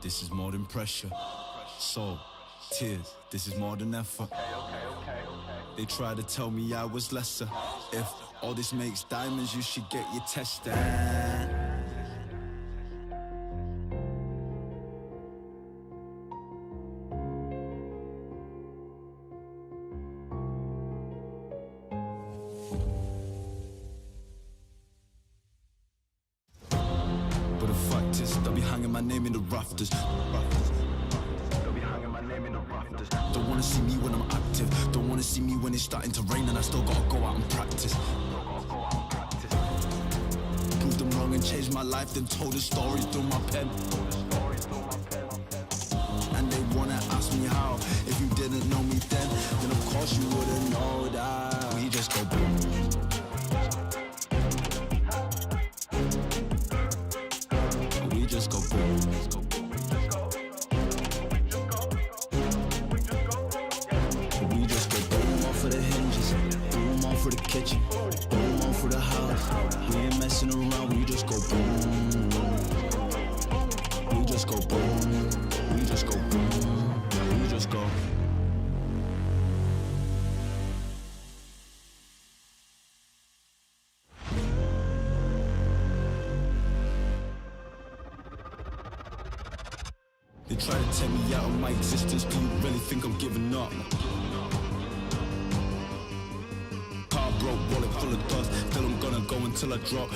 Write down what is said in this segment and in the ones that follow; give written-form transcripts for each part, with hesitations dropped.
this is more than pressure. Soul, tears, this is more than effort. They try to tell me I was lesser. If all this makes diamonds, you should get your test done. But the fact is, they'll be hanging my name in the rafters. They'll be hanging my name in the rafters. Don't wanna see me when I'm active. Don't wanna see me when it's starting to rain and I still gotta go out and practice. Proved them wrong and changed my life, then told a story through my pen. And they wanna ask me how. If you didn't know me then of course you wouldn't know that. We just go boom. We just go boom. We just go boom off of the hinges, boom off of the kitchen, boom off of the house. We ain't messing around, we just go boom. We just go boom. We just go boom. We just go. They try to take me out of my existence. Do you really think I'm giving up? Car broke, wallet full of dust. Still I'm gonna go until I drop.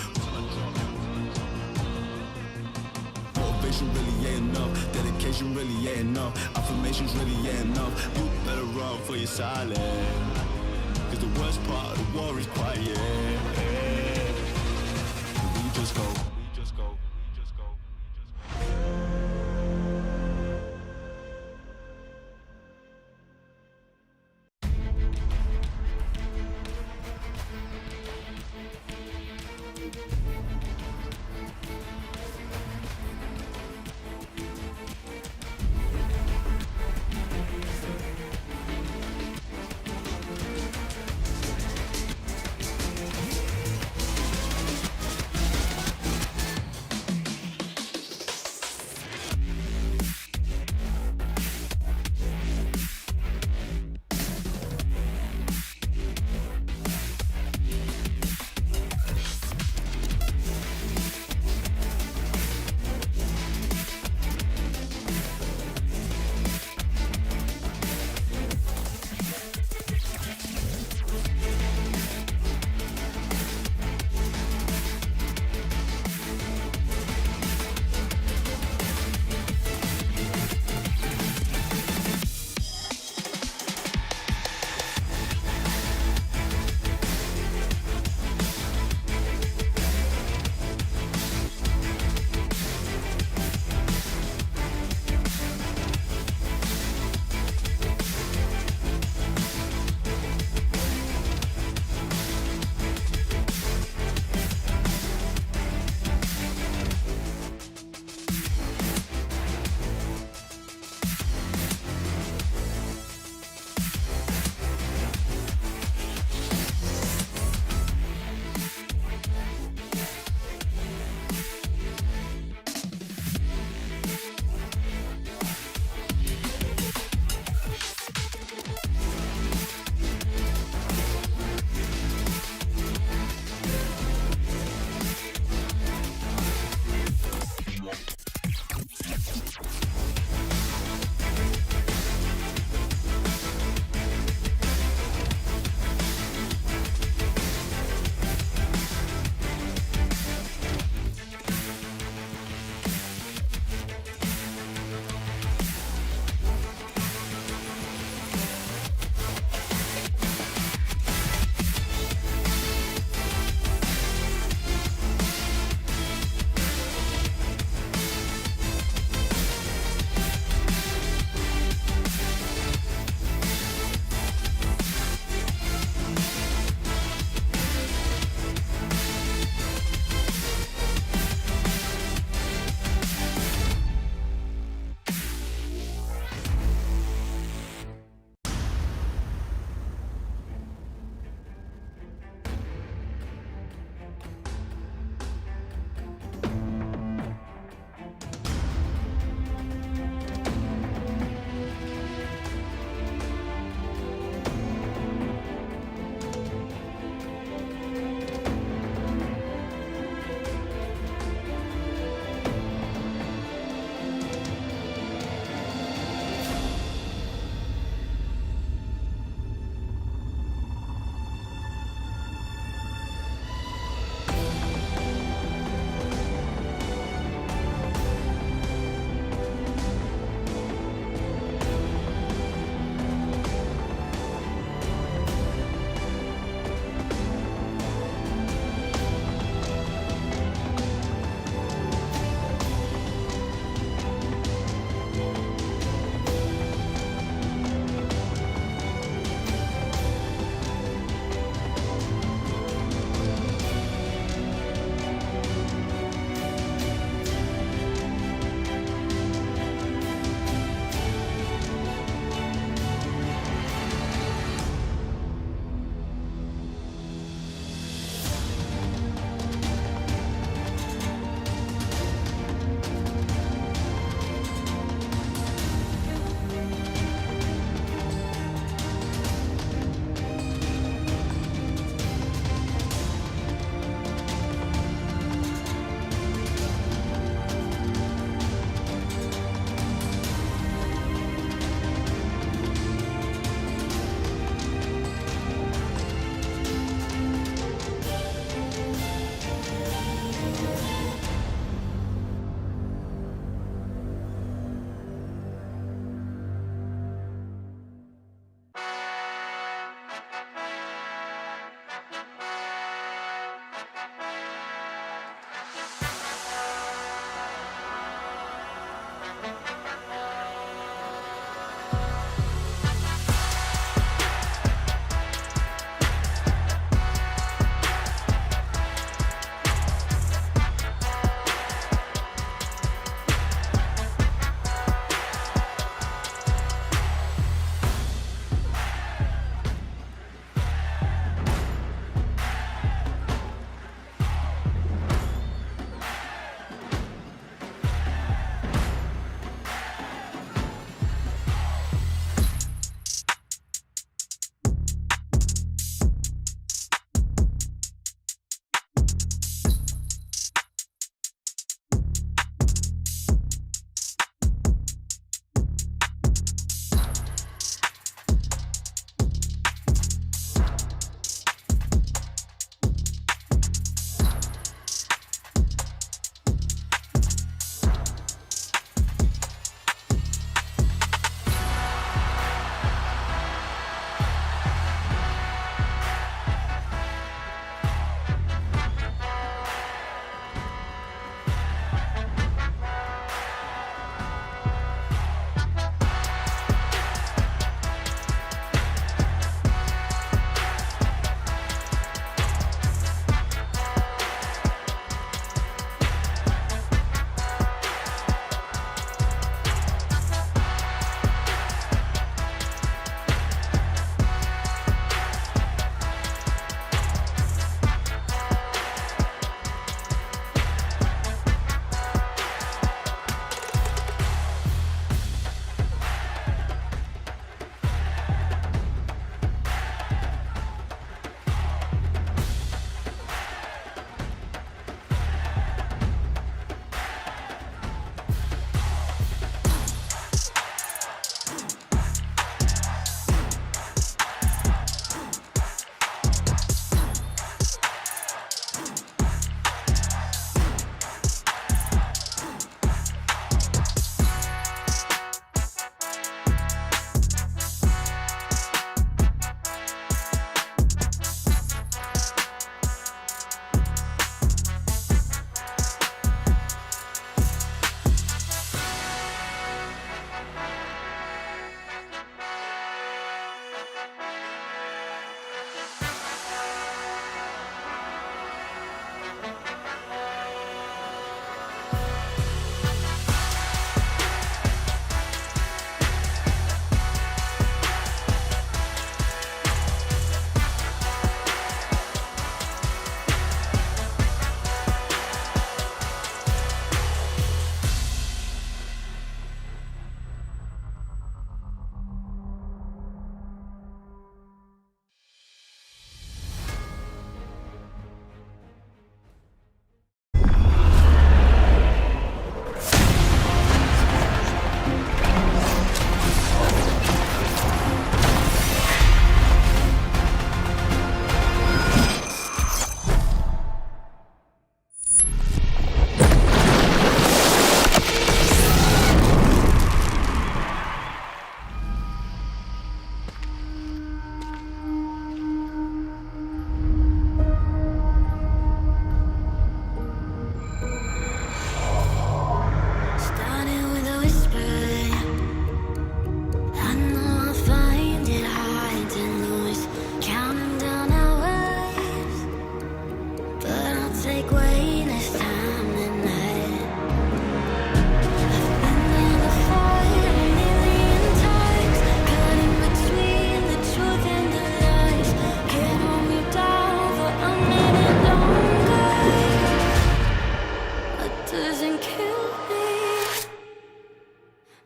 Motivation really ain't enough. Dedication really ain't enough. Affirmations really ain't enough. You better run for your silence. Cause the worst part of the war is quiet. We just go. We just go. We just go.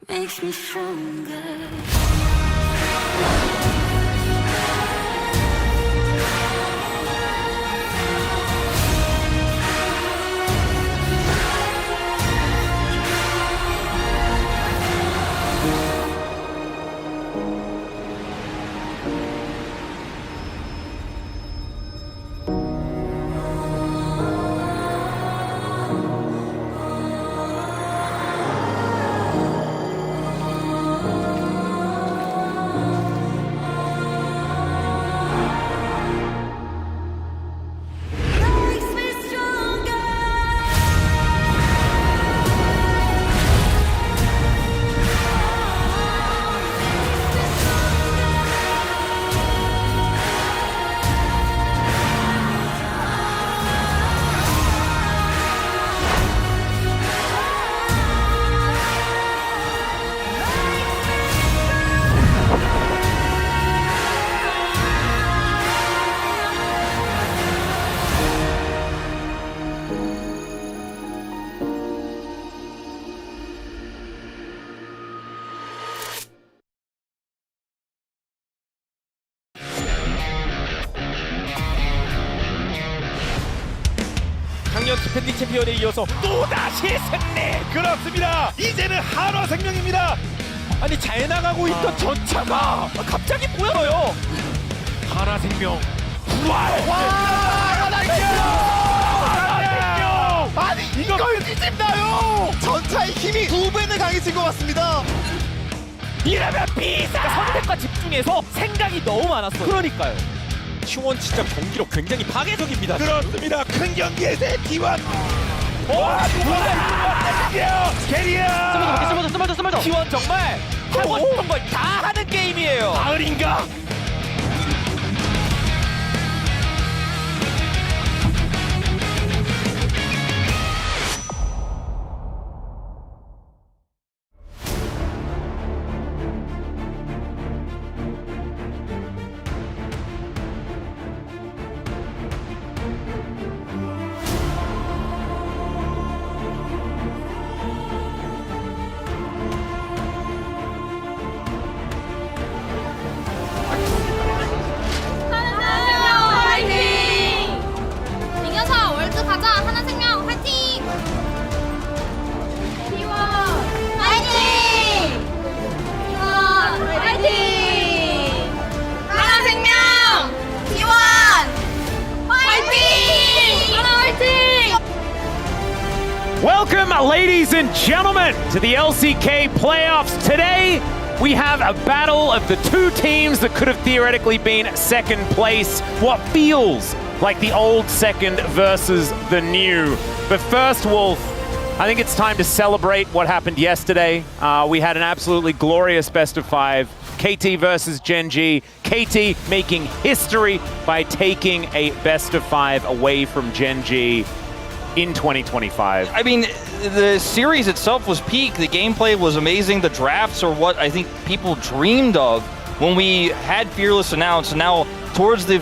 makes me stronger. 작년 디펜딩 챔피언에 이어서 또다시 승리! 그렇습니다! 이제는 한화생명입니다! 아니 잘 나가고 있던 전차가 갑자기 보여요! 한화생명 부활! 와! 한화생명! 아니 이걸 뒤집나요! 전차의 힘이 2배는 강해진 것 같습니다. 이러면 비싸! 선택과 집중해서 생각이 너무 많았어요. 그러니까요. T1 진짜 경기력 굉장히 파괴적입니다. 그렇습니다. 큰 경기에서 T1. 와, 누가 캐리어. 스마트. T1 정말 하고 싶은 걸 다 하는 게임이에요. 가을인가? Welcome, ladies and gentlemen, to the LCK playoffs. Today, we have a battle of the two teams that could have theoretically been second place. What feels like the old second versus the new. But first, Wolf, I think it's time to celebrate what happened yesterday. We had an absolutely glorious best of 5. KT versus Gen G. KT making history by taking a best of 5 away from Gen G in 2025. I mean, the series itself was peak. The gameplay was amazing. The drafts are what I think people dreamed of when we had Fearless announced. And now, towards the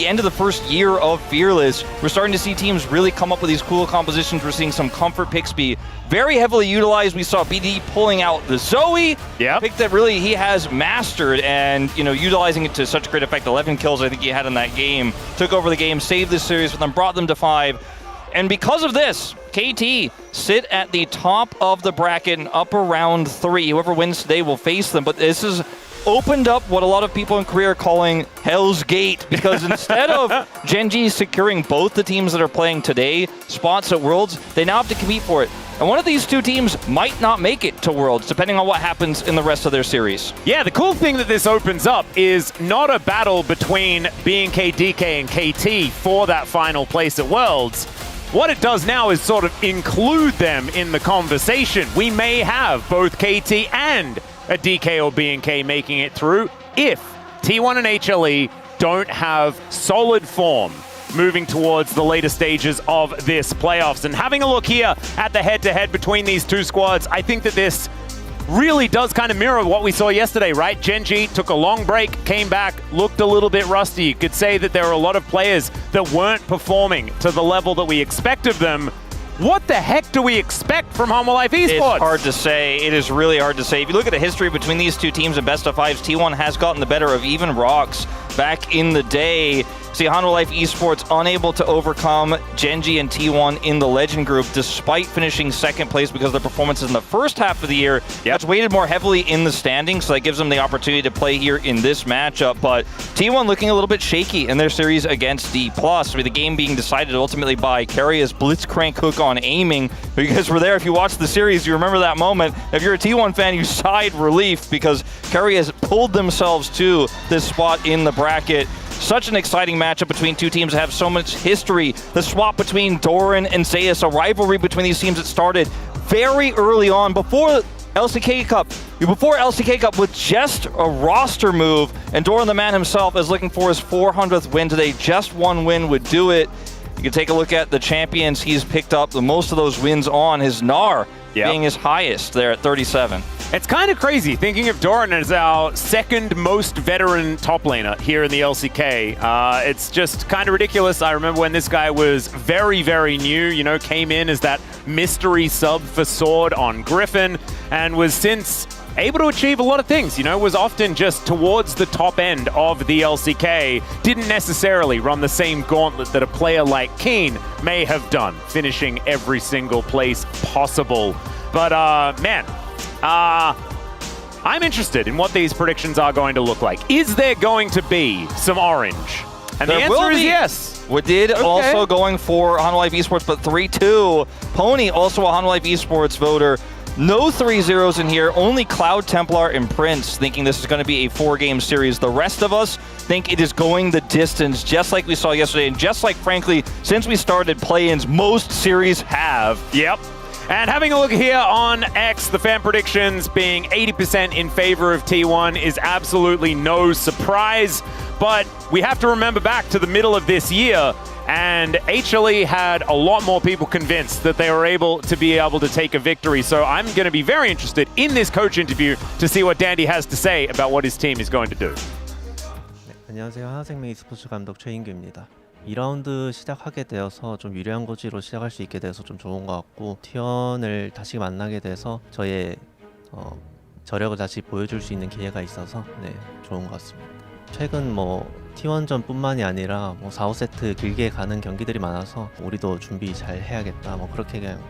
end of the first year of Fearless, we're starting to see teams really come up with these cool compositions. We're seeing some comfort picks be very heavily utilized. We saw BD pulling out the Zoe, pick that really he has mastered, and utilizing it to such great effect. 11 kills I think he had in that game. Took over the game, saved this series for them, brought them to 5. And because of this, KT sit at the top of the bracket and up around 3. Whoever wins today will face them. But this has opened up what a lot of people in Korea are calling Hell's Gate, because instead of Gen G securing both the teams that are playing today spots at Worlds, they now have to compete for it. And one of these two teams might not make it to Worlds, depending on what happens in the rest of their series. Yeah, the cool thing that this opens up is not a battle between BNK, DK, and KT for that final place at Worlds. What it does now is sort of include them in the conversation. We may have both KT and a DK or BNK making it through if T1 and HLE don't have solid form moving towards the later stages of this playoffs. And having a look here at the head-to-head between these two squads, I think that this really does kind of mirror what we saw yesterday, right? Gen G took a long break, came back, looked a little bit rusty. You could say that there are a lot of players that weren't performing to the level that we expect of them. What the heck do we expect from Homolife Esports? It's hard to say. It is really hard to say. If you look at the history between these two teams in best of fives, T1 has gotten the better of even Rocks back in the day. See, Homolife Esports unable to overcome Genji and T1 in the Legend group despite finishing second place because of their performances in the first half of the year. That's weighted more heavily in the standings, so that gives them the opportunity to play here in this matchup. But T1 looking a little bit shaky in their series against D+, with the game being decided ultimately by Karia's Blitzcrank hook on aiming. You guys were there. If you watched the series, you remember that moment. If you're a T1 fan, you sighed relief because Karia has pulled themselves to this spot in the bracket. Such an exciting matchup between two teams that have so much history. The swap between Doran and Zeus, a rivalry between these teams that started very early on before LCK Cup with just a roster move, and Doran the man himself is looking for his 400th win today. Just one win would do it. You can take a look at the champions he's picked up the most of those wins on, his Gnar being his highest there at 37. It's kind of crazy thinking of Doran as our second most veteran top laner here in the LCK. It's just kind of ridiculous. I remember when this guy was very, very new, you know, came in as that mystery sub for Sword on Griffin and was since able to achieve a lot of things, you know, was often just towards the top end of the LCK, didn't necessarily run the same gauntlet that a player like Keen may have done, finishing every single place possible. But man, I'm interested in what these predictions are going to look like. Is there going to be some orange? And there the answer is yes. We did also going for Homolife Esports, but 3-2. Pony, also a Homolife Esports voter. No 3-0s in here, only Cloud, Templar, and Prince thinking this is going to be a 4-game series. The rest of us think it is going the distance, just like we saw yesterday, and just like, frankly, since we started play-ins, most series have. Yep. And having a look here on X, the fan predictions being 80% in favor of T1 is absolutely no surprise. But we have to remember back to the middle of this year, and HLE had a lot more people convinced that they were able to take a victory. So I'm going to be very interested in this coach interview to see what Dandy has to say about what his team is going to do. 안녕하세요. 하나생명 e스포츠 감독 최인규입니다. 2라운드 시작하게 되어서 좀 유리한 고지로 시작할 수 있게 돼서 좀 좋은 것 같고, T1을 다시 만나게 돼서 저의 저력을 다시 보여줄 수 있는 기회가 있어서 좋은 것 같습니다. 최근 T1전 뿐만이 아니라 4, 5세트 길게 가는 경기들이 많아서 우리도 준비 잘 해야겠다, 그렇게 그냥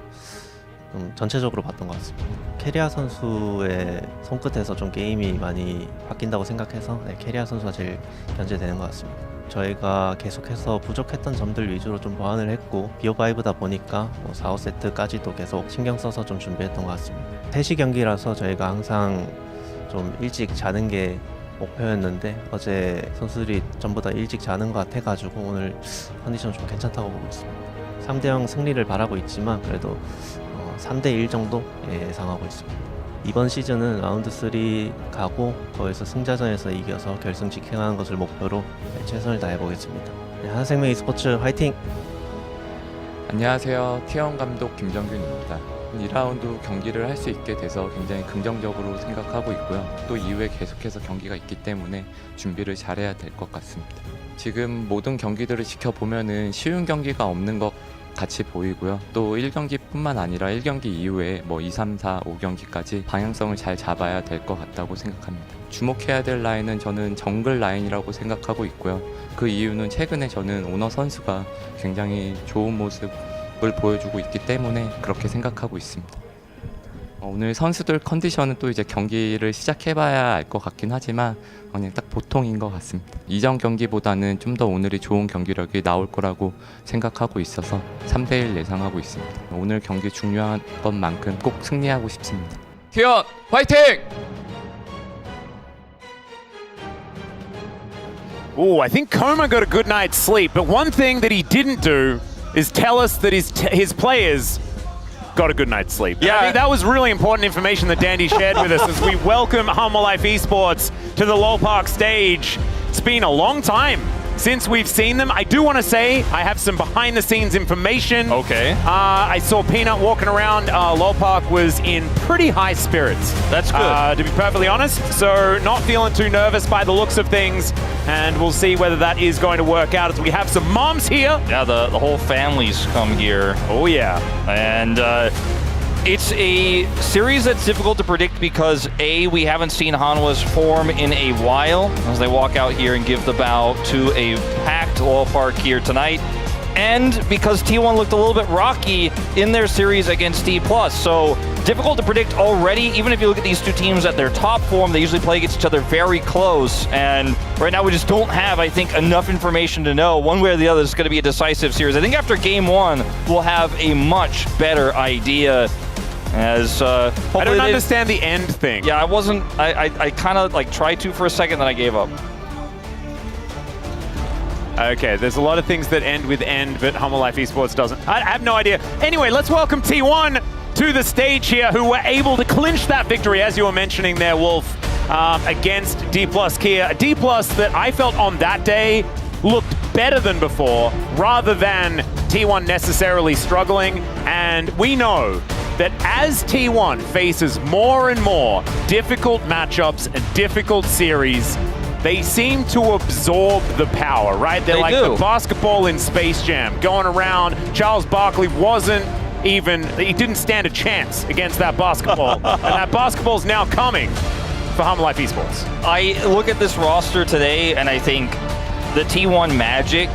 전체적으로 봤던 것 같습니다. 캐리아 선수의 손끝에서 좀 게임이 많이 바뀐다고 생각해서 캐리아 선수가 제일 견제되는 것 같습니다. 저희가 계속해서 부족했던 점들 위주로 좀 보완을 했고, 비오5다 보니까 4, 5세트까지도 계속 신경 써서 좀 준비했던 것 같습니다. 3시 경기라서 저희가 항상 좀 일찍 자는 게 목표였는데 어제 선수들이 전부 다 일찍 자는 것 같아가지고 오늘 컨디션 좀 괜찮다고 보고 있습니다. 3대0 승리를 바라고 있지만 그래도 3대1 정도 예상하고 있습니다. 이번 시즌은 라운드 3 가고 거기서 승자전에서 이겨서 결승 직행하는 것을 목표로 최선을 다해보겠습니다. 하나생명 e스포츠 화이팅! 안녕하세요. T1 감독 김정균입니다. 2라운드 경기를 할 수 있게 돼서 굉장히 긍정적으로 생각하고 있고요. 또 이후에 계속해서 경기가 있기 때문에 준비를 잘해야 될 것 같습니다. 지금 모든 경기들을 지켜보면은 쉬운 경기가 없는 것 같이 보이고요. 또 1경기뿐만 아니라 1경기 이후에 2, 3, 4, 5경기까지 방향성을 잘 잡아야 될 것 같다고 생각합니다. 주목해야 될 라인은 저는 정글 라인이라고 생각하고 있고요. 그 이유는 최근에 저는 오너 선수가 굉장히 좋은 모습을 보여주고 있기 때문에 그렇게 생각하고 있습니다. 오늘 선수들 컨디션은 또 이제 경기를 시작해봐야 알 것 같긴 하지만 그냥 딱 보통인 것 같습니다. 이전 경기보다는 좀 더 오늘이 좋은 경기력이 나올 거라고 생각하고 있어서 3대1 예상하고 있습니다. 오늘 경기 중요한 것만큼 꼭 승리하고 싶습니다. T1 화이팅! Oh, I think Koma got a good night's sleep, but one thing that he didn't do is tell us that his players got a good night's sleep. Yeah. I think that was really important information that Dandy shared with us as we welcome Homolife Esports to the LoL Park stage. It's been a long time since we've seen them. I do want to say I have some behind-the-scenes information. Okay. I saw Peanut walking around. Lolpark was in pretty high spirits. That's good. To be perfectly honest. So not feeling too nervous by the looks of things. And we'll see whether that is going to work out as we have some moms here. Yeah, the whole family's come here. Oh, yeah. And it's a series that's difficult to predict because A, we haven't seen Hanwha's form in a while as they walk out here and give the bow to a packed Lolpark here tonight. And because T1 looked a little bit rocky in their series against D+. So difficult to predict already. Even if you look at these two teams at their top form, they usually play against each other very close. And right now we just don't have, I think, enough information to know one way or the other is going to be a decisive series. I think after game one, we'll have a much better idea. As I don't understand the end thing. Yeah, I kind of like tried to for a second, then I gave up. Okay, there's a lot of things that end with end, but Humble Life Esports doesn't. I have no idea. Anyway, let's welcome T1 to the stage here, who were able to clinch that victory, as you were mentioning there, Wolf, against D+ Kia. A D+ that I felt on that day looked better than before, rather than T1 necessarily struggling. And we know that as T1 faces more and more difficult matchups and difficult series, they seem to absorb the power, right? They're like the basketball in Space Jam, going around. Charles Barkley he didn't stand a chance against that basketball. And that basketball's now coming for Humble Life Esports. I look at this roster today and I think the T1 magic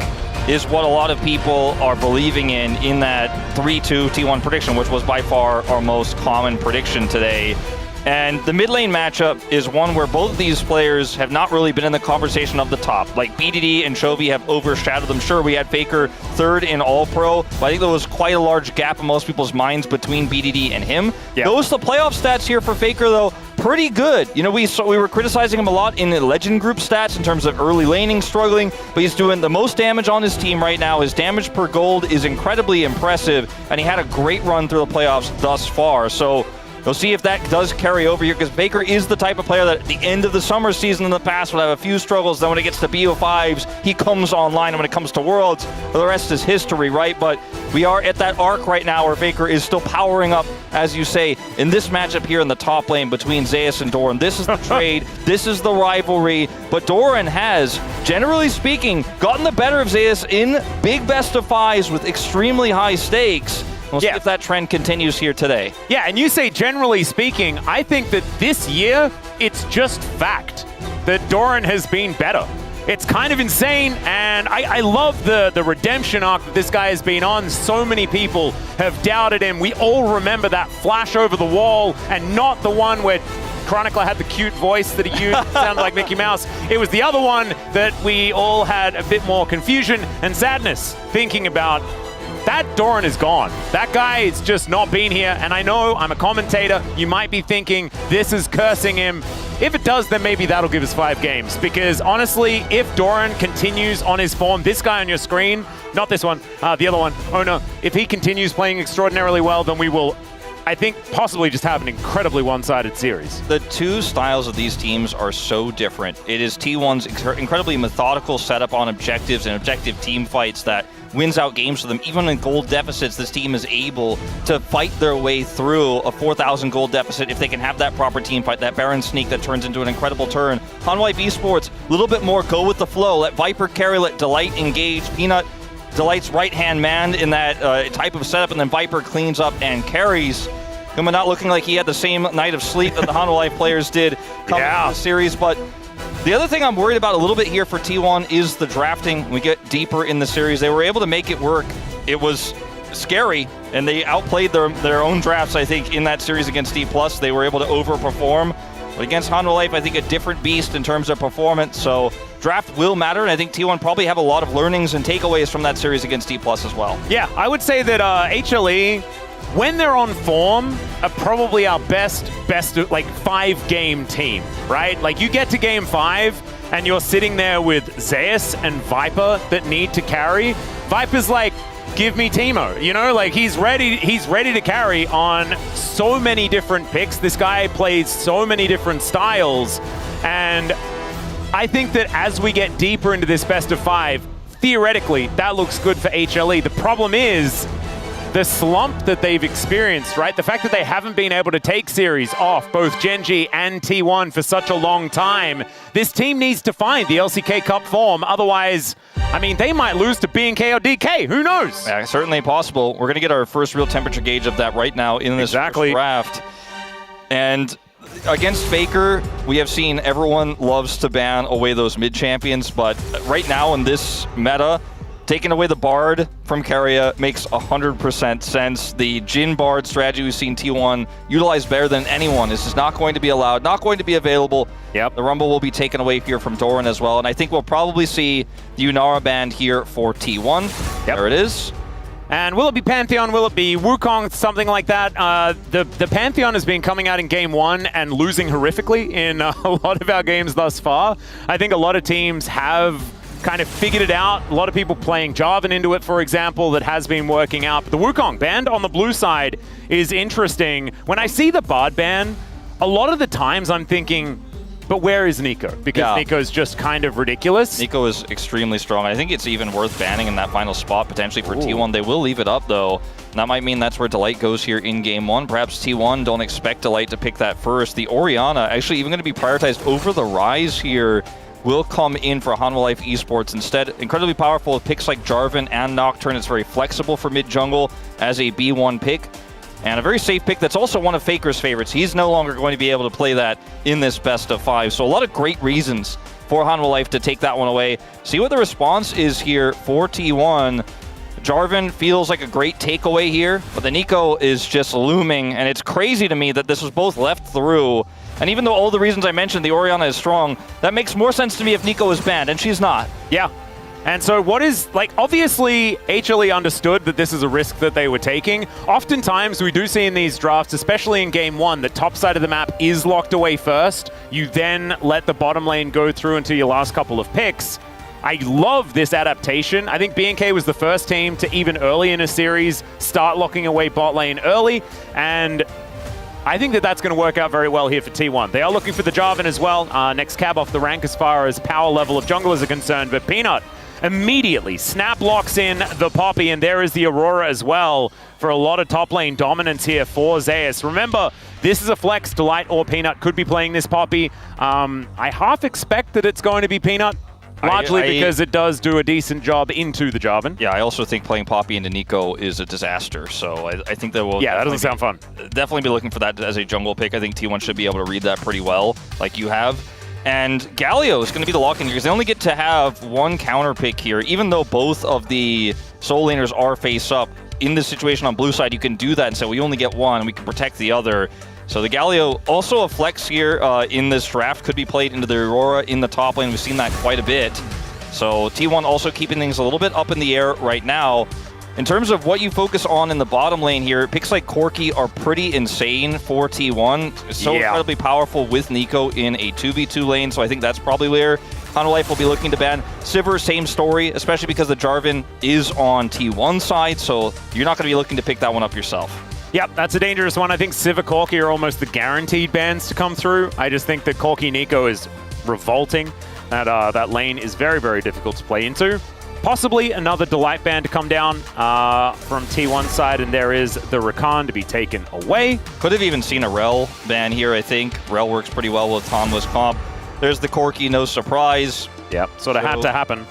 is what a lot of people are believing in that 3-2 T1 prediction, which was by far our most common prediction today. And the mid lane matchup is one where both of these players have not really been in the conversation of the top. Like BDD and Chovy have overshadowed them. Sure, we had Faker third in All-Pro, but I think there was quite a large gap in most people's minds between BDD and him. Yeah. Those the playoff stats here for Faker, though, pretty good. You know, we were criticizing him a lot in the Legend Group stats in terms of early laning struggling, but he's doing the most damage on his team right now. His damage per gold is incredibly impressive, and he had a great run through the playoffs thus far. So we'll see if that does carry over here, because Baker is the type of player that at the end of the summer season in the past would have a few struggles. Then when it gets to BO5s, he comes online, and when it comes to Worlds, well, the rest is history, right? But we are at that arc right now where Baker is still powering up, as you say, in this matchup here in the top lane between Zeus and Doran. This is the trade, this is the rivalry, but Doran has, generally speaking, gotten the better of Zeus in big best of fives with extremely high stakes. We'll see if that trend continues here today. Yeah, and you say generally speaking, I think that this year, it's just fact that Doran has been better. It's kind of insane, and I love the redemption arc that this guy has been on. So many people have doubted him. We all remember that flash over the wall, and not the one where Chronicler had the cute voice that he used, sounded like Mickey Mouse. It was the other one that we all had a bit more confusion and sadness thinking about. That Doran is gone. That guy is just not been here, and I know I'm a commentator. You might be thinking this is cursing him. If it does, then maybe that'll give us 5 games, because honestly, if Doran continues on his form, this guy on your screen, not this one, the other one, oh no, if he continues playing extraordinarily well, then we will, I think, possibly just have an incredibly one-sided series. The two styles of these teams are so different. It is T1's incredibly methodical setup on objectives and objective team fights that wins out games for them. Even in gold deficits, this team is able to fight their way through a 4,000 gold deficit if they can have that proper team fight, that Baron sneak that turns into an incredible turn. Humble Life Esports, a little bit more go with the flow. Let Viper carry, let Delight engage. Peanut, Delight's right-hand man in that type of setup, and then Viper cleans up and carries. Kuma not looking like he had the same night of sleep that the Humble Life players did coming into the series, but the other thing I'm worried about a little bit here for T1 is the drafting. When we get deeper in the series, they were able to make it work. It was scary, and they outplayed their own drafts, I think, in that series against D+. They were able to overperform. But against Humble Life, I think a different beast in terms of performance. So draft will matter, and I think T1 probably have a lot of learnings and takeaways from that series against D+ as well. Yeah, I would say that HLE, when they're on form, are probably our best like 5-game team, right? Like you get to game 5 and you're sitting there with Zeus and Viper that need to carry. Viper's like, give me Teemo, you know, like he's ready to carry on so many different picks. This guy plays so many different styles, and I think that as we get deeper into this best of 5, theoretically, that looks good for HLE. The problem is the slump that they've experienced, right? The fact that they haven't been able to take series off both Gen G and T1 for such a long time. This team needs to find the LCK Cup form. Otherwise, I mean, they might lose to B&K or DK. Who knows? Yeah, certainly possible. We're going to get our first real temperature gauge of that right now in this first draft. And against Faker, we have seen everyone loves to ban away those mid champions, but right now in this meta, taking away the Bard from Keria makes 100% sense. The Jhin Bard strategy we've seen T1 utilize better than anyone. This is not going to be allowed, not going to be available. Yep. The Rumble will be taken away here from Doran as well, and I think we'll probably see the Unara banned here for T1. Yep. There it is. And will it be Pantheon? Will it be Wukong? Something like that. The Pantheon has been coming out in Game 1 and losing horrifically in a lot of our games thus far. I think a lot of teams have kind of figured it out. A lot of people playing Jarvan into it, for example, that has been working out. But the Wukong band on the blue side is interesting. When I see the Bard ban, a lot of the times I'm thinking, but where is Nico? Because Nico's just kind of ridiculous. Nico is extremely strong. I think it's even worth banning in that final spot, potentially for T1. They will leave it up, though. That might mean that's where Delight goes here in Game 1. Perhaps T1 don't expect Delight to pick that first. The Orianna actually even going to be prioritized over the Ryze here. Will come in for Hanwha Life Esports instead. Incredibly powerful with picks like Jarvan and Nocturne. It's very flexible for mid-jungle as a B1 pick. And a very safe pick that's also one of Faker's favorites. He's no longer going to be able to play that in this best of 5. So a lot of great reasons for Hanwha Life to take that one away. See what the response is here for T1. Jarvan feels like a great takeaway here, but the Nico is just looming, and it's crazy to me that this was both left through. And even though all the reasons I mentioned, the Orianna is strong, that makes more sense to me if Nico is banned, and she's not. Yeah. And so what is, like, obviously HLE understood that this is a risk that they were taking. Oftentimes we do see in these drafts, especially in Game 1, the top side of the map is locked away first. You then let the bottom lane go through into your last couple of picks. I love this adaptation. I think B&K was the first team to, even early in a series, start locking away bot lane early, and I think that that's going to work out very well here for T1. They are looking for the Jarvan as well. Next cab off the rank as far as power level of junglers are concerned, but Peanut immediately snap locks in the Poppy, and there is the Aurora as well for a lot of top lane dominance here for Zeus. Remember, this is a flex. Delight or Peanut could be playing this Poppy. I half expect that it's going to be Peanut, largely because it does do a decent job into the Jarvan. Yeah, I also think playing Poppy into Nico is a disaster, so I think that will... Yeah, that doesn't sound fun. Definitely be looking for that as a jungle pick. I think T1 should be able to read that pretty well, like you have. And Galio is going to be the lock-in here, because they only get to have one counter pick here, even though both of the soul laners are face up. In this situation on blue side, you can do that and say, we only get one, and we can protect the other. So the Galio, also a flex here in this draft, could be played into the Aurora in the top lane. We've seen that quite a bit. So T1 also keeping things a little bit up in the air right now. In terms of what you focus on in the bottom lane here, picks like Corki are pretty insane for T1. So incredibly powerful with Nico in a 2v2 lane, so I think that's probably where Hanwha Life will be looking to ban. Sivir, same story, especially because the Jarvan is on T1 side, so you're not going to be looking to pick that one up yourself. Yep, that's a dangerous one. I think Sivir Corki are almost the guaranteed bans to come through. I just think that Corki Nico is revolting. That lane is very, very difficult to play into. Possibly another Delight ban to come down from T1 side, and there is the Rakan to be taken away. Could have even seen a Rel ban here, I think. Rel works pretty well with Hanwha's comp. There's the Corki, no surprise. Yep, sort of had to happen.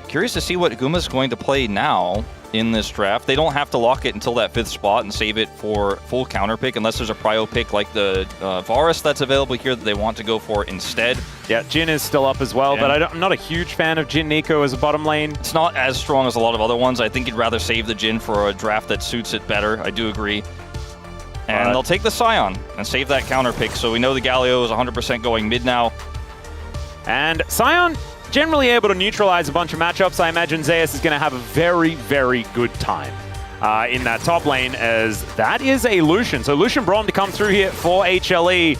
Curious to see what Guma's going to play now in this draft. They don't have to lock it until that 5th spot and save it for full counter pick, unless there's a prio pick like the Varus that's available here that they want to go for instead. Yeah, Jhin is still up as well, but I'm not a huge fan of Jhin Nico as a bottom lane. It's not as strong as a lot of other ones. I think you'd rather save the Jhin for a draft that suits it better. I do agree. And they'll take the Sion and save that counter pick. So we know the Galio is 100% going mid now. And Sion generally able to neutralize a bunch of matchups. I imagine Zeus is going to have a very, very good time in that top lane, as that is a Lucian. So Lucian Braum to come through here for HLE.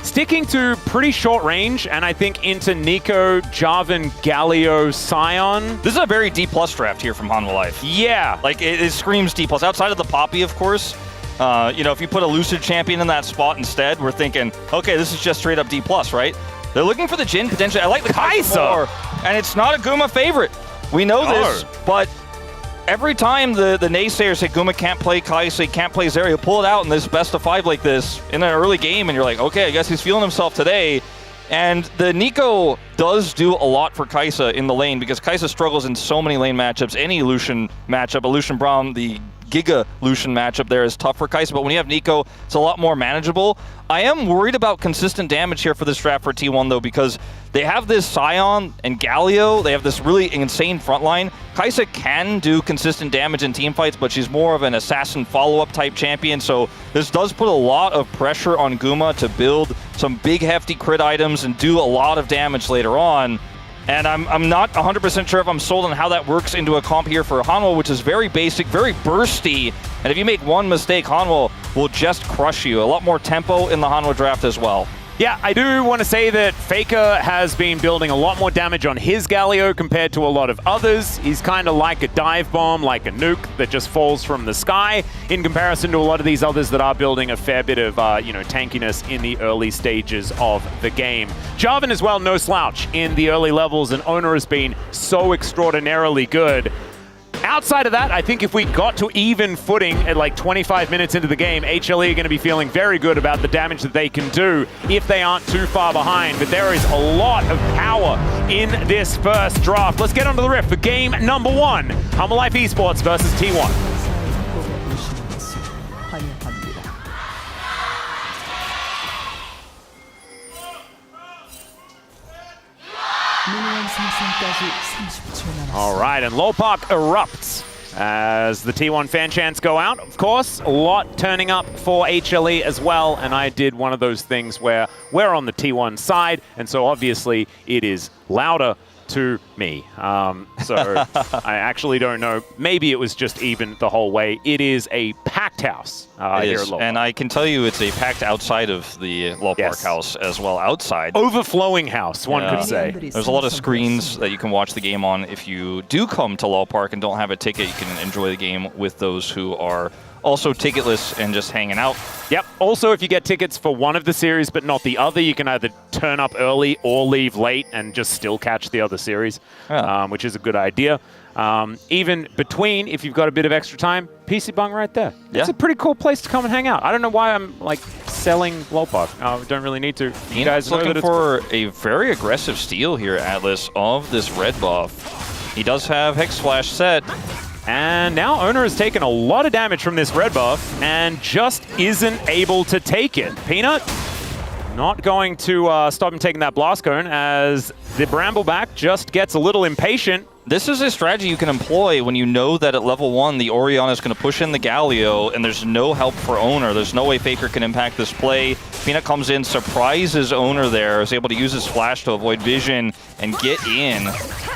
Sticking to pretty short range, and I think into Nico, Jarvan, Galio, Sion. This is a very D+ draft here from Hanwha Life. Yeah. Like, it screams D+. Outside of the Poppy, of course, you know, if you put a Lucid champion in that spot instead, we're thinking, okay, this is just straight up D+, right? They're looking for the Jhin potentially. I like the Kai'Sa more, and it's not a Guma favorite. We know this, but every time the naysayers say Guma can't play Kai'Sa, he can't play Zeri, he'll pull it out in this best of 5 like this in an early game, and you're like, okay, I guess he's feeling himself today. And the Nico does do a lot for Kai'Sa in the lane because Kai'Sa struggles in so many lane matchups. Any Lucian matchup, a Lucian Braum, the Giga Lucian matchup there is tough for Kai'Sa, but when you have Nico, it's a lot more manageable. I am worried about consistent damage here for this draft for T1 though, because they have this Sion and Galio, they have this really insane front line. Kai'Sa can do consistent damage in team fights, but she's more of an assassin follow-up type champion, so this does put a lot of pressure on Guma to build some big hefty crit items and do a lot of damage later on. And I'm not 100% sure if I'm sold on how that works into a comp here for Hanwha, which is very basic, very bursty. And if you make one mistake, Hanwha will just crush you. A lot more tempo in the Hanwha draft as well. Yeah, I do want to say that Faker has been building a lot more damage on his Galio compared to a lot of others. He's kind of like a dive bomb, like a nuke that just falls from the sky in comparison to a lot of these others that are building a fair bit of, tankiness in the early stages of the game. Jarvan as well, no slouch in the early levels, and Owner has been so extraordinarily good. Outside of that, I think if we got to even footing at like 25 minutes into the game, HLE are going to be feeling very good about the damage that they can do if they aren't too far behind. But there is a lot of power in this first draft. Let's get onto the riff for game number 1. Humble Life Esports versus T1. All right, and Lowpark erupts as the T1 fan chants go out. Of course, a lot turning up for HLE as well, and I did one of those things where we're on the T1 side, and so obviously it is louder to me. So I actually don't know. Maybe it was just even the whole way. It is a packed house here at Lowpark. And I can tell you it's a packed outside of the Lowpark house as well, outside. Overflowing house, one could say. There's a lot of screens that you can watch the game on. If you do come to Lowpark and don't have a ticket, you can enjoy the game with those who are also ticketless and just hanging out. Yep. Also, if you get tickets for one of the series but not the other, you can either turn up early or leave late and just still catch the other series, which is a good idea. Even between, if you've got a bit of extra time, PC Bung right there. Yeah. It's a pretty cool place to come and hang out. I don't know why I'm like selling Lowpark. Don't really need to. You guys know looking that for a very aggressive steal here, Atlas, of this red buff. He does have Hex Flash set. And now Owner has taken a lot of damage from this red buff and just isn't able to take it. Peanut not going to stop him taking that Blast Cone as the Brambleback just gets a little impatient. This is a strategy you can employ when you know that at level 1 the Orianna is going to push in the Galio and there's no help for Owner. There's no way Faker can impact this play. Peanut comes in, surprises Owner there, is able to use his flash to avoid vision and get in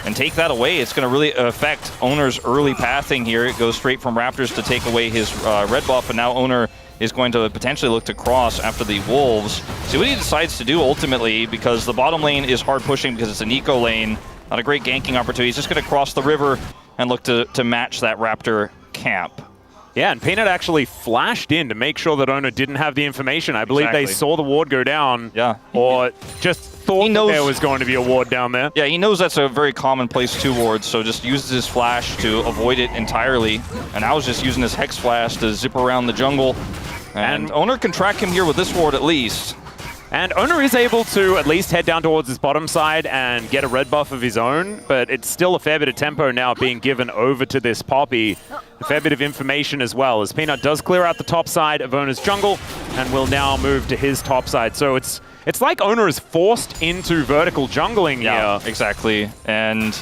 and take that away. It's going to really affect Owner's early pathing here. It goes straight from Raptors to take away his red buff, and now Owner is going to potentially look to cross after the Wolves. See what he decides to do ultimately, because the bottom lane is hard pushing because it's a Nico lane. Not a great ganking opportunity. He's just going to cross the river and look to match that Raptor camp. Yeah, and Peanut actually flashed in to make sure that Owner didn't have the information. I believe they saw the ward go down. Yeah. Or just thought that there was going to be a ward down there. Yeah, he knows that's a very common place to ward, so just uses his flash to avoid it entirely. And I was just using his Hex Flash to zip around the jungle. And Owner can track him here with this ward at least. And Owner is able to at least head down towards his bottom side and get a red buff of his own, but it's still a fair bit of tempo now being given over to this Poppy. A fair bit of information as well, as Peanut does clear out the top side of Owner's jungle and will now move to his top side. So it's like Owner is forced into vertical jungling here. Exactly. And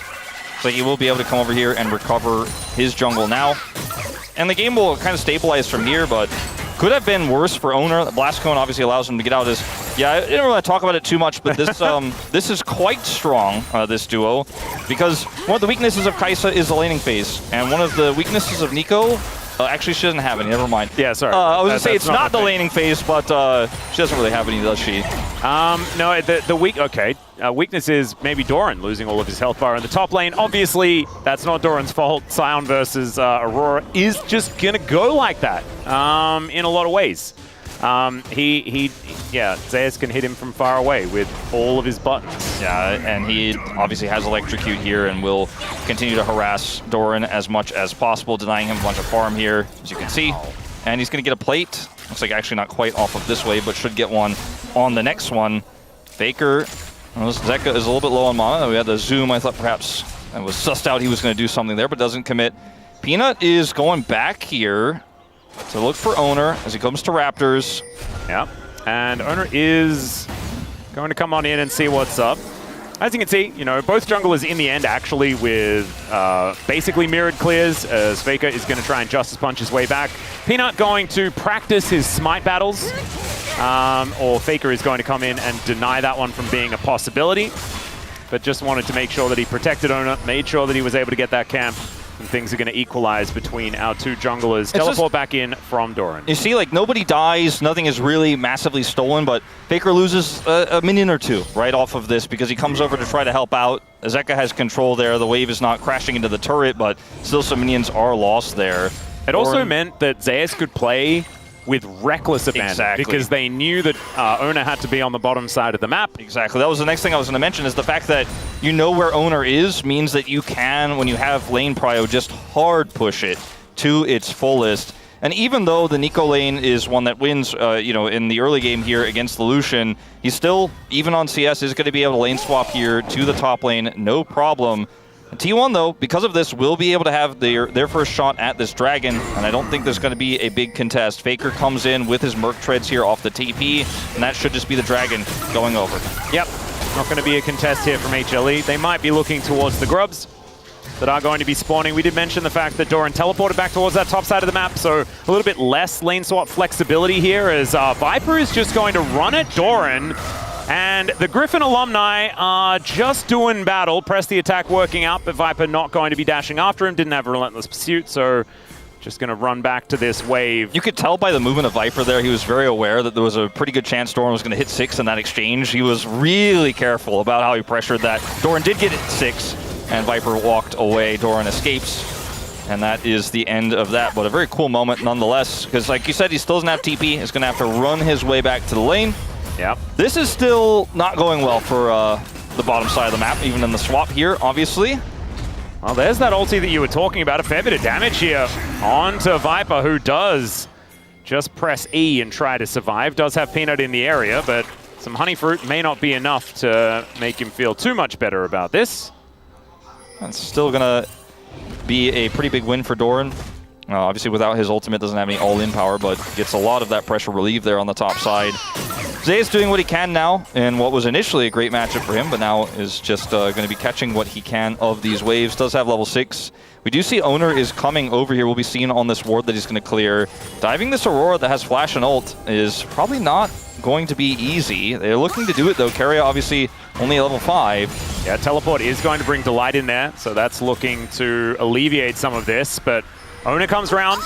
so he will be able to come over here and recover his jungle now. And the game will kind of stabilize from here, but could have been worse for Owner. The Blast Cone obviously allows him to get out his... Yeah, I didn't really talk about it too much, but this this is quite strong, this duo, because one of the weaknesses of Kai'Sa is the laning phase, and one of the weaknesses of Nico... actually, she doesn't have any, never mind. Yeah, sorry. I was going to say it's not the laning phase, but she doesn't really have any, does she? No, weakness is maybe Doran losing all of his health bar in the top lane. Obviously, that's not Doran's fault. Sion versus Aurora is just going to go like that in a lot of ways. Yeah, Zeus can hit him from far away with all of his buttons. Yeah, and he obviously has Electrocute here and will continue to harass Doran as much as possible, denying him a bunch of farm here, as you can see. And he's going to get a plate. Looks like actually not quite off of this way, but should get one on the next one. Faker, Zeka is a little bit low on mana. We had the zoom. I thought perhaps I was sussed out he was going to do something there, but doesn't commit. Peanut is going back here to look for Owner as he comes to Raptors. Yeah, and Owner is going to come on in and see what's up. As you can see, you know, both junglers in the end actually with basically mirrored clears, as Faker is going to try and Justice Punch his way back. Peanut going to practice his smite battles, or Faker is going to come in and deny that one from being a possibility. But just wanted to make sure that he protected Owner, made sure that he was able to get that camp. And things are going to equalize between our two junglers. Teleport back in from Doran. You see, like, nobody dies, nothing is really massively stolen, but Faker loses a minion or two right off of this because he comes over to try to help out. Zeka has control there. The wave is not crashing into the turret, but still some minions are lost there. It also meant that Zeus could play with reckless abandon because they knew that Owner had to be on the bottom side of the map. Exactly. That was the next thing I was going to mention, is the fact that you know where Owner is means that you can, when you have lane prio, just hard push it to its fullest. And even though the Nico lane is one that wins, you know, in the early game here against the Lucian, he's still, even on CS, is going to be able to lane swap here to the top lane, no problem. T1, though, because of this, will be able to have their first shot at this dragon, and I don't think there's going to be a big contest. Faker comes in with his Merc Treads here off the TP, and that should just be the dragon going over. Yep, not going to be a contest here from HLE. They might be looking towards the grubs that are going to be spawning. We did mention the fact that Doran teleported back towards that top side of the map, so a little bit less lane swap flexibility here, as Viper is just going to run at Doran. And the Griffin alumni are just doing battle. Press the attack working out, but Viper not going to be dashing after him. Didn't have a relentless pursuit, so just going to run back to this wave. You could tell by the movement of Viper there, he was very aware that there was a pretty good chance Doran was going to hit 6 in that exchange. He was really careful about how he pressured that. Doran did get it 6, and Viper walked away. Doran escapes, and that is the end of that. But a very cool moment nonetheless, because like you said, he still doesn't have TP. He's going to have to run his way back to the lane. Yep. This is still not going well for the bottom side of the map, even in the swap here, obviously. Well, there's that ulti that you were talking about. A fair bit of damage here onto Viper, who does just press E and try to survive. Does have Peanut in the area, but some Honey Fruit may not be enough to make him feel too much better about this. That's still going to be a pretty big win for Doran. Obviously, without his ultimate, doesn't have any all-in power, but gets a lot of that pressure relieved there on the top side. Zay's doing what he can now in what was initially a great matchup for him, but now is just going to be catching what he can of these waves. Does have level 6. We do see Owner is coming over here. Will be seen on this ward that he's going to clear. Diving this Aurora that has flash and ult is probably not going to be easy. They're looking to do it, though. Keria obviously only level 5. Yeah, Teleport is going to bring Delight in there, so that's looking to alleviate some of this, but Owner comes round,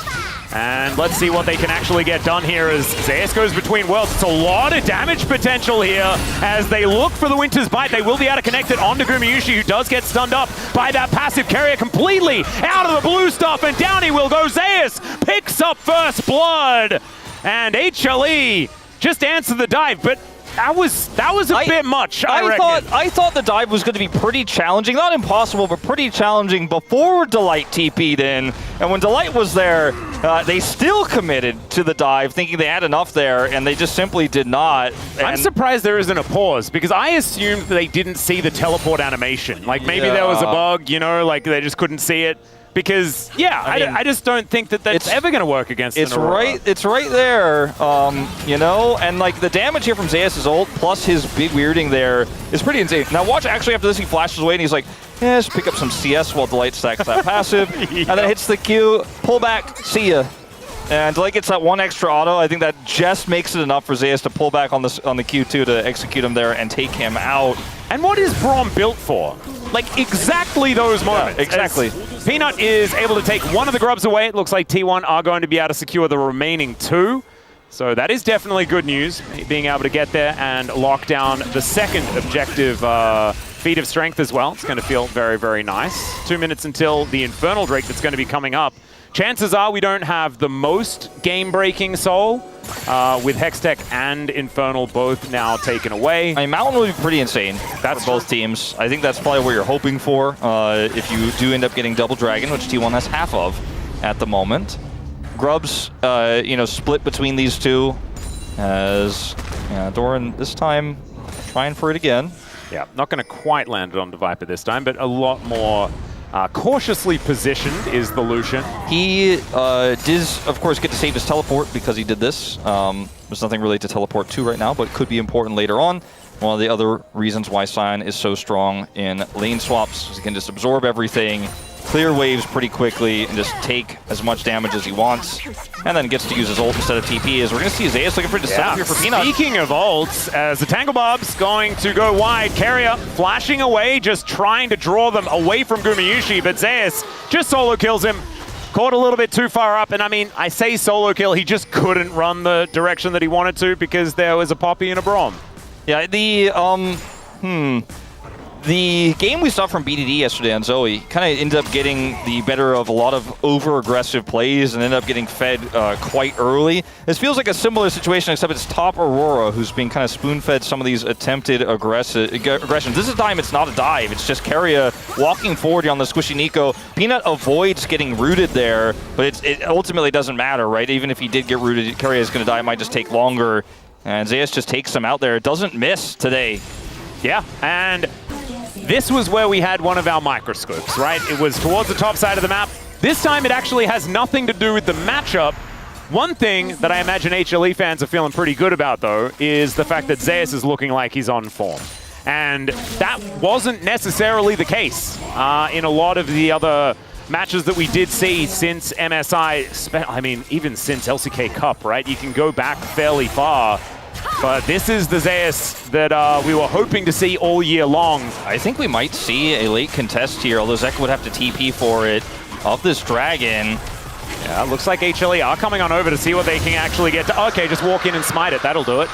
and let's see what they can actually get done here as Zeus goes between worlds. It's a lot of damage potential here as they look for the Winter's Bite. They will be able to connect it onto Gumayushi, who does get stunned up by that passive carrier completely out of the blue stuff, and down he will go. Zeus picks up first blood, and HLE just answered the dive, but that was a bit much, I reckon. I thought the dive was going to be pretty challenging. Not impossible, but pretty challenging before Delight TP'd in. And when Delight was there, they still committed to the dive, thinking they had enough there, and they just simply did not. I'm surprised there isn't a pause, because I assumed they didn't see the teleport animation. Like, maybe there was a bug, you know, like they just couldn't see it. Because, yeah, I just don't think that that's ever going to work against an Aurora. It's right there, you know? And, like, the damage here from Zeus' ult, plus his big weirding there, is pretty insane. Now, watch, actually, after this, he flashes away, and he's like, yeah, just pick up some CS while Delight stacks that passive. And then hits the Q, pull back, see ya. And Delight gets that one extra auto. I think that just makes it enough for Zeus to pull back on the Q2 to execute him there and take him out. And what is Braum built for? Like, exactly those moments. Yeah, exactly. As Peanut is able to take one of the grubs away. It looks like T1 are going to be able to secure the remaining 2. So that is definitely good news, being able to get there and lock down the second objective feat of strength as well. It's going to feel very, very nice. 2 minutes until the Infernal Drake that's going to be coming up. Chances are we don't have the most game-breaking soul, with Hextech and Infernal both now taken away. I mean, Mountain would be pretty insane That's for both teams. I think that's probably what you're hoping for if you do end up getting Double Dragon, which T1 has half of at the moment. Grubs, split between these two as Doran this time trying for it again. Yeah, not going to quite land it on the Viper this time, but a lot more cautiously positioned is the Lucian. He does, of course, get to save his teleport because he did this. There's nothing really to teleport to right now, but could be important later on. One of the other reasons why Sion is so strong in lane swaps is he can just absorb everything, clear waves pretty quickly, and just take as much damage as he wants, and then gets to use his ult instead of TP. As we're going to see Zeus looking pretty set up here for Peanut. Speaking of ults, as the Tangle Bob's going to go wide, Carrier flashing away, just trying to draw them away from Gumayushi, but Zeus just solo kills him. Caught a little bit too far up, and I mean, I say solo kill, he just couldn't run the direction that he wanted to because there was a Poppy and a Braum. Yeah, the game we saw from BDD yesterday on Zoe kind of ended up getting the better of a lot of over-aggressive plays and ended up getting fed quite early. This feels like a similar situation, except it's top Aurora who's being kind of spoon-fed some of these attempted aggressions. This time it's not a dive, it's just Carrier walking forward on the squishy Nico. Peanut avoids getting rooted there, but it ultimately doesn't matter, right? Even if he did get rooted, Carrier is going to die, it might just take longer. And Zeus just takes him out there. It doesn't miss today. Yeah, and this was where we had one of our microscopes, right? It was towards the top side of the map. This time it actually has nothing to do with the matchup. One thing that I imagine HLE fans are feeling pretty good about, though, is the fact that Zeus is looking like he's on form. And that wasn't necessarily the case in a lot of the other matches that we did see since MSI, I mean, even since LCK Cup, right? You can go back fairly far. But this is the Zeus that we were hoping to see all year long. I think we might see a late contest here, although Zeka would have to TP for it of this Dragon. Yeah, looks like HLE are coming on over to see what they can actually get to. Okay, just walk in and smite it. That'll do it.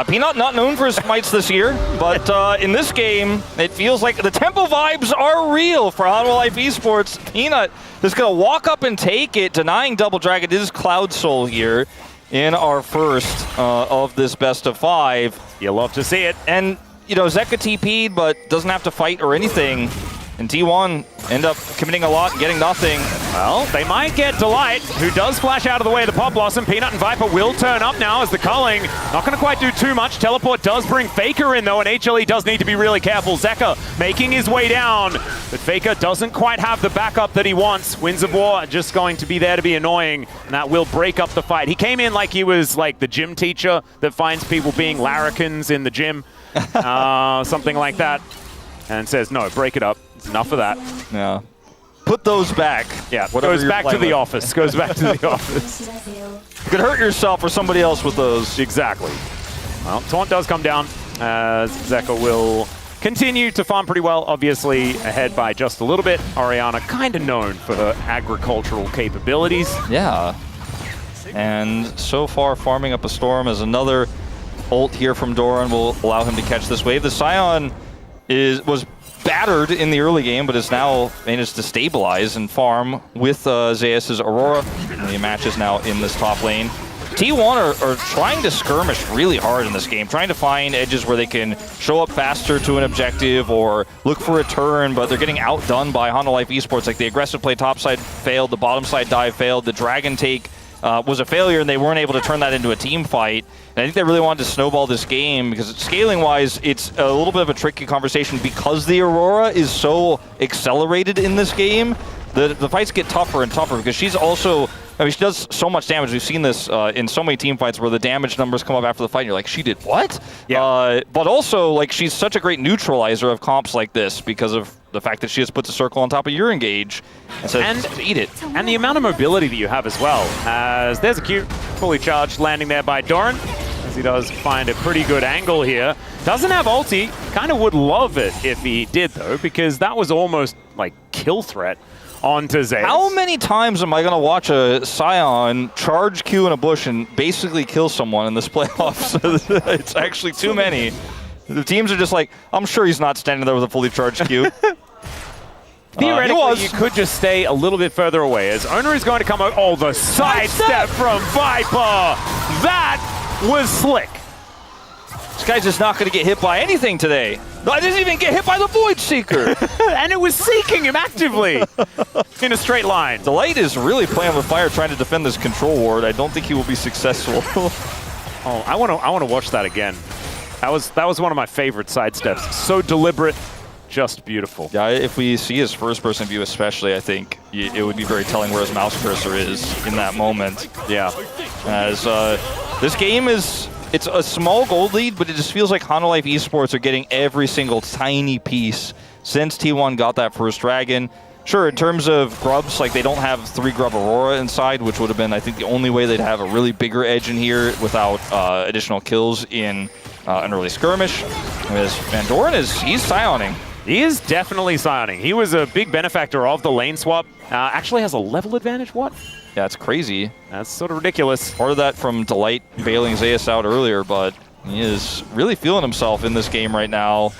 Peanut not known for his smites this year, but in this game, it feels like the tempo vibes are real for Hololive Esports. Peanut is going to walk up and take it, denying Double Dragon. It is Cloud Soul here in our first of this best of 5. You'll love to see it. And, Zeka TP'd, but doesn't have to fight or anything. And T1 end up committing a lot and getting nothing. Well, they might get Delight, who does flash out of the way of the Pop Blossom. Peanut and Viper will turn up now as the culling. Not going to quite do too much. Teleport does bring Faker in, though, and HLE does need to be really careful. Zeka making his way down, but Faker doesn't quite have the backup that he wants. Winds of War just going to be there to be annoying, and that will break up the fight. He came in like he was like the gym teacher that finds people being larrikins in the gym, something like that, and says, no, break it up. Enough of that. Yeah. Put those back. Yeah, goes back to the office. Goes back to the office. You could hurt yourself or somebody else with those. Exactly. Well, Taunt does come down. Zeka will continue to farm pretty well, obviously ahead by just a little bit. Orianna kind of known for her agricultural capabilities. Yeah. And so far, farming up a storm as another ult here from Doran will allow him to catch this wave. The Sion was battered in the early game, but has now managed to stabilize and farm with Zeus's Aurora. And the match is now in this top lane. T1 are trying to skirmish really hard in this game, trying to find edges where they can show up faster to an objective or look for a turn, but they're getting outdone by Hololive Esports. Like the aggressive play topside failed, the bottom side dive failed, the Dragon take was a failure, and they weren't able to turn that into a team fight. And I think they really wanted to snowball this game because scaling-wise, it's a little bit of a tricky conversation because the Aurora is so accelerated in this game. The fights get tougher and tougher because she's also, I mean, she does so much damage. We've seen this in so many team fights where the damage numbers come up after the fight and you're like, she did what? Yeah. But also, like, she's such a great neutralizer of comps like this because of the fact that she just puts a circle on top of your engage and says, eat it. And the amount of mobility that you have as well. As there's a Q, fully charged, landing there by Doran, as he does find a pretty good angle here. Doesn't have ulti, kind of would love it if he did, though, because that was almost like kill threat onto Zeus. How many times am I going to watch a Sion charge Q in a bush and basically kill someone in this playoffs? It's actually too many. The teams are just like, I'm sure he's not standing there with a fully charged Q. Theoretically, you could just stay a little bit further away as Owner is going to come out. Oh, the sidestep from Viper. That was slick. This guy's just not going to get hit by anything today. I didn't even get hit by the Void Seeker. And it was seeking him actively in a straight line. Delight is really playing with fire, trying to defend this control ward. I don't think he will be successful. Oh, I want to watch that again. That was one of my favorite sidesteps. So deliberate, just beautiful. Yeah, if we see his first-person view especially, I think it would be very telling where his mouse cursor is in that moment. Yeah. As this game is... It's a small gold lead, but it just feels like Hanwha Life Esports are getting every single tiny piece since T1 got that first dragon. Sure, in terms of grubs, like they don't have 3 grub Aurora inside, which would have been, I think, the only way they'd have a really bigger edge in here without additional kills in an early skirmish. Whereas Van Doren he's Scioning. He is definitely Scioning. He was a big benefactor of the lane swap. Actually has a level advantage, what? Yeah, it's crazy. That's sort of ridiculous. Part of that from Delight bailing Zeus out earlier, but he is really feeling himself in this game right now.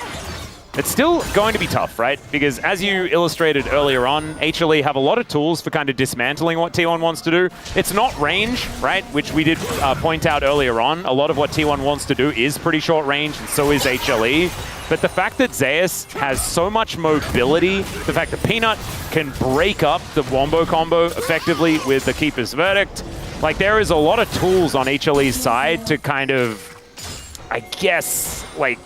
It's still going to be tough, right? Because as you illustrated earlier on, HLE have a lot of tools for kind of dismantling what T1 wants to do. It's not range, right? Which we did point out earlier on. A lot of what T1 wants to do is pretty short range, and so is HLE. But the fact that Zeus has so much mobility, the fact that Peanut can break up the Wombo combo effectively with the Keeper's Verdict, like there is a lot of tools on HLE's side to kind of, I guess, like,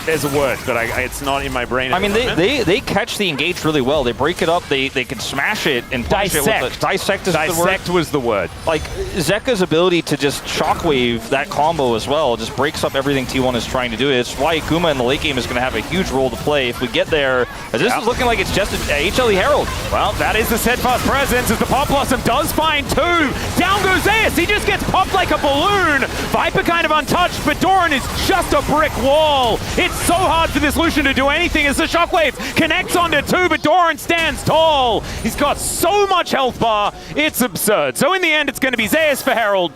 there's a word, but it's not in my brain. I mean, they catch the engage really well. They break it up. They can smash it and dissect. Dissect is the word. Dissect was the word. Like Zeka's ability to just shockwave that combo as well just breaks up everything T1 is trying to do. It's why Akuma in the late game is going to have a huge role to play if we get there. As this is looking like it's just a HLE Herald. Well, that is the steadfast presence as the Pop Blossom does find 2. Down goes Zeus. He just gets popped like a balloon. Viper kind of untouched, but Doran is just a brick wall. It's so hard for this Lucian to do anything as the Shockwave connects onto 2, but Doran stands tall. He's got so much health bar, it's absurd. So in the end, it's going to be Zeus for Herald,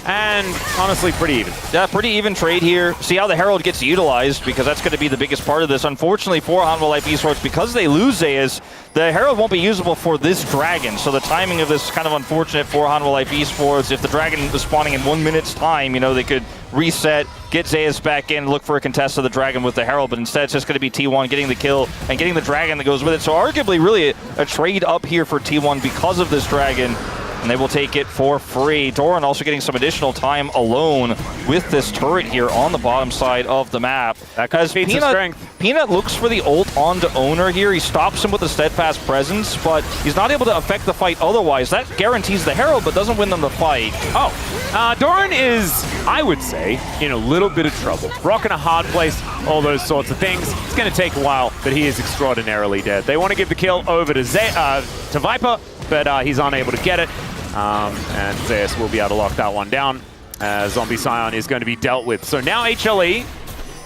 and honestly, pretty even. Yeah, pretty even trade here. See how the Herald gets utilized, because that's going to be the biggest part of this. Unfortunately for Hanwha Life Esports, because they lose Zeus, the Herald won't be usable for this Dragon. So the timing of this is kind of unfortunate for Hanwha Life Esports. If the Dragon was spawning in 1 minute's time, you know, they could reset, get Zeus back in, look for a contest of the Dragon with the Herald, but instead it's just going to be T1 getting the kill and getting the Dragon that goes with it. So arguably really a trade up here for T1 because of this Dragon. And they will take it for free. Doran also getting some additional time alone with this turret here on the bottom side of the map. As Peanut looks for the ult onto Owner here. He stops him with a steadfast presence, but he's not able to affect the fight otherwise. That guarantees the Herald, but doesn't win them the fight. Oh, Doran is, I would say, in a little bit of trouble. Rocking a hard place, all those sorts of things. It's going to take a while, but he is extraordinarily dead. They want to give the kill over to Viper, but he's unable to get it. And Zeus will be able to lock that one down. Zombie Scion is going to be dealt with. So now HLE,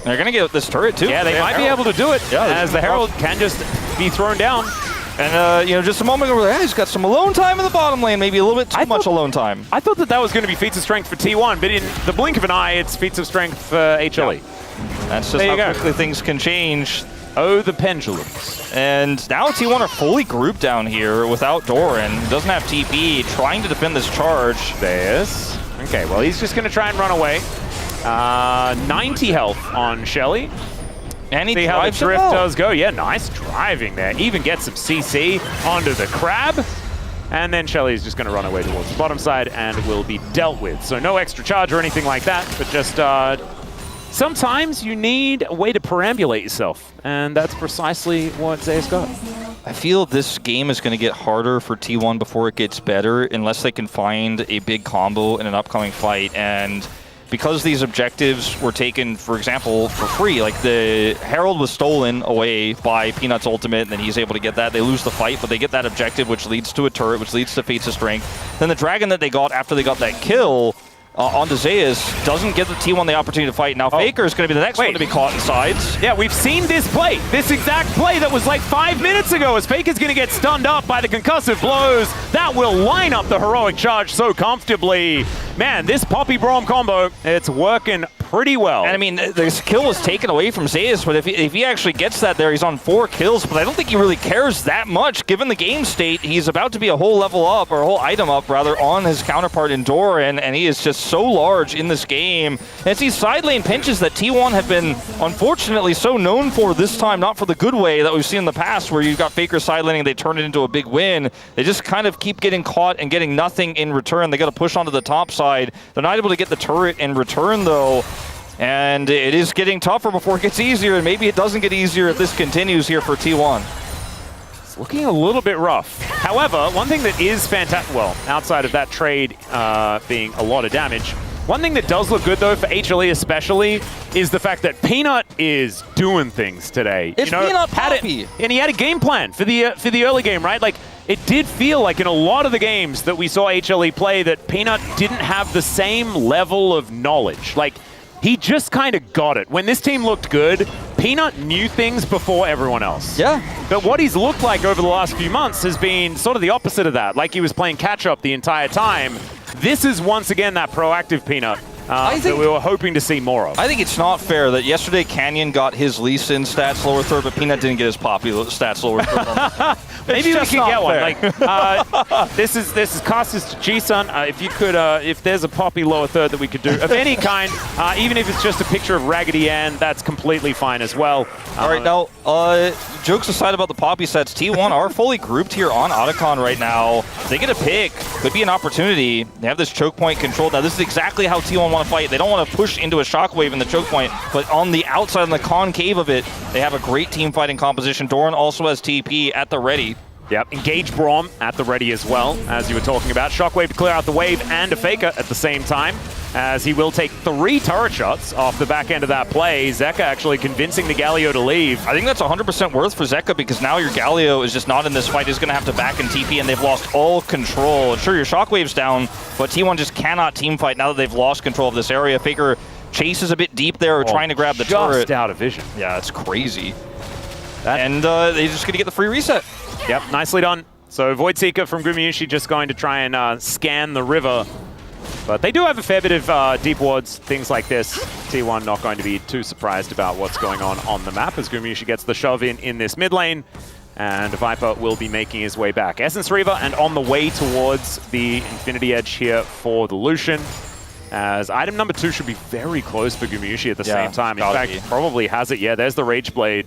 they're going to get this turret too. Yeah, they might be able to do it, as the Herald can just be thrown down. And, you know, just a moment ago, he's got some alone time in the bottom lane, maybe a little bit too much alone time. I thought that was going to be feats of strength for T1, but in the blink of an eye, it's feats of strength for HLE. Yeah. That's just how quickly things can change. Oh, the pendulums. And now T1 are fully grouped down here without Doran. Doesn't have TP, trying to defend this charge. There's. Okay, well, he's just going to try and run away. 90 health on Shelly. And he see how the drift does go. Yeah, nice driving there. Even gets some CC onto the crab. And then Shelly's just going to run away towards the bottom side and will be dealt with. So no extra charge or anything like that, but just sometimes you need a way to perambulate yourself, and that's precisely what Zeus got. I feel this game is going to get harder for T1 before it gets better, unless they can find a big combo in an upcoming fight. And because these objectives were taken, for example, for free, like the Herald was stolen away by Peanut's ultimate, and then he's able to get that. They lose the fight, but they get that objective, which leads to a turret, which leads to Fates of Strength. Then the Dragon that they got after they got that kill onto Zeus doesn't give the T1 the opportunity to fight. Now Faker is going to be the next one to be caught in sides. Yeah, we've seen this play, this exact play that was like 5 minutes ago, as Faker's going to get stunned up by the concussive blows. That will line up the heroic charge so comfortably. Man, this Poppy Braum combo, it's working pretty well. And I mean, the kill was taken away from Zeus, but if he actually gets that there, he's on 4 kills, but I don't think he really cares that much. Given the game state, he's about to be a whole level up, or a whole item up, rather, on his counterpart in Doran, and he is just so large in this game. And it's these side lane pinches that T1 have been, unfortunately, so known for this time, not for the good way that we've seen in the past, where you've got Faker side laning, they turn it into a big win. They just kind of keep getting caught and getting nothing in return. They got to push onto the top side. They're not able to get the turret in return, though. And it is getting tougher before it gets easier, and maybe it doesn't get easier if this continues here for T1. It's looking a little bit rough. However, one thing that is fantastic, well, outside of that trade being a lot of damage, one thing that does look good, though, for HLE especially, is the fact that Peanut is doing things today. It's Peanut Poppy. And he had a game plan for the early game, right? Like, it did feel like in a lot of the games that we saw HLE play that Peanut didn't have the same level of knowledge. Like, he just kind of got it. When this team looked good, Peanut knew things before everyone else. Yeah. But what he's looked like over the last few months has been sort of the opposite of that. Like he was playing catch-up the entire time. This is once again that proactive Peanut that we were hoping to see more of. I think it's not fair that yesterday Canyon got his Lee Sin stats lower third, but Peanut didn't get his Poppy stats lower third. Maybe we can get one. Like, this is Castus to G-Sun. If you could, if there's a Poppy lower third that we could do of any kind, even if it's just a picture of Raggedy Ann, that's completely fine as well. All right, now, jokes aside about the Poppy sets, T1 are fully grouped here on Otacon right now. They get a pick. Could be an opportunity. They have this choke point controlled. Now, this is exactly how T1 want to fight. They don't want to push into a shockwave in the choke point, but on the outside, on the concave of it, they have a great team fighting composition. Doran also has TP at the ready. Yep, engage Braum at the ready as well, as you were talking about. Shockwave to clear out the wave and a Faker at the same time, as he will take 3 turret shots off the back end of that play. Zeka actually convincing the Galio to leave. I think that's 100% worth for Zeka, because now your Galio is just not in this fight. He's going to have to back and TP, and they've lost all control. And sure, your Shockwave's down, but T1 just cannot team fight now that they've lost control of this area. Faker chases a bit deep there, trying to grab the turret. Just out of vision. Yeah, it's crazy. And they're just going to get the free reset. Yep, nicely done. So Void Seeker from Gumayushi just going to try and scan the river. But they do have a fair bit of deep wards, things like this. T1 not going to be too surprised about what's going on the map as Gumayushi gets the shove in this mid lane. And Viper will be making his way back. Essence Reaver and on the way towards the Infinity Edge here for the Lucian. As item number 2 should be very close for Gumayushi at the same time. In fact, probably has it. Yeah, there's the Rage Blade.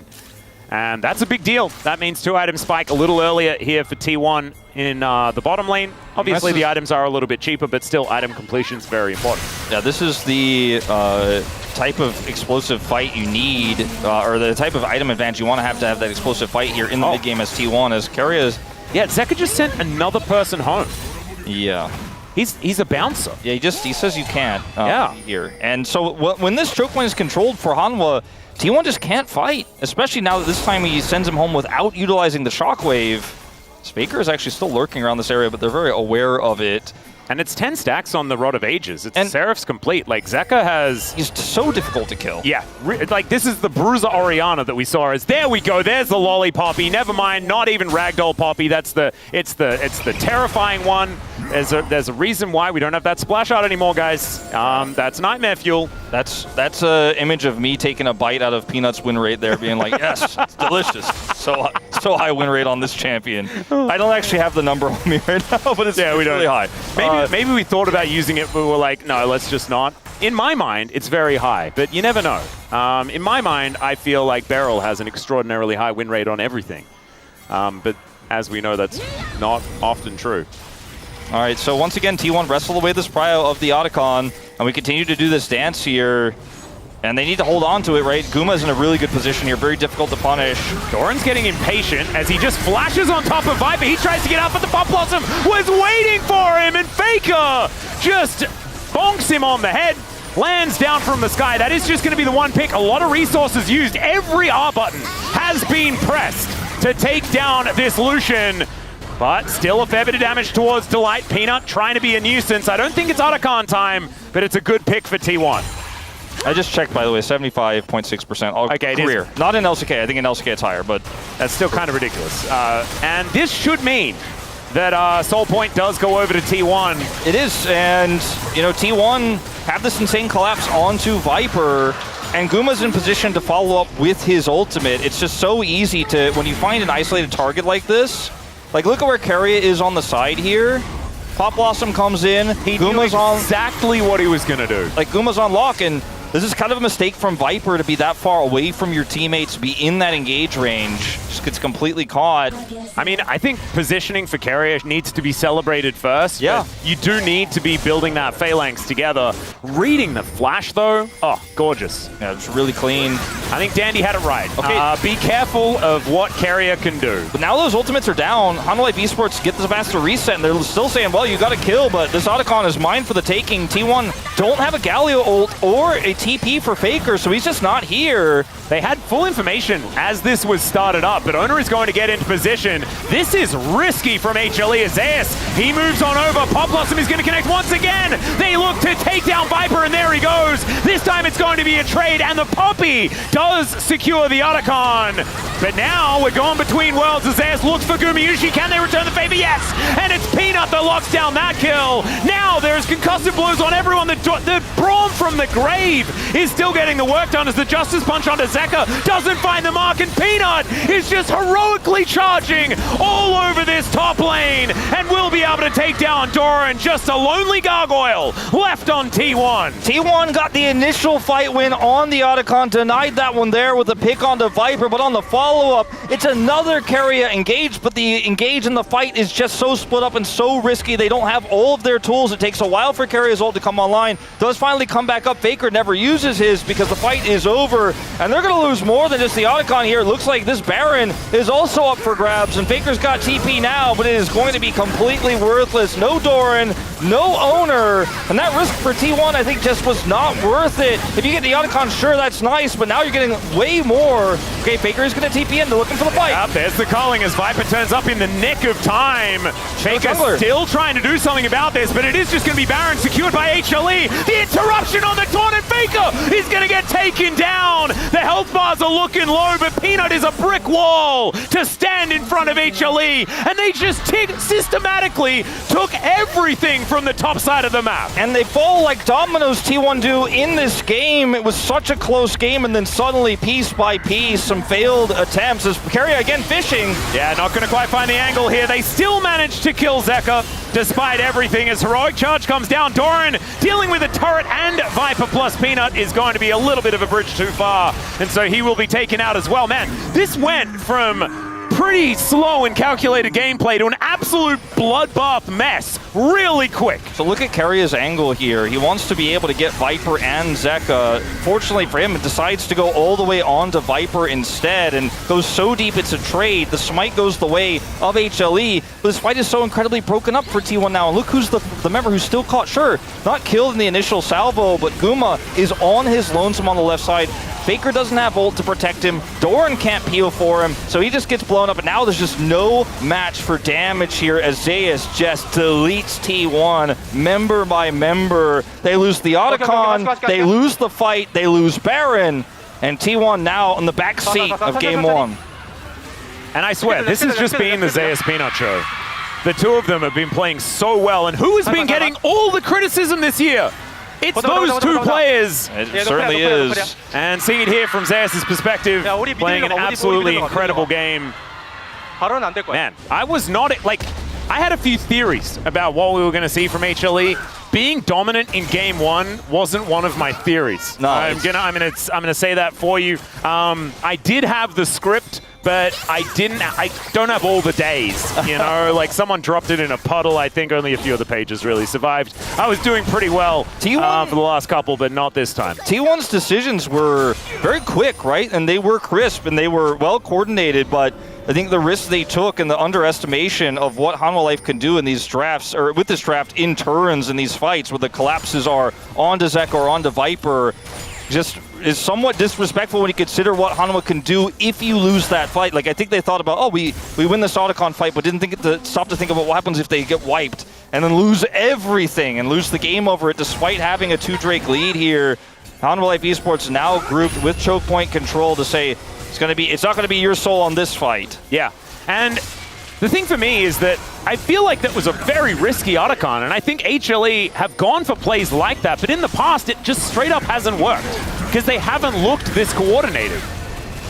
And that's a big deal. That means 2-item spike a little earlier here for T1 in the bottom lane. Obviously, the items are a little bit cheaper, but still, item completion is very important. Yeah, this is the type of explosive fight you need, or the type of item advantage you want to have that explosive fight here in the mid game as T1, as Keria. Yeah, Zeka just sent another person home. Yeah. He's a bouncer. Yeah, he says you can't here. And so when this choke point is controlled for Hanwha, T1 just can't fight, especially now that this time he sends him home without utilizing the shockwave. Faker is actually still lurking around this area, but they're very aware of it. And it's 10 stacks on the Rod of Ages. It's Seraph's complete. Like, Zeka has... He's so difficult to kill. Yeah. Like, this is the Bruiser Orianna that we saw. There we go. There's the Lolly Poppy. Never mind. Not even Ragdoll Poppy. It's the terrifying one. There's a reason why we don't have that splash out anymore, guys. That's Nightmare Fuel. That's an image of me taking a bite out of Peanut's win rate there, being like, yes, it's delicious. So high win rate on this champion. I don't actually have the number on me right now, but it's really high. Maybe we thought about using it, but we were like, no, let's just not. In my mind, it's very high, but you never know. In my mind, I feel like Beryl has an extraordinarily high win rate on everything. But as we know, that's not often true. All right, so once again, T1 wrestled away this prio of the Otacon, and we continue to do this dance here. And they need to hold on to it, right? Guma's in a really good position here, very difficult to punish. Doran's getting impatient as he just flashes on top of Viper. He tries to get out, but the Pop Blossom was waiting for him, and Faker just bonks him on the head, lands down from the sky. That is just going to be the one pick. A lot of resources used. Every R button has been pressed to take down this Lucian. But still a fair bit of damage towards Delight. Peanut trying to be a nuisance. I don't think it's Otacon time, but it's a good pick for T1. I just checked, by the way, 75.6% career. Not in LCK. I think in LCK it's higher, but that's still kind of ridiculous. And this should mean that Soul Point does go over to T1. It is, and you know, T1 have this insane collapse onto Viper, and Guma's in position to follow up with his ultimate. It's just so easy to, when you find an isolated target like this, like look at where Keria is on the side here. Pop Blossom comes in, He knew Guma's on, exactly what he was going to do. like Guma's on lock, and this is kind of a mistake from Viper to be that far away from your teammates, to be in that engage range. Just gets completely caught. I mean, I think positioning for Keria needs to be celebrated first. Yeah. But you do need to be building that phalanx together. Reading the flash, though, oh, gorgeous. Yeah, it's really clean. I think Dandy had it right. Okay. Be careful of what Keria can do. But now those ultimates are down. Hanwha Life Esports get this faster reset, and they're still saying, well, you got to kill, but this Otacon is mine for the taking. T1 don't have a Galio ult or a TP for Faker, so he's just not here. They had full information as this was started up, but Owner is going to get into position. This is risky from HLE as Zeus. He moves on over. Pop Blossom is going to connect once again. They look to take down Viper, and there he goes. This time it's going to be a trade, and the Poppy does secure the Otacon. But now we're going between worlds as Zeus looks for Gumayushi. Can they return the favor? Yes! And it's Peanut that locks down that kill. Now there's concussive blows on everyone. The Braum from the grave is still getting the work done as the Justice Punch onto Zeka doesn't find the mark, and Peanut is just heroically charging all over this top lane and will be able to take down Doran. Just a lonely Gargoyle left on T1. T1 got the initial fight win on the Otacon, denied that one there with a pick onto Viper, but on the follow-up, it's another Keria engage, but the engage in the fight is just so split up and so risky. They don't have all of their tools. It takes a while for Keria's ult to come online. Does finally come back up. Faker never uses his because the fight is over, and they're going to lose more than just the Otacon here. It looks like this Baron is also up for grabs, and Faker's got TP now, but it is going to be completely worthless. No Doran, no Owner, and that risk for T1 I think just was not worth it. If you get the Otacon, sure, that's nice, but now you're getting way more. Okay, Faker is going to TP in. They're looking for the fight. Yep, there's the calling as Viper turns up in the nick of time. Faker still trying to do something about this, but it is just going to be Baron secured by HLE. The interruption on the taunt, and Faker is going to get taken down. The health bars are looking low, but Peanut is a brick wall to stand in front of HLE, and they just systematically took everything from the top side of the map. And they fall like dominoes, T1 do in this game. It was such a close game, and then suddenly, piece by piece, some failed attempts as Keria again fishing. Yeah, not going to quite find the angle here. They still managed to kill Zeka despite everything as heroic charge comes down. Doran dealing with a turret and Viper plus Peanut is going to be a little bit of a bridge too far, and so he will be taken out as well. Man, this went from pretty slow and calculated gameplay to an absolute bloodbath mess really quick. So look at Keria's angle here. He wants to be able to get Viper and Zeka. Fortunately for him, it decides to go all the way on to Viper instead and goes so deep it's a trade. The smite goes the way of HLE, but this fight is so incredibly broken up for T1 now. And look who's the member who's still caught. Sure, not killed in the initial salvo, but Guma is on his lonesome on the left side. Faker doesn't have ult to protect him. Doran can't peel for him, so he just gets blown up. And now there's just no match for damage here as Zeus just deletes T1 member by member. They lose the Otacon, they lose the fight, they lose Baron, and T1 now on the back seat of game one. And I swear, this has just been the Zeus Peanut show. The two of them have been playing so well, and who has been getting all the criticism this year? It's those two players. It certainly is. And seeing it here from Zeus' perspective, playing an absolutely incredible game. Man, I was not, like, I had a few theories about what we were going to see from HLE. Being dominant in game one wasn't one of my theories. No, I'm gonna say that for you. I did have the script, but I don't have all the days, you know? Like, someone dropped it in a puddle. I think only a few of the pages really survived. I was doing pretty well for the last couple, but not this time. T1's decisions were very quick, right? And they were crisp, and they were well coordinated, but I think the risks they took and the underestimation of what Hanwha Life can do in these drafts, or with this draft in turns in these fights where the collapses are onto Zeka or onto Viper, just is somewhat disrespectful when you consider what Hanwha can do if you lose that fight. Like, I think they thought about, oh, we win this Otacon fight, but didn't stop to think about what happens if they get wiped and then lose everything and lose the game over it despite having a 2-Drake lead here. Hanwha Life Esports now grouped with choke point control to say it's not going to be your soul on this fight. Yeah, and The thing for me is that I feel like that was a very risky Otacon, and I think HLE have gone for plays like that, but in the past it just straight up hasn't worked because they haven't looked this coordinated.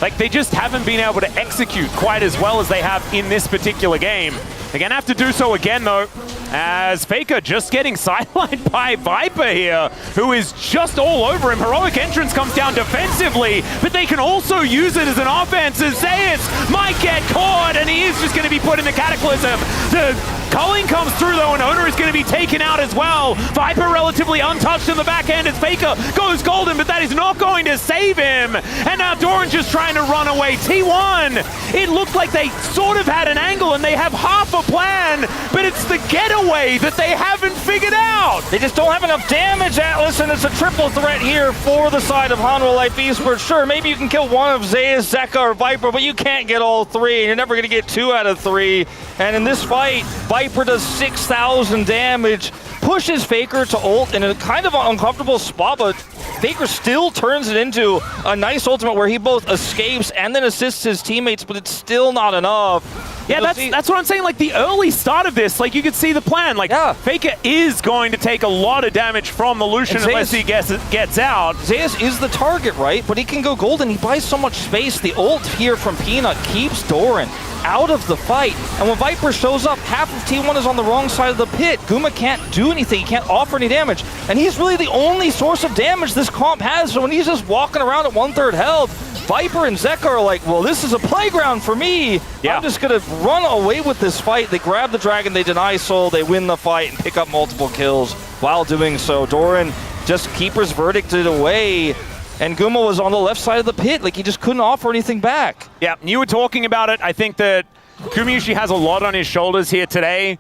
Like, they just haven't been able to execute quite as well as they have in this particular game. They're gonna have to do so again, though, as Faker just getting sidelined by Viper here, who is just all over him. Heroic Entrance comes down defensively, but they can also use it as an offense, as Zeus might get caught, and he is just gonna be put in the Cataclysm. The culling comes through, though, and Owner is gonna be taken out as well. Viper relatively untouched in the back end as Faker goes golden, but that is not going to save him. And now Doran just trying to run away. T1, it looked like they sort of had an angle, and they have half a plan, but it's the getaway that they haven't figured out. They just don't have enough damage, Atlas, and it's a triple threat here for the side of Hanwha Life Esports. Sure, maybe you can kill one of Zeus, Zeka, or Viper, but you can't get all three, and you're never going to get 2 out of 3. And in this fight, Viper does 6,000 damage, pushes Faker to ult in a kind of uncomfortable spot, but Faker still turns it into a nice ultimate where he both escapes and then assists his teammates, but it's still not enough. Yeah, that's what I'm saying. Like, the early start of this, like, you could see the plan. Like, Faker is going to take a lot of damage from the Lucian unless he gets out. Zeus is the target, right? But he can go golden. He buys so much space. The ult here from Peanut keeps Doran out of the fight. And when Viper shows up, half of T1 is on the wrong side of the pit. Guma can't do anything. He can't offer any damage. And he's really the only source of damage this comp has. So when he's just walking around at 1/3 health, Viper and Zeka are like, well, this is a playground for me. Yeah. I'm just going to run away with this fight. They grab the dragon, they deny soul, they win the fight, and pick up multiple kills while doing so. Doran just keeper's verdicted away. And Guma was on the left side of the pit. Like, he just couldn't offer anything back. Yeah, you were talking about it. I think that Gumayusi has a lot on his shoulders here today.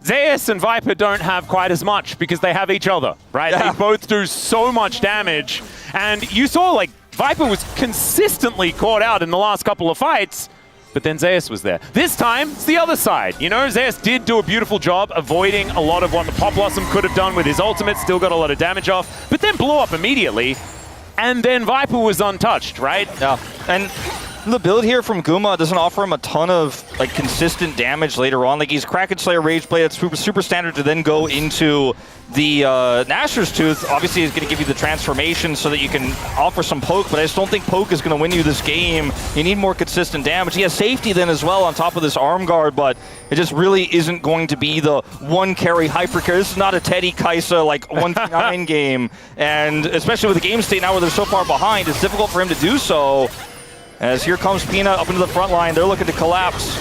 Zeus and Viper don't have quite as much because they have each other, right? Yeah. They both do so much damage. And you saw, like, Viper was consistently caught out in the last couple of fights, but then Zeus was there. This time, it's the other side. You know, Zeus did do a beautiful job avoiding a lot of what the Pop Blossom could have done with his ultimate, still got a lot of damage off, but then blew up immediately. And then Viper was untouched, right? Yeah, and the build here from Guma doesn't offer him a ton of like consistent damage later on. Like, he's Kraken Slayer Rage Blade, that's super standard to then go into the Nashor's Tooth. Obviously, is going to give you the transformation so that you can offer some poke, but I just don't think poke is going to win you this game. You need more consistent damage. He has safety then as well on top of this arm guard, but it just really isn't going to be the one carry hyper carry. This is not a Teddy Kaisa like 1v9 game, and especially with the game state now where they're so far behind, it's difficult for him to do so. As here comes Peanut up into the front line, they're looking to collapse.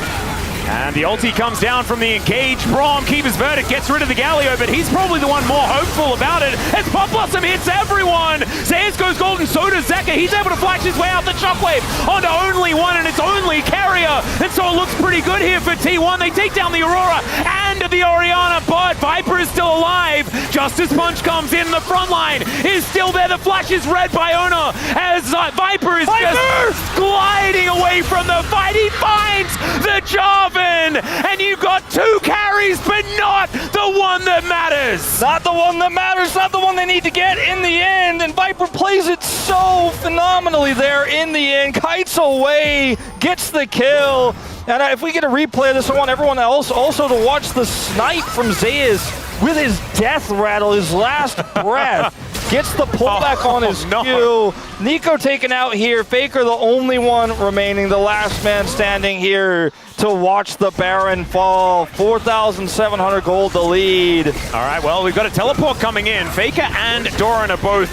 And the ulti comes down from the engaged Braum. Keeper's Verdict gets rid of the Galio, but he's probably the one more hopeful about it as Pop Blossom hits everyone. Zeus goes golden, so does Zeka. He's able to flash his way out the Shockwave onto only one, and it's only Carrier. And so it looks pretty good here for T1. They take down the Aurora and the Orianna, but Viper is still alive. Justice Punch comes in. The front line is still there. The flash is read by Ona as Viper is just gliding away from the fight. He finds the Jarvan, and you got 2 carries, but not the one that matters. Not the one that matters, not the one they need to get in the end, and Viper plays it so phenomenally there in the end. Kites away, gets the kill, and if we get a replay of this, I want everyone else also to watch the snipe from Zeus with his death rattle, his last breath. Gets the pullback on his Q. Nico taken out here. Faker the only one remaining, the last man standing here to watch the Baron fall. 4,700 gold the lead. All right, well, we've got a teleport coming in. Faker and Doran are both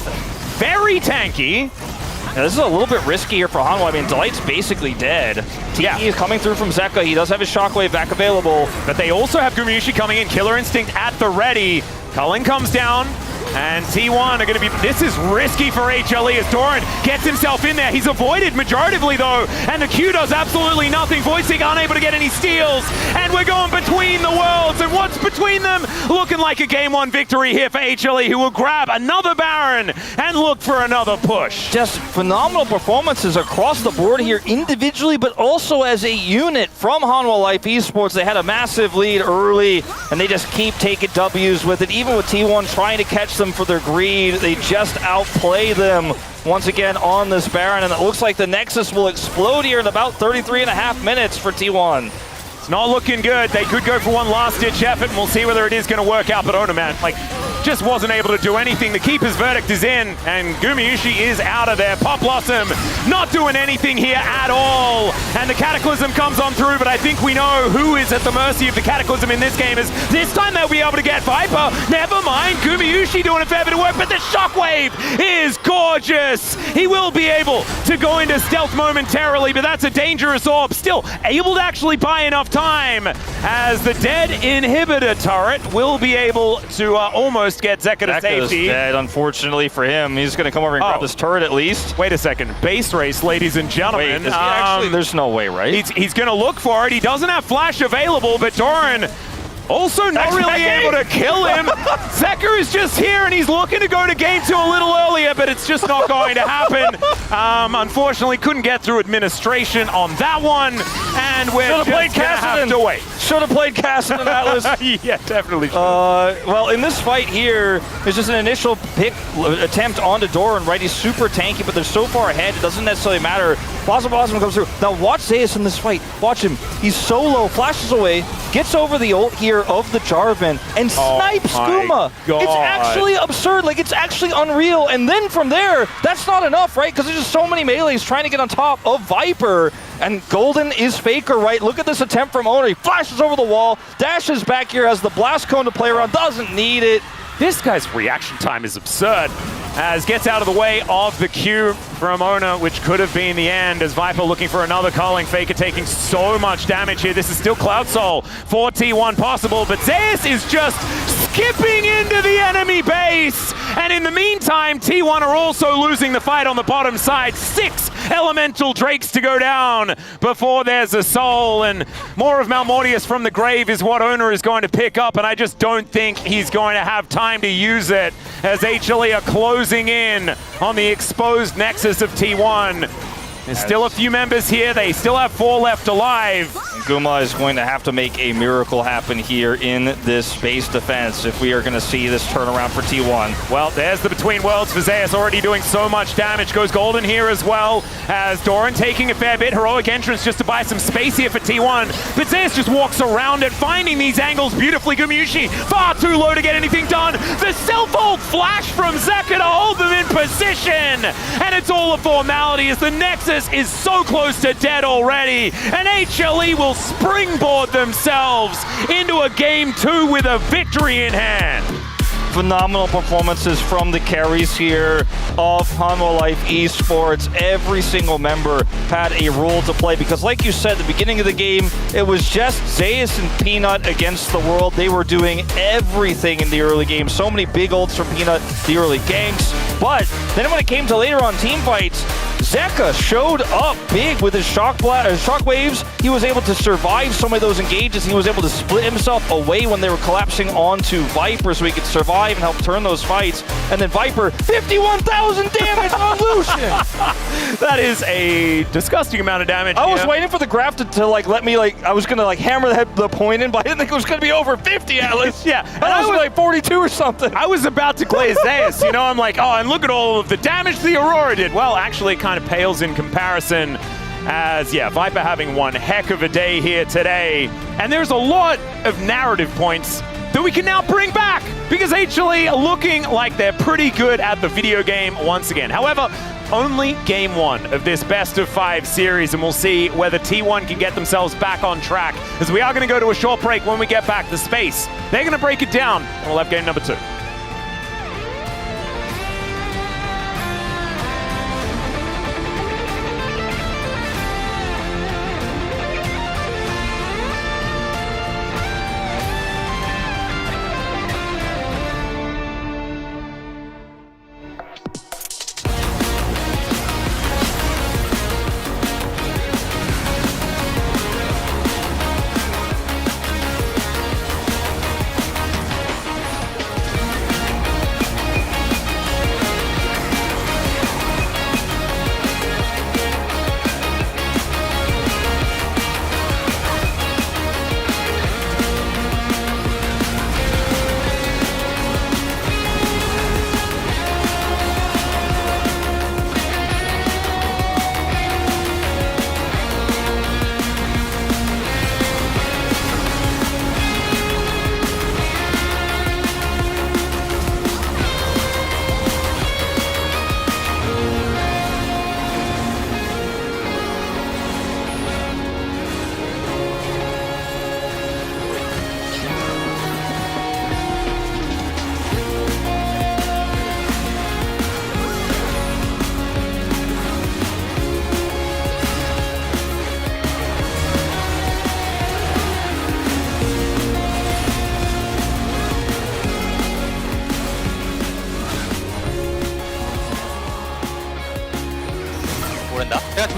very tanky. Now, this is a little bit risky here for Hanwha. I mean, Delight's basically dead. TE is coming through from Zeka. He does have his Shockwave back available. But they also have Gumayusi coming in. Killer Instinct at the ready. Culling comes down. And T1 are going to be... This is risky for HLE as Doran gets himself in there. He's avoided majoritively, though. And the Q does absolutely nothing. Voicing unable to get any steals. And we're going between the worlds. And what's between them? Looking like a Game 1 victory here for HLE, who will grab another Baron and look for another push. Just phenomenal performances across the board here individually, but also as a unit from Hanwha Life Esports. They had a massive lead early, and they just keep taking W's with it. Even with T1 trying to catch them for their greed, they just outplay them once again on this Baron, and it looks like the Nexus will explode here in about 33.5 minutes for T1. It's not looking good. They could go for one last-ditch effort, and we'll see whether it is going to work out. But Ona, man, like, just wasn't able to do anything. The keeper's verdict is in, and Gumayusi is out of there. Pop Blossom not doing anything here at all. And the Cataclysm comes on through, but I think we know who is at the mercy of the Cataclysm in this game. Is this time they'll be able to get Viper. Never mind, Gumayusi doing a fair bit of work, but the Shockwave is gorgeous. He will be able to go into stealth momentarily, but that's a dangerous orb. Still able to actually buy enough time, as the dead inhibitor turret will be able to almost get Zeka to safety. Dead, unfortunately for him. He's going to come over and grab this turret at least. Wait a second. Base race, ladies and gentlemen. Wait, is he actually, there's no way, right? He's going to look for it. He doesn't have flash available, but Doran also not really able to kill him. Zeka is just here, and he's looking to go to game 2 a little earlier, but it's just not going to happen. Unfortunately, couldn't get through administration on that one, and we're just going to have to wait. Should have played Cassidy Atlas. Yeah, definitely should. Well, in this fight here, it's just an initial pick attempt onto Doran, right? He's super tanky, but they're so far ahead, it doesn't necessarily matter. Blossom comes through. Now watch Zeus in this fight. Watch him. He's so low, flashes away, gets over the ult here of the Jarvan, and snipes Guma. It's actually absurd. Like, it's actually unreal. And then from there, that's not enough, right? Because there's just so many melees trying to get on top of Viper. And Golden is Faker, right? Look at this attempt from Owner. He flashes over the wall, dashes back here, has the blast cone to play around, doesn't need it. This guy's reaction time is absurd, as gets out of the way of the Q from Ona, which could have been the end, as Viper looking for another culling. Faker taking so much damage here. This is still Cloud Soul for T1 possible, but Zeus is just skipping into the enemy base. And in the meantime, T1 are also losing the fight on the bottom side. 6 elemental drakes to go down before there's a soul, and more of Malmortius from the grave is what Owner is going to pick up, and I just don't think he's going to have time to use it, as HLE are closing in on the exposed nexus of T1. There's still a few members here. They still have 4 left alive. Guma is going to have to make a miracle happen here in this base defense if we are going to see this turnaround for T1. Well, there's the Between Worlds for Zeus, already doing so much damage. Goes Golden here as well, as Doran taking a fair bit. Heroic entrance just to buy some space here for T1. But Zeus just walks around it, finding these angles beautifully. Gumayusi far too low to get anything done. The self-ult flash from Zeka to hold them in position. And it's all a formality, as the Nexus is so close to dead already, and HLE will springboard themselves into a game 2 with a victory in hand. Phenomenal performances from the carries here of Hanwha Life Esports. Every single member had a role to play, because like you said at the beginning of the game, it was just Zeus and Peanut against the world. They were doing everything in the early game. So many big ults from Peanut, the early ganks. But then when it came to later on team fights, Zeka showed up big with his shockwaves. He was able to survive some of those engages. He was able to split himself away when they were collapsing onto Viper, so he could survive and help turn those fights. And then Viper, 51,000 damage on Lucian! That is a disgusting amount of damage. I was waiting for the graph to like let me I was gonna like hammer the point in, but I didn't think it was gonna be over 50, Atlas. Yeah, and I was like 42 or something. I was about to glaze Zeus, you know, I'm like, oh, and look at all of the damage the Aurora did. Well, actually, it kind of pales in comparison, as, yeah, Viper having one heck of a day here today. And there's a lot of narrative points that we can now bring back, because HLE are looking like they're pretty good at the video game once again. However, only game 1 of this best of 5 series, and we'll see whether T1 can get themselves back on track, as we are going to go to a short break. When we get back to space, they're going to break it down, and we'll have game number 2.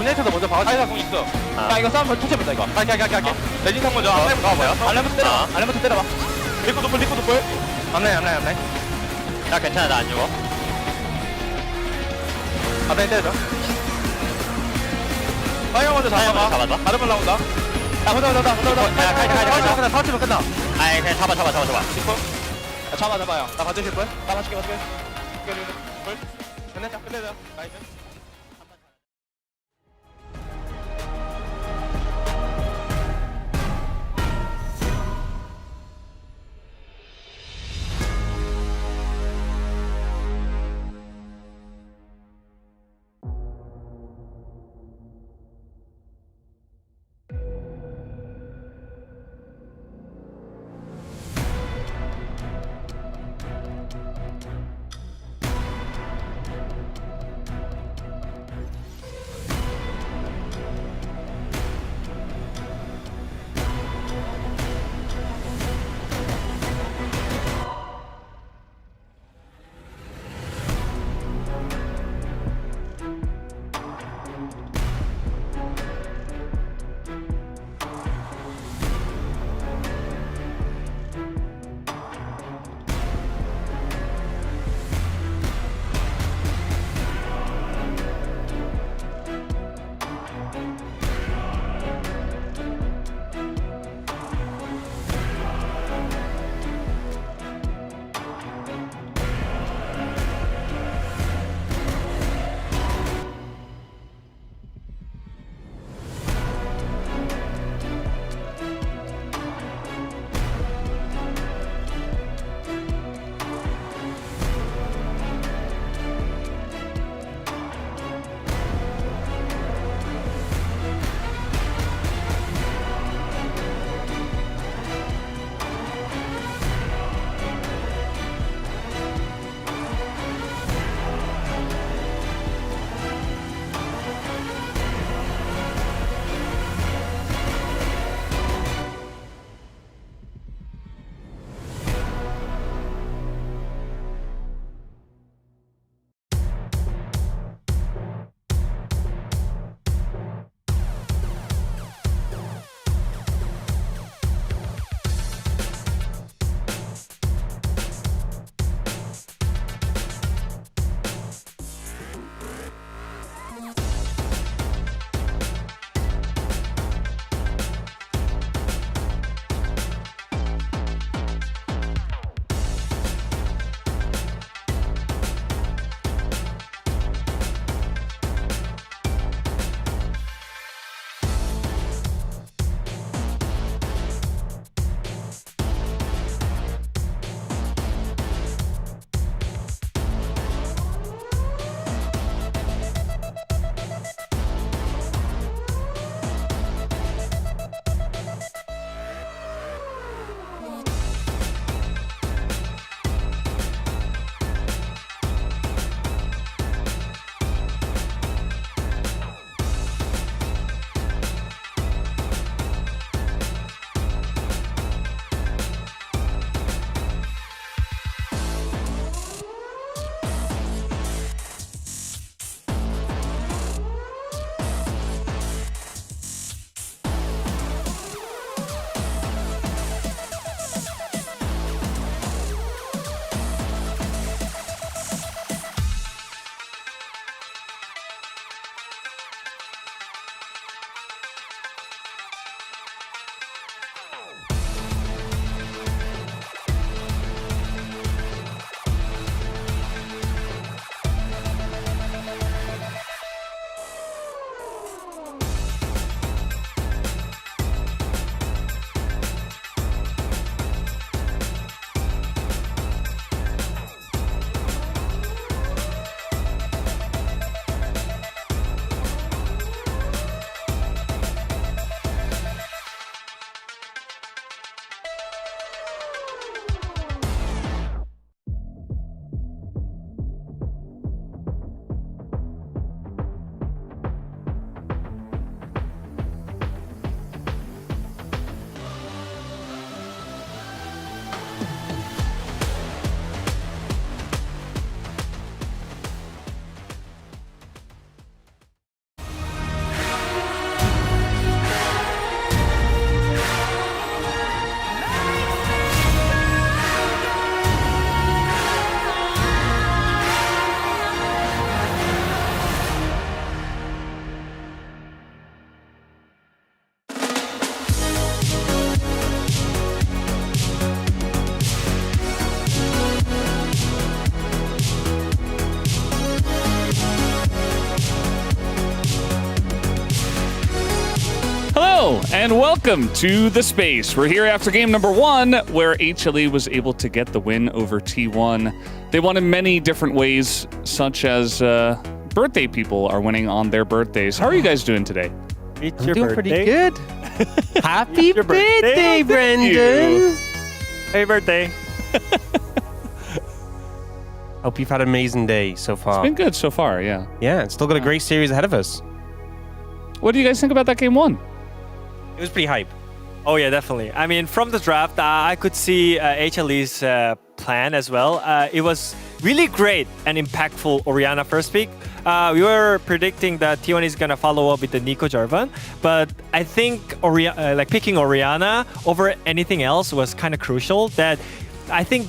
제네이터도 먼저 박아. 아이사 공 있어. 야 이거 싸움 터치해본다 이거. 갈게. 대진탕 먼저. 알렘부터 뭐야? 알렘부터 때려봐. 알렘부터 때려봐. 리코 도플. 안내. 야 괜찮아 나 안 죽어. 앞에 때려줘. 빨강 먼저 잡아봐. 다르면 나온다. 야 혼자. 야 가자. 터치면 끝나. 아이 그냥 잡아. 리코. 잡아요. 나 봐주실 거야? 나 봐줄게. 끝내자. 나이스. and welcome to The Space. We're here after game number 1, where HLE was able to get the win over T1. They won in many different ways, such as birthday people are winning on their birthdays. How are you guys doing today? It's your doing birthday. Pretty good. Happy birthday, birthday, Brendan. Happy birthday. Hope you've had an amazing day so far. It's been good so far, yeah. Yeah, and still got a great series ahead of us. What do you guys think about that game 1? It was pretty hype. Oh yeah, definitely. I mean, from the draft, I could see HLE's plan as well. It was really great and impactful Orianna first pick. We were predicting that T1 is gonna follow up with the Nico Jarvan, but I think picking Orianna over anything else was kind of crucial. That I think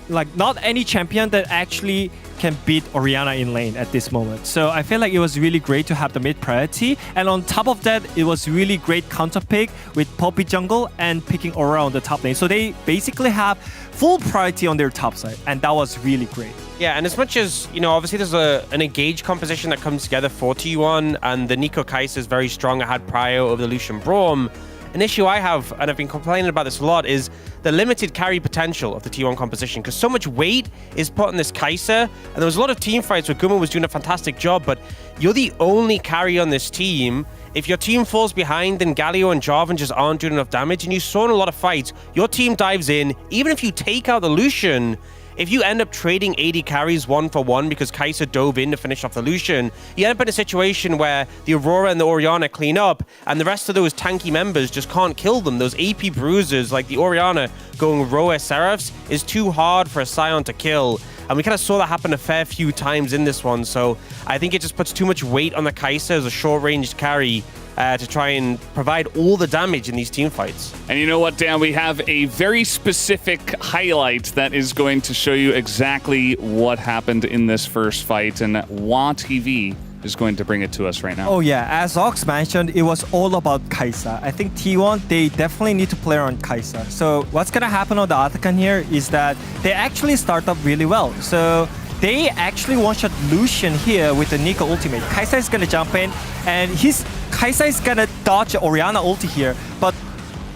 not any champion that actually can beat Orianna in lane at this moment. So I feel like it was really great to have the mid priority, and on top of that, it was really great counter pick with Poppy jungle and picking Aura on the top lane. So they basically have full priority on their top side, and that was really great. Yeah, and as much as, obviously there's an engaged composition that comes together for T1, and the Nico Kai'Sa is very strong. I had Prio over the Lucian Braum. An issue I have, and I've been complaining about this a lot, is the limited carry potential of the T1 composition, because so much weight is put on this Kai'Sa, and there was a lot of team fights where Guma was doing a fantastic job, but you're the only carry on this team. If your team falls behind, then Galio and Jarvan just aren't doing enough damage, and you saw in a lot of fights, your team dives in, even if you take out the Lucian, if you end up trading 80 carries 1 for 1 because Kai'Sa dove in to finish off the Lucian, you end up in a situation where the Aurora and the Orianna clean up, and the rest of those tanky members just can't kill them. Those AP bruisers, like the Orianna going Roa Seraphs, is too hard for a Sion to kill. And we kind of saw that happen a fair few times in this one, so I think it just puts too much weight on the Kai'Sa as a short-ranged carry to try and provide all the damage in these team fights. And you know what, Dan? We have a very specific highlight that is going to show you exactly what happened in this first fight, and WaTV is going to bring it to us right now. Oh yeah, as Ox mentioned, it was all about Kai'Sa. I think T1, they definitely need to play on Kai'Sa. So what's gonna happen on the Atakan here is that they actually start up really well. So they actually one-shot Lucian here with the Nico ultimate. Kai'Sa is gonna jump in, and Kai'Sa is gonna dodge Orianna ulti here. But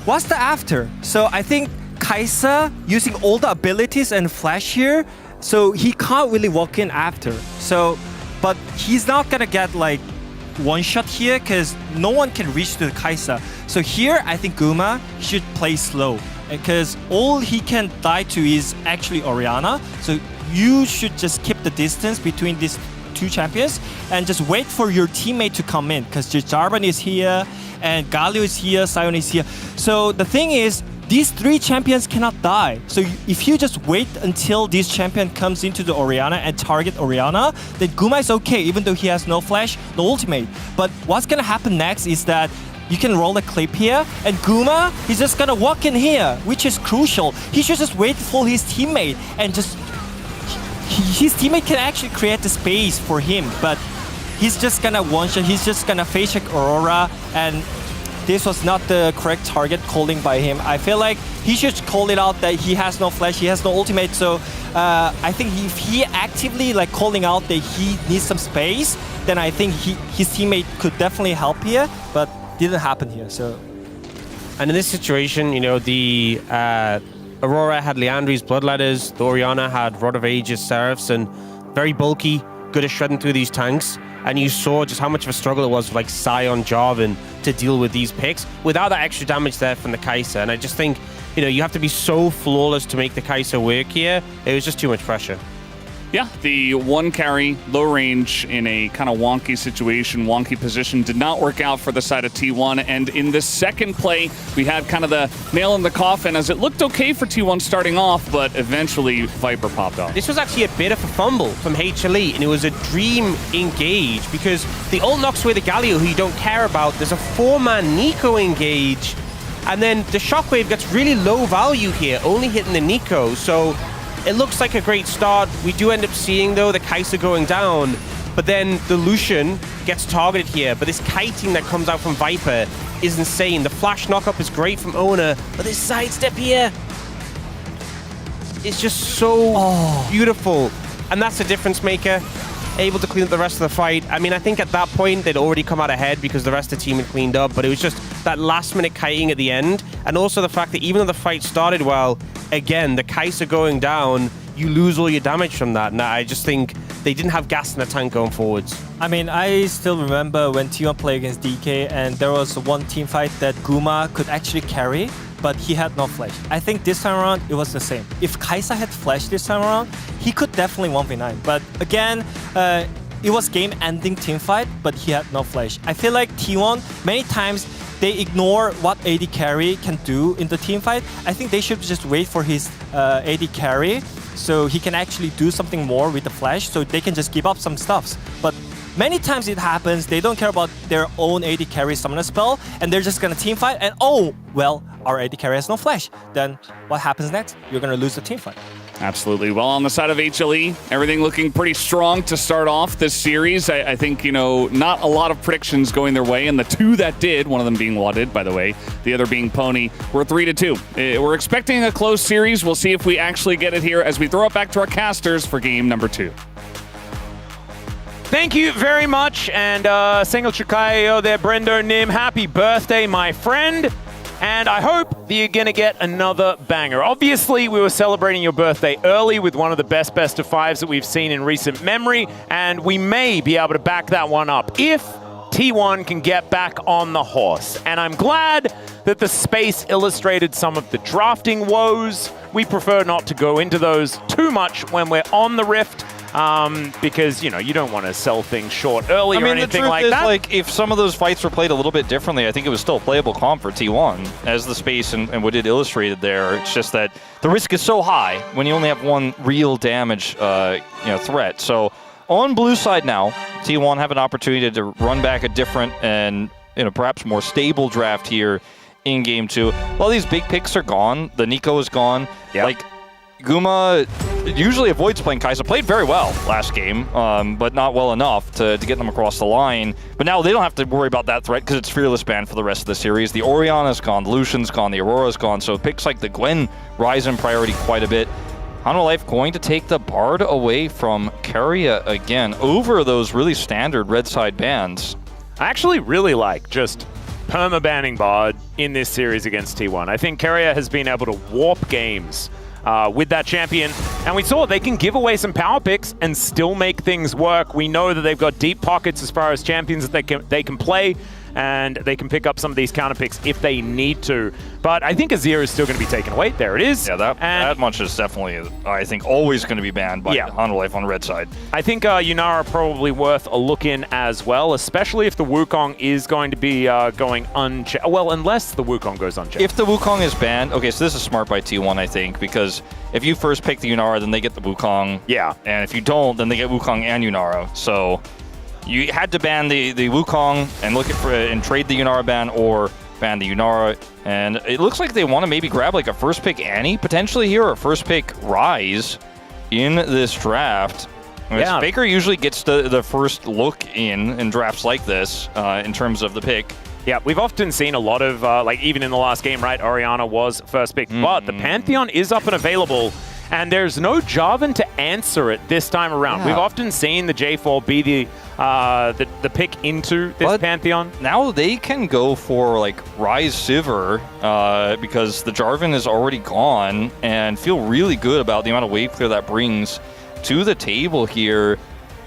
what's the after? So I think Kai'Sa using all the abilities and flash here, so he can't really walk in after. So, but he's not gonna get like one shot here because no one can reach to the Kai'Sa. So here, I think Guma should play slow because all he can die to is actually Orianna. So you should just keep the distance between these two champions and just wait for your teammate to come in, because Jarvan is here and Galio is here, Sion is here. So the thing is, these 3 champions cannot die. So if you just wait until this champion comes into the Orianna and target Orianna, then Guma is okay, even though he has no flash, no ultimate. But what's gonna happen next is that you can roll a clip here, and Guma, he's just gonna walk in here, which is crucial. He should just wait for his teammate and just his teammate can actually create the space for him, but he's just gonna one-shot, he's just gonna face check Aurora, and this was not the correct target calling by him. I feel like he should call it out that he has no flash, he has no ultimate, so I think if he actively calling out that he needs some space, then I think his teammate could definitely help here, but didn't happen here, so. And in this situation, the Aurora had Leandri's Bloodletters, the Orianna had Rod of Ages Seraphs, and very bulky, good at shredding through these tanks. And you saw just how much of a struggle it was for Sion, Jarvan to deal with these picks without that extra damage there from the Kai'Sa. And I just think, you have to be so flawless to make the Kai'Sa work here. It was just too much pressure. Yeah, the 1 carry, low range in a kind of wonky situation, wonky position did not work out for the side of T1. And in this second play, we had kind of the nail in the coffin as it looked okay for T1 starting off, but eventually Viper popped off. This was actually a bit of a fumble from HLE, and it was a dream engage because the ult knocks away the Galio, who you don't care about. There's a 4-man Nico engage, and then the Shockwave gets really low value here, only hitting the Nico. So it looks like a great start. We do end up seeing, though, the Kai'Sa going down, but then the Lucian gets targeted here. But this kiting that comes out from Viper is insane. The flash knockup is great from Oner, but this sidestep here, it's just so beautiful. And that's the difference maker. able to clean up the rest of the fight. I mean, I think at that point they'd already come out ahead because the rest of the team had cleaned up, but it was just that last minute kiting at the end, and also the fact that even though the fight started well, again, the kites are going down, you lose all your damage from that. And I just think they didn't have gas in the tank going forwards. I mean, I still remember when T1 played against DK and there was one team fight that Guma could actually carry, but he had no flash. I think this time around, it was the same. If Kaisa had flash this time around, he could definitely 1v9. But again, it was game-ending team fight, but he had no flash. I feel like T1, many times, they ignore what AD carry can do in the team fight. I think they should just wait for his AD carry so he can actually do something more with the flash, so they can just give up some stuffs. But many times it happens, they don't care about their own AD carry summon a spell, and they're just gonna team fight, and oh, well, our AD carry has no flash. Then what happens next? You're gonna lose the team fight. Absolutely. Well, on the side of HLE, everything looking pretty strong to start off this series. I think, you know, not a lot of predictions going their way, and the two that did, one of them being Wadded, by the way, the other being Pony, we're 3-2. We're expecting a close series. We'll see if we actually get it here as we throw it back to our casters for game number 2. Thank you very much, and Sengel Chukayo there, Brendo Nim, happy birthday, my friend. And I hope that you're going to get another banger. Obviously, we were celebrating your birthday early with one of the best of fives that we've seen in recent memory, and we may be able to back that one up if T1 can get back on the horse. And I'm glad that the space illustrated some of the drafting woes. We prefer not to go into those too much when we're on the Rift, because, you know, you don't want to sell things short early or anything like that. Like, if some of those fights were played a little bit differently, I think it was still a playable comp for T1 as the space and what it illustrated there. It's just that the risk is so high when you only have one real damage threat. So on blue side now, T1 have an opportunity to run back a different and perhaps more stable draft here in game 2. All these big picks are gone. The Nico is gone. Yep. Like, Guma usually avoids playing Kaisa. Played very well last game, but not well enough to get them across the line. But now they don't have to worry about that threat because it's Fearless banned for the rest of the series. The Orianna's gone, the Lucian's gone, the Aurora's gone. So picks like the Gwen rise in priority quite a bit. Hanwha going to take the Bard away from Keria again over those really standard red side bans. I actually really like just perma-banning Bard in this series against T1. I think Keria has been able to warp games with that champion, and we saw they can give away some power picks and still make things work. We know that they've got deep pockets as far as champions that they can play, and they can pick up some of these counter picks if they need to. But I think Azir is still going to be taken away. There it is. Yeah, that much is definitely, I think, always going to be banned by Hanwha on red side. I think Yunara probably worth a look in as well, especially if the Wukong is going to be going unchecked. Well, unless the Wukong goes unchecked. If the Wukong is banned, okay, so this is smart by T1, I think, because if you first pick the Yunara, then they get the Wukong. Yeah. And if you don't, then they get Wukong and Yunara. So you had to ban the Wukong and look and trade the Yunara ban or ban the Yunara. And it looks like they want to maybe grab like a first pick Annie potentially here, or a first pick Ryze in this draft. Yeah. Faker usually gets the first look in drafts like this in terms of the pick. Yeah, we've often seen a lot of, like even in the last game, right, Orianna was first pick, but the Pantheon is up and available, and there's no Jarvan to answer it this time around. Yeah. We've often seen the J4 be the pick into this Pantheon. Now they can go for like Ryze Sivir because the Jarvan is already gone, and feel really good about the amount of wave clear that brings to the table here.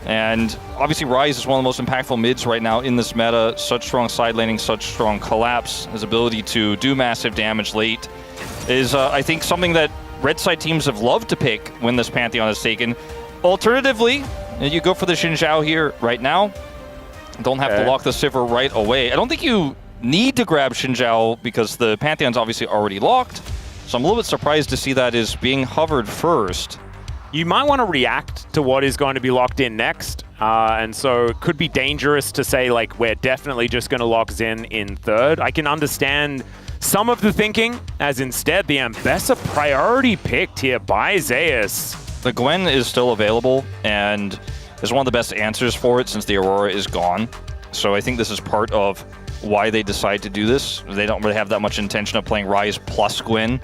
And obviously Ryze is one of the most impactful mids right now in this meta. Such strong side laning, such strong collapse. His ability to do massive damage late is, I think, something that red side teams have loved to pick when this Pantheon is taken. Alternatively, you go for the Xin Zhao here right now. Don't have to lock the Sivir right away. I don't think you need to grab Xin Zhao because the Pantheon's obviously already locked. So I'm a little bit surprised to see that is being hovered first. You might want to react to what is going to be locked in next. And so it could be dangerous to say, like, we're definitely just going to lock Xin in third. I can understand some of the thinking, as instead the Ambessa priority picked here by Zeus. The Gwen is still available and is one of the best answers for it since the Aurora is gone. So I think this is part of why they decide to do this. They don't really have that much intention of playing Ryze plus Gwen,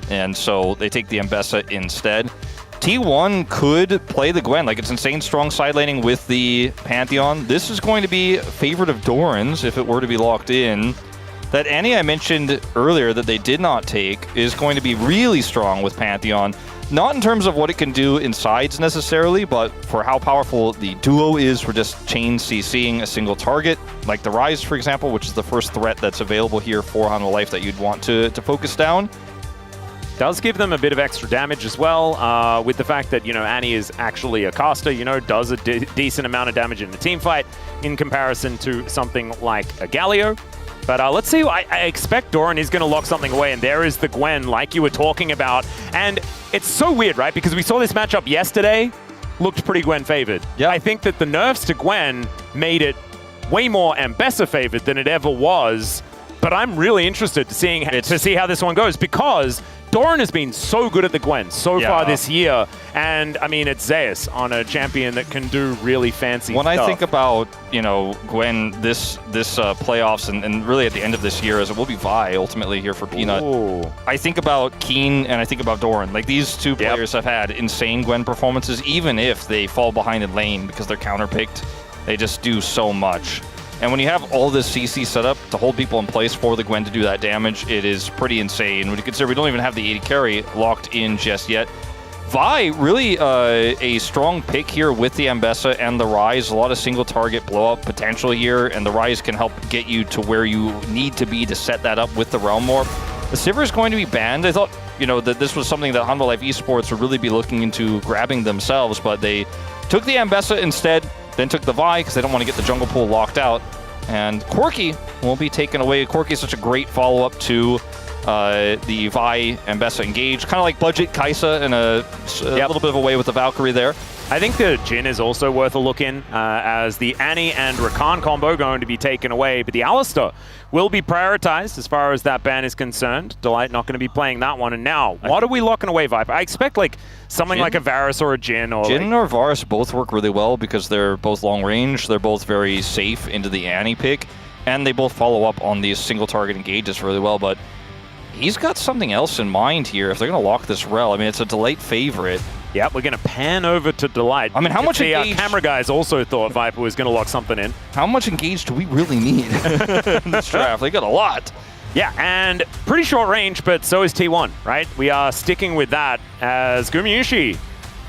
and so they take the Ambessa instead. T1 could play the Gwen. Like, it's insane strong side laning with the Pantheon. This is going to be a favorite of Doran's if it were to be locked in. That Annie I mentioned earlier that they did not take is going to be really strong with Pantheon. Not in terms of what it can do in sides necessarily, but for how powerful the duo is for just chain CCing a single target, like the Ryze, for example, which is the first threat that's available here for Hanwha Life that you'd want to focus down. Does give them a bit of extra damage as well, with the fact that, Annie is actually a caster, does a decent amount of damage in the team fight in comparison to something like a Galio. But let's see, I expect Doran is going to lock something away, and there is the Gwen, like you were talking about. And it's so weird, right? Because we saw this matchup yesterday, looked pretty Gwen favored. Yeah. I think that the nerfs to Gwen made it way more Ambessa favored than it ever was. But I'm really interested to see how this one goes, because Doran has been so good at the Gwen so far this year. And, I mean, it's Zeus on a champion that can do really fancy stuff. When I think about, Gwen, this playoffs and really at the end of this year, as it will be Vi ultimately here for Peanut, Ooh. I think about Keen and I think about Doran. Like, these two players have had insane Gwen performances, even if they fall behind in lane because they're counterpicked. They just do so much. And when you have all this CC set up to hold people in place for the Gwen to do that damage, it is pretty insane. When you consider we don't even have the 80 carry locked in just yet. Vi, really a strong pick here with the Ambessa and the Ryze. A lot of single target blow up potential here, and the Ryze can help get you to where you need to be to set that up with the Realm Warp. The Sivir is going to be banned. I thought, that this was something that Hanwha Life Esports would really be looking into grabbing themselves, but they took the Ambessa instead, then took the Vi because they don't want to get the jungle pool locked out. And Corki will be taken away. Corki is such a great follow-up to the Vi Ambessa engage. Kind of like budget Kai'Sa in a little bit of a way with the Valkyrie there. I think the Jhin is also worth a look in, as the Annie and Rakan combo going to be taken away, but the Alistar will be prioritized as far as that ban is concerned. Delight not going to be playing that one. And now, what are we locking away, Viper? I expect something like a Varus or a Jhin. Jhin or Varus both work really well because they're both long range. They're both very safe into the Annie pick, and they both follow up on these single target engages really well. But he's got something else in mind here if they're going to lock this Rel. I mean, it's a Delight favorite. Yep, we're going to pan over to Delight. I mean, how much the engage... camera guys also thought Viper was going to lock something in. How much engage do we really need in this draft? They got a lot. Yeah, and pretty short range, but so is T1, right? We are sticking with that as Gumayusi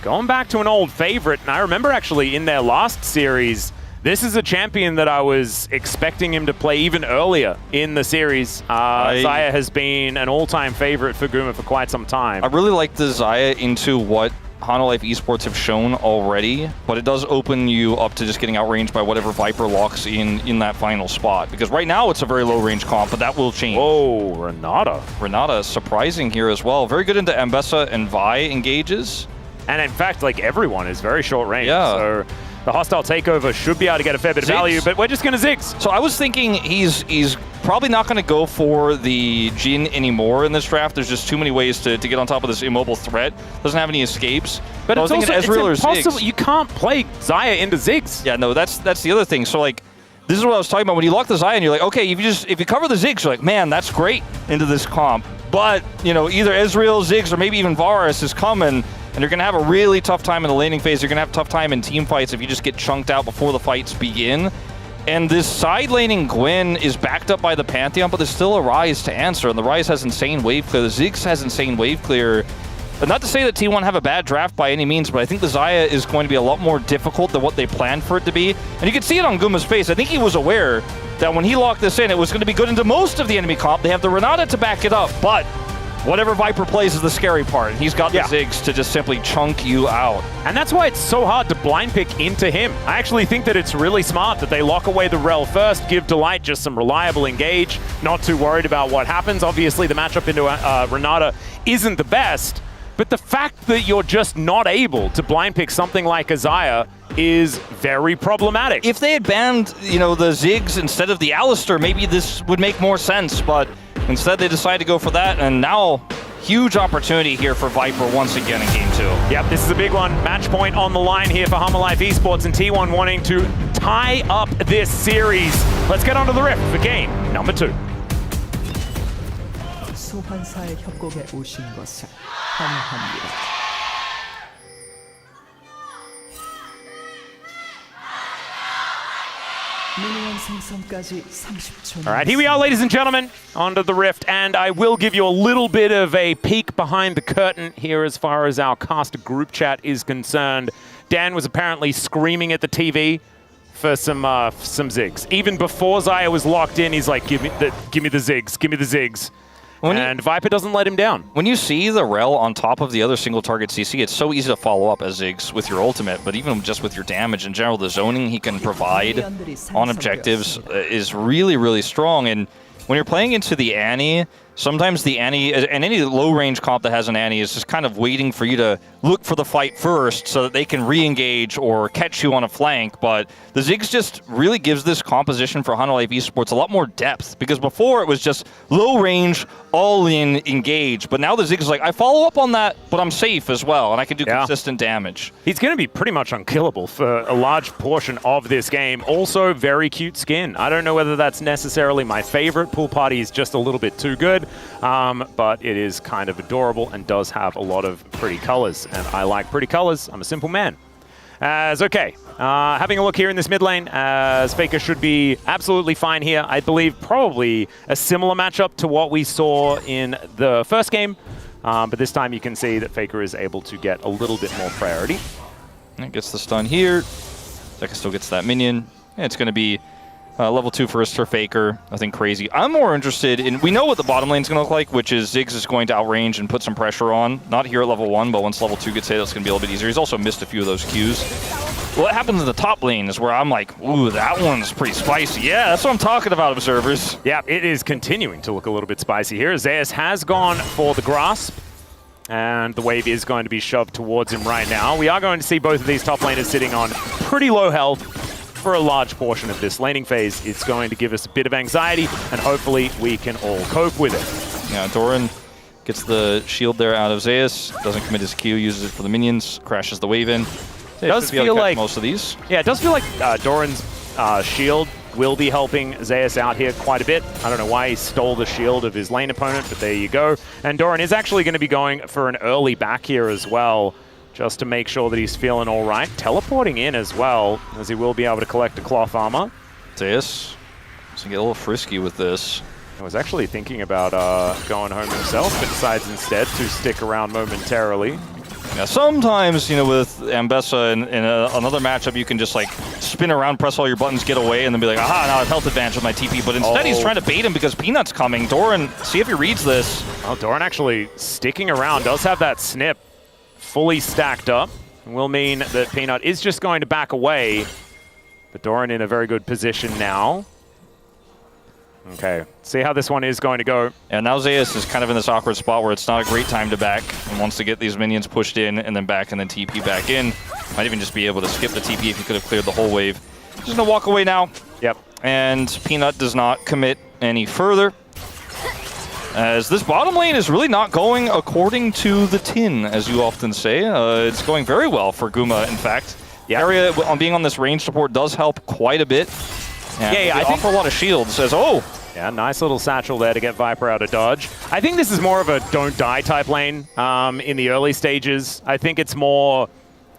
going back to an old favorite. And I remember actually in their last series, this is a champion that I was expecting him to play even earlier in the series. Xayah has been an all-time favorite for Guma for quite some time. I really like the Xayah into what Hanwha Life Esports have shown already, but it does open you up to just getting outranged by whatever Viper locks in that final spot. Because right now it's a very low-range comp, but that will change. Oh, Renata. Renata surprising here as well. Very good into Ambessa and Vi engages. And in fact, everyone is very short range. Yeah. So the hostile takeover should be able to get a fair bit of value, but we're just going to Ziggs. So I was thinking he's probably not going to go for the Jhin anymore in this draft. There's just too many ways to get on top of this immobile threat. Doesn't have any escapes. But I was thinking Ezreal or Ziggs. You can't play Xayah into Ziggs. Yeah, no, that's the other thing. So this is what I was talking about. When you lock the Xayah and you're like, okay, if you cover the Ziggs, you're like, man, that's great into this comp. But, either Ezreal, Ziggs, or maybe even Varus is coming, and you're going to have a really tough time in the laning phase. You're going to have a tough time in team fights if you just get chunked out before the fights begin. And this side laning Gwen is backed up by the Pantheon, but there's still a Ryze to answer, and the Ryze has insane wave clear. The Ziggs has insane wave clear. But not to say that T1 have a bad draft by any means, but I think the Xayah is going to be a lot more difficult than what they planned for it to be. And you can see it on Guma's face. I think he was aware that when he locked this in, it was going to be good into most of the enemy comp. They have the Renata to back it up, but whatever Viper plays is the scary part. He's got the Ziggs to just simply chunk you out. And that's why it's so hard to blind pick into him. I actually think that it's really smart that they lock away the Rel first, give Delight just some reliable engage, not too worried about what happens. Obviously, the matchup into Renata isn't the best, but the fact that you're just not able to blind pick something like a Xayah is very problematic. If they had banned, the Ziggs instead of the Alistar, maybe this would make more sense, but instead they decided to go for that, and now huge opportunity here for Viper once again in Game 2. Yep, this is a big one. Match point on the line here for Hanwha Life Esports, and T1 wanting to tie up this series. Let's get onto the rift for game number 2. 소환사의 협곡에 오신 것을 환영합니다. All right, here we are, ladies and gentlemen, onto the Rift, and I will give you a little bit of a peek behind the curtain here as far as our caster group chat is concerned. Dan was apparently screaming at the TV for some zigs. Even before Xayah was locked in, he's like, give me the zigs, give me the zigs. And Viper doesn't let him down. When you see the Rel on top of the other single target CC, it's so easy to follow up as Ziggs with your ultimate, but even just with your damage in general, the zoning he can provide on objectives is really, really strong. And when you're playing into the Annie, sometimes the Annie, and any low-range comp that has an Annie, is just kind of waiting for you to look for the fight first so that they can re-engage or catch you on a flank. But the Ziggs just really gives this composition for Hanwha Life Esports a lot more depth, because before it was just low-range, all-in, engage. But now the Ziggs is like, I follow up on that, but I'm safe as well, and I can do consistent damage. He's going to be pretty much unkillable for a large portion of this game. Also, very cute skin. I don't know whether that's necessarily my favorite. Pool Party is just a little bit too good. But it is kind of adorable and does have a lot of pretty colors, and I like pretty colors. I'm a simple man. Okay, having a look here in this mid lane, as Faker should be absolutely fine here. I believe probably a similar matchup to what we saw in the first game, but this time you can see that Faker is able to get a little bit more priority. And gets the stun here. Zeka still gets that minion. And it's going to be level 2 first for Faker, nothing crazy. I'm more interested in, we know what the bottom lane is going to look like, which is Ziggs is going to outrange and put some pressure on. Not here at level 1, but once level 2 gets hit, that's going to be a little bit easier. He's also missed a few of those Qs. What happens in the top lane is where I'm like, ooh, that one's pretty spicy. Yeah, that's what I'm talking about, observers. Yeah, it is continuing to look a little bit spicy here. Zeus has gone for the grasp, and the wave is going to be shoved towards him right now. We are going to see both of these top laners sitting on pretty low health for a large portion of this laning phase. It's going to give us a bit of anxiety, and hopefully we can all cope with it. Yeah, Doran gets the shield there out of Zeus, doesn't commit his Q, uses it for the minions, crashes the wave in. It does feel like most of these. Yeah, it does feel like Doran's shield will be helping Zeus out here quite a bit. I don't know why he stole the shield of his lane opponent, but there you go. And Doran is actually going to be going for an early back here as well, just to make sure that he's feeling all right. Teleporting in as well, as he will be able to collect a cloth armor. Zeus to get a little frisky with this. I was actually thinking about going home himself, but decides instead to stick around momentarily. Yeah, sometimes, you know, with Ambessa in another matchup, you can just like spin around, press all your buttons, get away, and then be like, aha, now I have health advantage with my TP. But instead, he's trying to bait him because Peanut's coming. Doran, see if he reads this. Oh, Doran actually sticking around, does have that snip fully stacked up. Will mean that Peanut is just going to back away. But Doran in a very good position now. Okay, see how this one is going to go. And now Zeus is kind of in this awkward spot where it's not a great time to back and wants to get these minions pushed in and then back and then TP back in. Might even just be able to skip the TP if he could have cleared the whole wave. Just gonna walk away now. Yep. And Peanut does not commit any further, as this bottom lane is really not going according to the tin, as you often say. It's going very well for Guma, in fact. The area on being on this range support does help quite a bit. And I offer a lot of shields. Says, oh, yeah, nice little satchel there to get Viper out of dodge. I think this is more of a don't die type lane in the early stages. I think it's more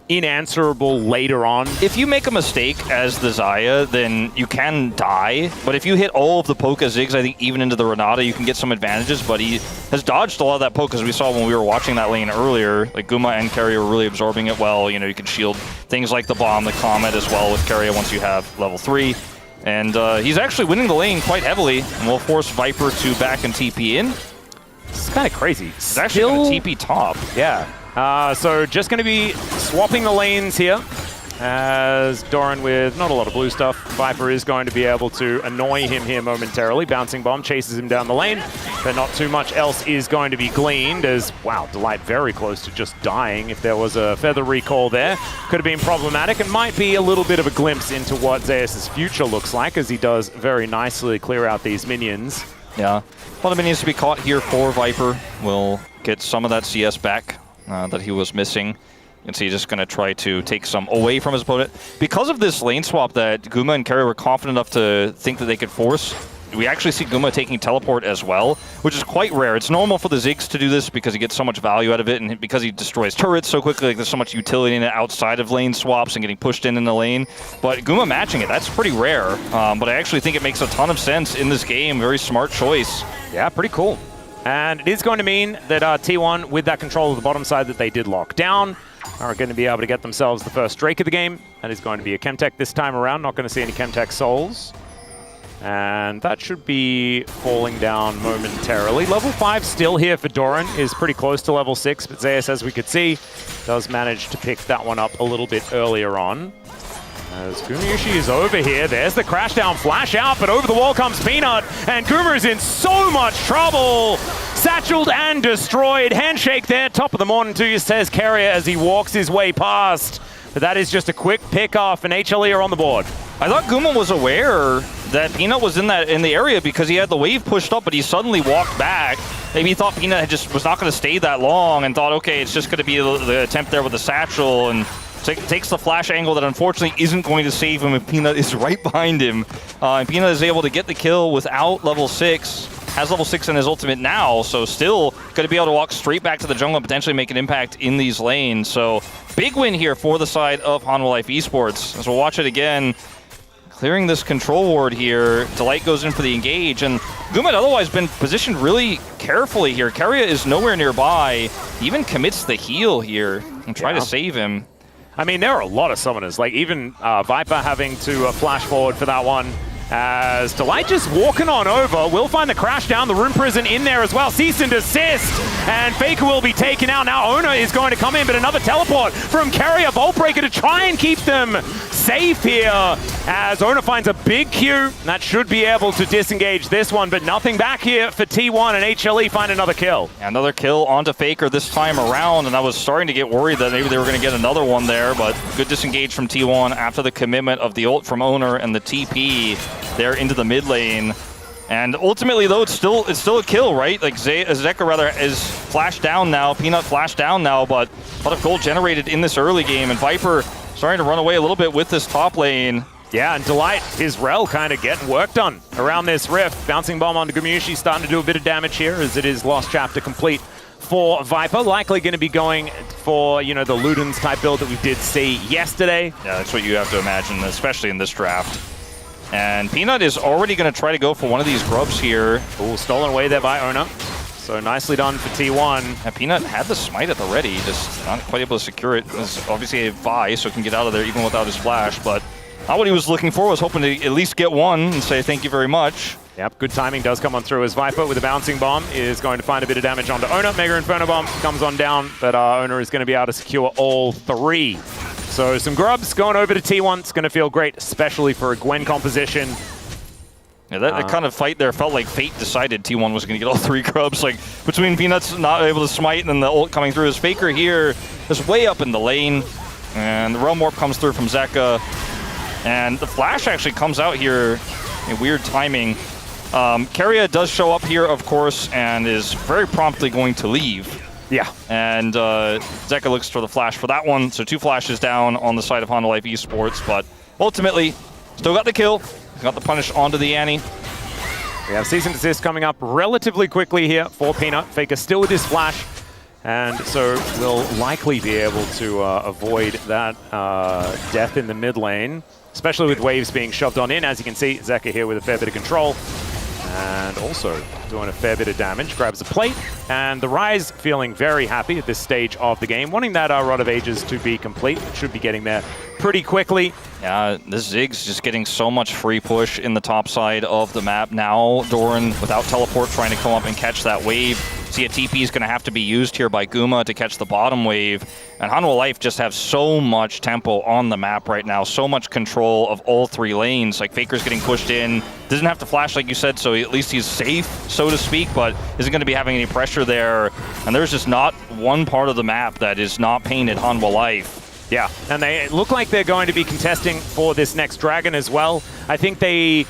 unanswerable later on. If you make a mistake as the Xayah, then you can die. But if you hit all of the poke as Ziggs, I think even into the Renata, you can get some advantages. But he has dodged a lot of that poke, as we saw when we were watching that lane earlier. Like Guma and Keria were really absorbing it well. You know, you can shield things like the bomb, the Comet as well with Keria once you have level 3. And he's actually winning the lane quite heavily, and will force Viper to back and TP in. This is kind of crazy. He's actually going to TP top. Yeah. So just going to be swapping the lanes here, as Doran with not a lot of blue stuff. Viper is going to be able to annoy him here momentarily. Bouncing Bomb chases him down the lane, but not too much else is going to be gleaned, as, wow, Delight very close to just dying. If there was a feather recall there, could have been problematic, and might be a little bit of a glimpse into what Zeus' future looks like, as he does very nicely clear out these minions. Yeah, a lot of minions to be caught here for Viper. Will get some of that CS back that he was missing. You can see he's just going to try to take some away from his opponent. Because of this lane swap that Guma and Keria were confident enough to think that they could force, we actually see Guma taking teleport as well, which is quite rare. It's normal for the Ziggs to do this because he gets so much value out of it, and because he destroys turrets so quickly, like there's so much utility in it outside of lane swaps and getting pushed in the lane. But Guma matching it, that's pretty rare. But I actually think it makes a ton of sense in this game. Very smart choice. Yeah, pretty cool. And it is going to mean that T1, with that control of the bottom side that they did lock down, are going to be able to get themselves the first Drake of the game. That is going to be a Chemtech this time around. Not going to see any Chemtech souls. And that should be falling down momentarily. Level 5 still here for Doran, is pretty close to level 6, but Zeus, as we could see, does manage to pick that one up a little bit earlier on. As Gumayushi is over here, there's the crash down, flash out, but over the wall comes Peanut, and Guma is in so much trouble! Satcheled and destroyed. Handshake there, top of the morning to you, says Carrier as he walks his way past. But that is just a quick pick off, and HLE are on the board. I thought Guma was aware that Peanut was in the area because he had the wave pushed up, but he suddenly walked back. Maybe he thought Peanut just was not going to stay that long and thought, okay, it's just going to be the attempt there with the satchel, and takes the flash angle that unfortunately isn't going to save him if Peanut is right behind him. And Peanut is able to get the kill without level 6. Has level 6 in his ultimate now, so still going to be able to walk straight back to the jungle and potentially make an impact in these lanes. So big win here for the side of Hanwha Life Esports. As we'll watch it again, clearing this control ward here, Delight goes in for the engage, and Guma had otherwise been positioned really carefully here. Keria is nowhere nearby, he even commits the heal here and try to save him. I mean, there are a lot of summoners, like even Viper having to flash forward for that one. As Delight just walking on over, will find the crash down, the Rune Prison in there as well. Cease and desist, and Faker will be taken out. Now Ona is going to come in, but another teleport from Carrier, Vault Breaker to try and keep them safe here. As Ona finds a big Q, that should be able to disengage this one, but nothing back here for T1, and HLE find another kill. Another kill onto Faker this time around, and I was starting to get worried that maybe they were going to get another one there, but good disengage from T1 after the commitment of the ult from Owner and the TP there into the mid lane. And ultimately, though, it's still a kill, right? Like Zeka rather is flashed down now, Peanut flashed down now, but a lot of gold generated in this early game, and Viper starting to run away a little bit with this top lane. Yeah, and Delight, his rel kind of getting work done around this rift. Bouncing bomb onto Gumayushi, starting to do a bit of damage here as it is Lost Chapter complete for Viper. Likely going to be going for, you know, the Ludens type build that we did see yesterday. Yeah, that's what you have to imagine, especially in this draft. And Peanut is already going to try to go for one of these grubs here. Ooh, stolen away there by Ona. So nicely done for T1. And Peanut had the smite at the ready, just not quite able to secure it. It's obviously a Vi, so can get out of there even without his flash, but not what he was looking for. Was hoping to at least get one and say thank you very much. Yep, good timing does come on through as Viper with a bouncing bomb is going to find a bit of damage onto Ona. Mega Inferno Bomb comes on down, but Ona is going to be able to secure all three. So some grubs going over to T1. It's going to feel great, especially for a Gwen composition. Yeah, that kind of fight there felt like fate decided T1 was going to get all three grubs. Like between Peanuts not able to smite and then the ult coming through. His Faker here is way up in the lane. And the Realm Warp comes through from Zeka. And the flash actually comes out here in weird timing. Keria does show up here, of course, and is very promptly going to leave. Yeah. And Zeka looks for the flash for that one. So 2 flashes down on the side of Hanwha Life Esports. But ultimately, still got the kill. Got the punish onto the Annie. We have Cease and Desist coming up relatively quickly here for Peanut. Faker still with his flash. And so will likely be able to avoid that death in the mid lane, especially with waves being shoved on in. As you can see, Zeka here with a fair bit of control. And also doing a fair bit of damage. Grabs a plate. And the Rise feeling very happy at this stage of the game, wanting that Rod of Ages to be complete. It should be getting there pretty quickly. Yeah, this Ziggs just getting so much free push in the top side of the map. Now Doran, without teleport, trying to come up and catch that wave. See, a TP is going to have to be used here by Guma to catch the bottom wave. And Hanwha Life just have so much tempo on the map right now, so much control of all 3 lanes. Like, Faker's getting pushed in, doesn't have to flash like you said, so at least he's safe, so to speak, but isn't going to be having any pressure there. And there's just not one part of the map that is not painted Hanwha Life. Yeah, and they look like they're going to be contesting for this next Dragon as well. I think the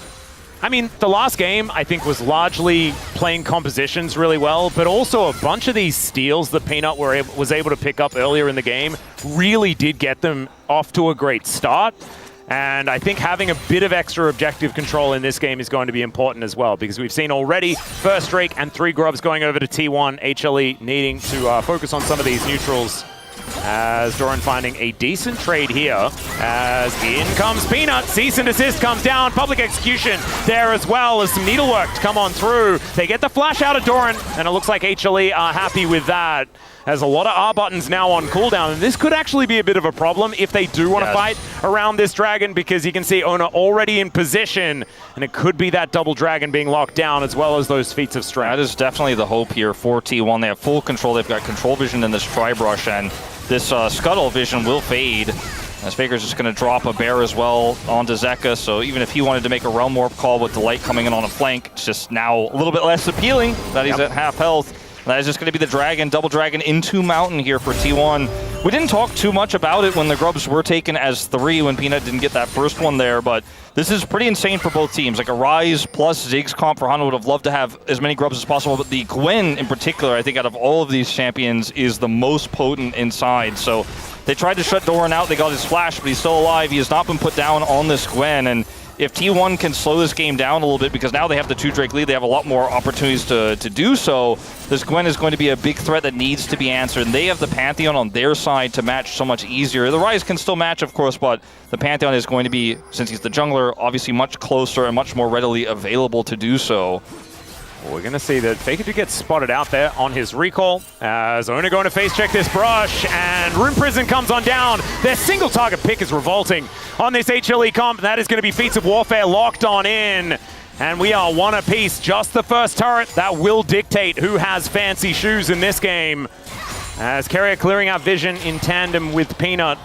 last game, I think, was largely playing compositions really well, but also a bunch of these steals that Peanut was able to pick up earlier in the game really did get them off to a great start. And I think having a bit of extra objective control in this game is going to be important as well, because we've seen already first Drake and 3 Grubs going over to T1, HLE needing to focus on some of these neutrals. As Doran finding a decent trade here, as in comes Peanut, cease and desist comes down, public execution there as well as some needlework to come on through. They get the flash out of Doran, and it looks like HLE are happy with that. As a lot of R buttons now on cooldown, and this could actually be a bit of a problem if they do want to fight around this dragon, because you can see Ona already in position, and it could be that double dragon being locked down as well as those feats of strength. That is definitely the hope here for T1. They have full control. They've got control vision in this Tri-Brush, and this Scuttle vision will fade. As Faker's just going to drop a bear as well onto Zeka, so even if he wanted to make a Realm Warp call with Delight coming in on a flank, it's just now a little bit less appealing that he's at half health. That is just going to be the dragon, double dragon into Mountain here for T1. We didn't talk too much about it when the Grubs were taken as 3 when Peanut didn't get that first one there, but this is pretty insane for both teams. Like a Ryze plus Ziggs comp for Hanwha would have loved to have as many Grubs as possible, but the Gwen in particular, I think out of all of these champions, is the most potent inside. So they tried to shut Doran out, they got his flash, but he's still alive. He has not been put down on this Gwen, and if T1 can slow this game down a little bit, because now they have the 2 Drake lead, they have a lot more opportunities to do so. This Gwen is going to be a big threat that needs to be answered, and they have the Pantheon on their side to match so much easier. The Ryze can still match, of course, but the Pantheon is going to be, since he's the jungler, obviously much closer and much more readily available to do so. Well, we're going to see that Faker do get spotted out there on his recall, as Ona going to face check this brush, and Rune Prison comes on down. Their single target pick is revolting on this HLE comp. That is going to be Feats of Warfare locked on in. And we are one apiece, just the first turret. That will dictate who has fancy shoes in this game. As Carrier clearing out vision in tandem with Peanut.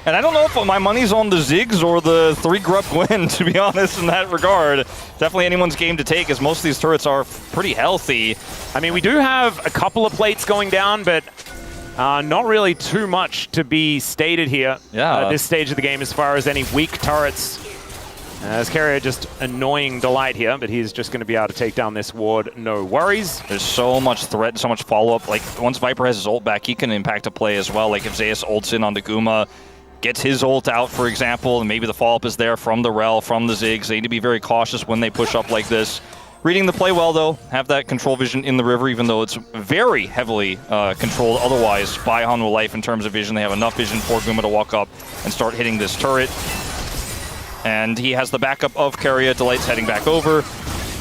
And I don't know if my money's on the Ziggs or the 3 Grub Gwen, to be honest, in that regard. Definitely anyone's game to take, as most of these turrets are pretty healthy. I mean, we do have a couple of plates going down, but not really too much to be stated here at this stage of the game as far as any weak turrets. As Carrier just annoying Delight here, but he's just going to be able to take down this ward, no worries. There's so much threat, so much follow-up. Like, once Viper has his ult back, he can impact a play as well. Like, if Zeus ults in on the Guma, gets his ult out, for example, and maybe the follow-up is there from the Rel, from the Ziggs. They need to be very cautious when they push up like this. Reading the play well, though. Have that control vision in the river, even though it's very heavily controlled otherwise by Hanwha Life in terms of vision. They have enough vision for Guma to walk up and start hitting this turret. And he has the backup of Carrier. Delight's heading back over.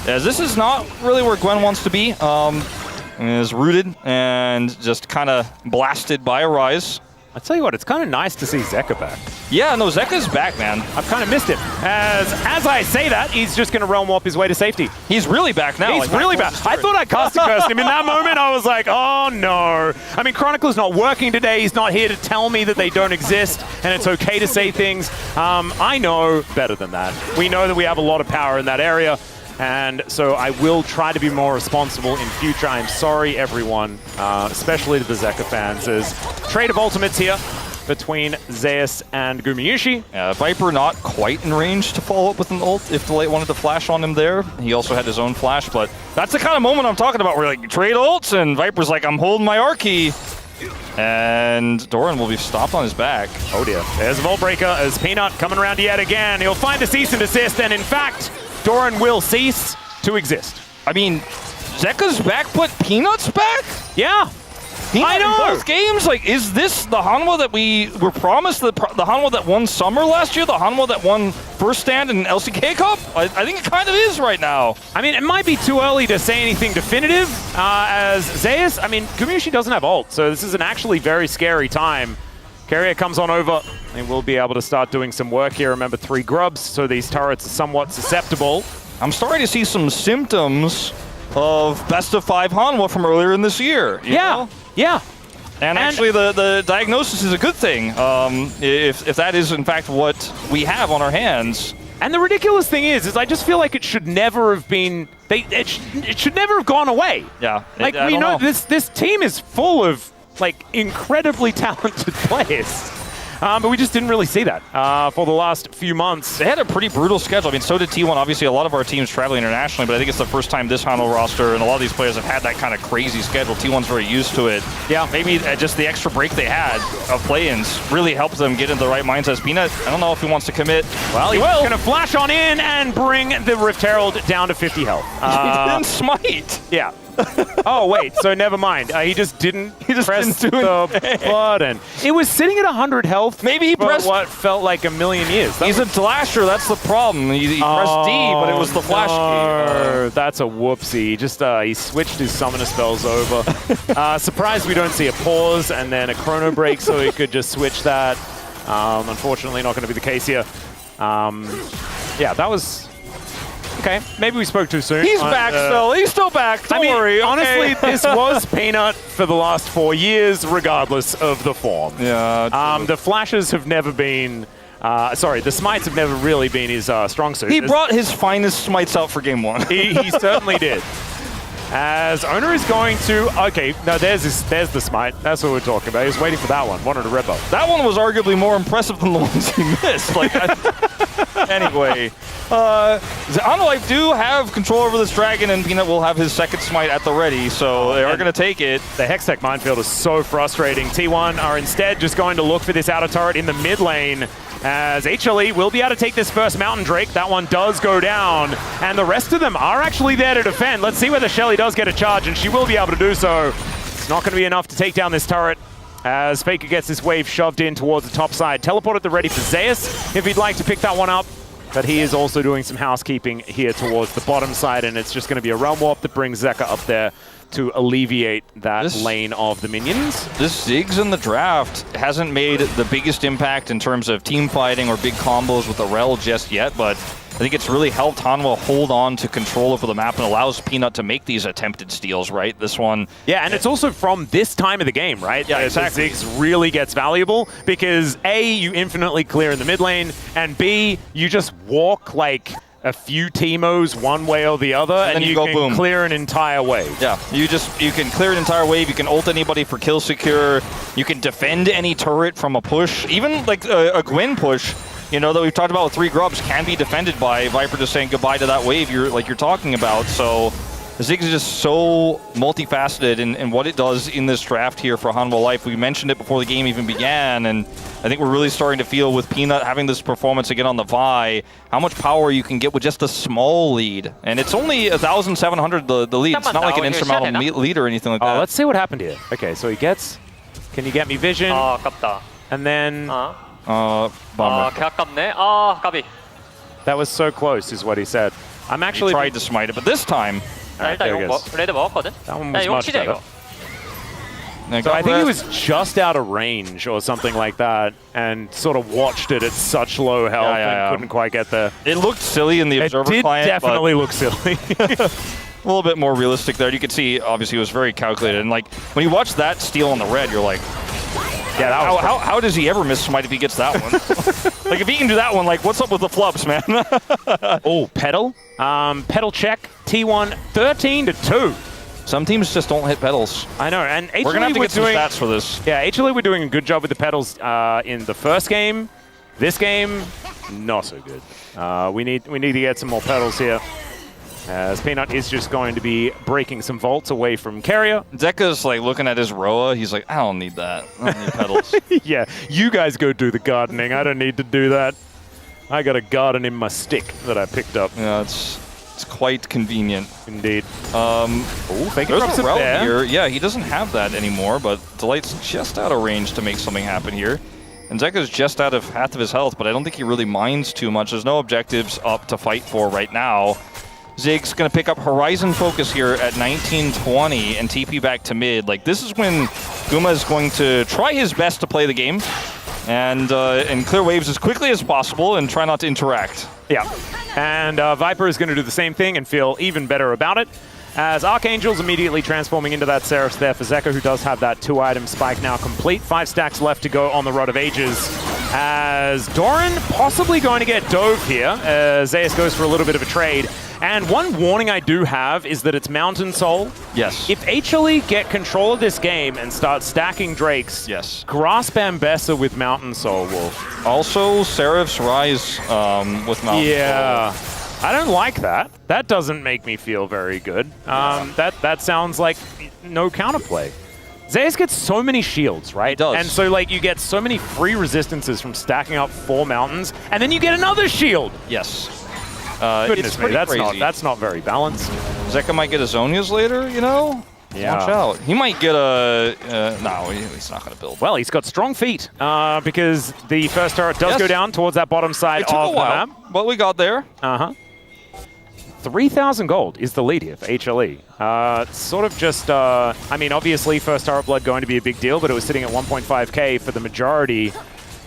As this is not really where Gwen wants to be. Is rooted and just kind of blasted by a Ryze. I'll tell you what, it's kind of nice to see Zeka back. Yeah, no, Zeka's back, man. I've kind of missed him. As I say that, he's just going to Realm Warp his way to safety. He's really back now. He's really back. I thought I cast a curse him. In that moment, I was like, oh no. I mean, Chronicle's not working today. He's not here to tell me that they don't exist, and it's okay to say things. I know better than that. We know that we have a lot of power in that area. And so I will try to be more responsible in future. I'm sorry, everyone, especially to the Zeka fans. There's trade of ultimates here between Zeus and Gumayushi. Viper not quite in range to follow up with an ult if Delight wanted to flash on him there. He also had his own flash, but that's the kind of moment I'm talking about where like trade ults and Viper's like, I'm holding my R-key. And Doran will be stopped on his back. Oh dear. There's a Vault Breaker as Peanut coming around yet again. He'll find a cease and desist, and in fact, Doran will cease to exist. I mean, Zeka's back, but Peanut's back? Yeah. Peanut I know. in both games? Like, is this the Hanwha that we were promised, the Hanwha that won Summer last year, the Hanwha that won First Stand in LCK Cup? I think it kind of is right now. I mean, it might be too early to say anything definitive as Zeus. I mean, Gumayushi doesn't have ult, so this is an actually very scary time. Carrier comes on over, and we'll be able to start doing some work here. Remember, 3 Grubs, so these turrets are somewhat susceptible. I'm starting to see some symptoms of best of 5 Hanwha from earlier in this year. You know? Yeah. And actually, the diagnosis is a good thing, if that is, in fact, what we have on our hands. And the ridiculous thing is I just feel like it should never have been... It should never have gone away. Yeah. Like, we know this team is full of, like, incredibly talented players. But we just didn't really see that for the last few months. They had a pretty brutal schedule. I mean, so did T1. Obviously, a lot of our teams traveling internationally, but I think it's the first time this Hanwha roster and a lot of these players have had that kind of crazy schedule. T1's very used to it. Yeah, maybe just the extra break they had of play-ins really helped them get into the right mindset. Peanut, I don't know if he wants to commit. Well, he's going to flash on in and bring the Rift Herald down to 50 health. He didn't smite. Yeah. Oh, wait, so never mind. He just didn't press the button. It was sitting at 100 health. Maybe he pressed what felt like a million years. He's a Thrasher, that's the problem. He pressed D, but it was the flash key. That's a whoopsie. Just he switched his summoner spells over. Surprised we don't see a pause and then a chrono break so he could just switch that. Unfortunately, not going to be the case here. Yeah, that was... Okay, maybe we spoke too soon. He's back still. He's still back. Don't worry. Honestly, this was Peanut for the last 4 years, regardless of the form. Yeah. The flashes have never been... sorry, the smites have never really been his strong suit. He brought his finest smites out for game 1. He certainly did. As Owner is going to... Okay, no, there's the smite. That's what we're talking about. He was waiting for that one. Wanted to rip up. That one was arguably more impressive than the ones he missed. Like, anyway, Hanwha do have control over this dragon, and Peanut will have his second smite at the ready, so they are going to take it. The Hextech minefield is so frustrating. T1 are instead just going to look for this outer turret in the mid lane, as HLE will be able to take this first Mountain Drake. That one does go down, and the rest of them are actually there to defend. Let's see whether Shelly does get a charge, and she will be able to do so. It's not going to be enough to take down this turret, as Faker gets this wave shoved in towards the top side. Teleport at the ready for Zeus if he'd like to pick that one up. But he is also doing some housekeeping here towards the bottom side, and it's just going to be a Realm Warp that brings Zeka up there to alleviate that lane of the minions. This Ziggs in the draft hasn't made the biggest impact in terms of team fighting or big combos with the Rel just yet, but I think it's really helped Hanwha hold on to control over the map and allows Peanut to make these attempted steals, right? This one. Yeah, and it's also from this time of the game, right? Yeah, exactly. Ziggs really gets valuable because A, you infinitely clear in the mid lane, and B, you just walk like a few Teemos one way or the other, and you can boom. Clear an entire wave. Yeah, you can clear an entire wave, you can ult anybody for kill secure, you can defend any turret from a push, even like a Gwen push, you know, that we've talked about with 3 grubs can be defended by Viper just saying goodbye to that wave you're talking about. So Ziggs is just so multifaceted in what it does in this draft here for Hanwha Life. We mentioned it before the game even began, and I think we're really starting to feel with Peanut having this performance again on the Vi, how much power you can get with just a small lead. And it's only 1,700 the lead. It's not like an insurmountable lead or anything like that. Let's see what happened here. Okay, so he gets... Can you get me vision? 아깝다. And then... Bummer. 개 아깝네. 까비. That was so close, is what he said. I'm actually... He tried to smite it, but this time... 일단 there he 용 goes. 레드 먹었거든. That one 야, was 용 much 치자 better. 이거. So I think he was just out of range or something like that and sort of watched it at such low health and couldn't quite get there. It looked silly in the observer client. It did definitely look silly. A little bit more realistic there. You could see, obviously, it was very calculated. And like when you watch that steal on the red, you're like, yeah, how does he ever miss smite if he gets that one? Like if he can do that one, like what's up with the flubs, man? Oh, pedal. Pedal check. T1 13-2. Some teams just don't hit pedals. I know, and HLE we're gonna have to get some stats for this. Yeah, HLE were doing a good job with the pedals in the first game. This game, not so good. We need to get some more pedals here, as Peanut is just going to be breaking some vaults away from Carrier. Zeka's like looking at his Roa. He's like, I don't need that. I don't need pedals. Yeah, you guys go do the gardening. I don't need to do that. I got a garden in my stick that I picked up. Yeah, it's quite convenient. Indeed. There's a Rel here. Yeah, he doesn't have that anymore, but Delight's just out of range to make something happen here. And Zeka's just out of half of his health, but I don't think he really minds too much. There's no objectives up to fight for right now. Ziggs going to pick up Horizon Focus here at 1920 and TP back to mid. Like, this is when Guma is going to try his best to play the game and clear waves as quickly as possible and try not to interact. Yeah, and Viper is going to do the same thing and feel even better about it, as Archangel's immediately transforming into that Seraphs there for Zeka, who does have that 2-item spike now complete. 5 stacks left to go on the Rod of Ages, as Doran possibly going to get dove here. Zeus goes for a little bit of a trade, And one warning I do have is that it's Mountain Soul. Yes. If HLE get control of this game and start stacking Drakes, Yes. grasp Ambessa with Mountain Soul, Wolf. Also, Seraph's Rise with Mountain Yeah. Soul. I don't like that. That doesn't make me feel very good. That sounds like no counterplay. Zeus gets so many shields, right? He does. And so like you get so many free resistances from stacking up 4 mountains, and then you get another shield. Yes. Goodness it's me, pretty that's crazy. not very balanced. Zeka might get a Zonia's later, you know? Yeah. Watch out. He might get a... no, he's not going to build. Well, he's got strong feet because the first turret does Yes. go down towards that bottom side It took of a the while, map. but we got there. 3,000 gold is the lead here for HLE. Sort of just, I mean, obviously first turret blood going to be a big deal, but it was sitting at 1.5k for the majority.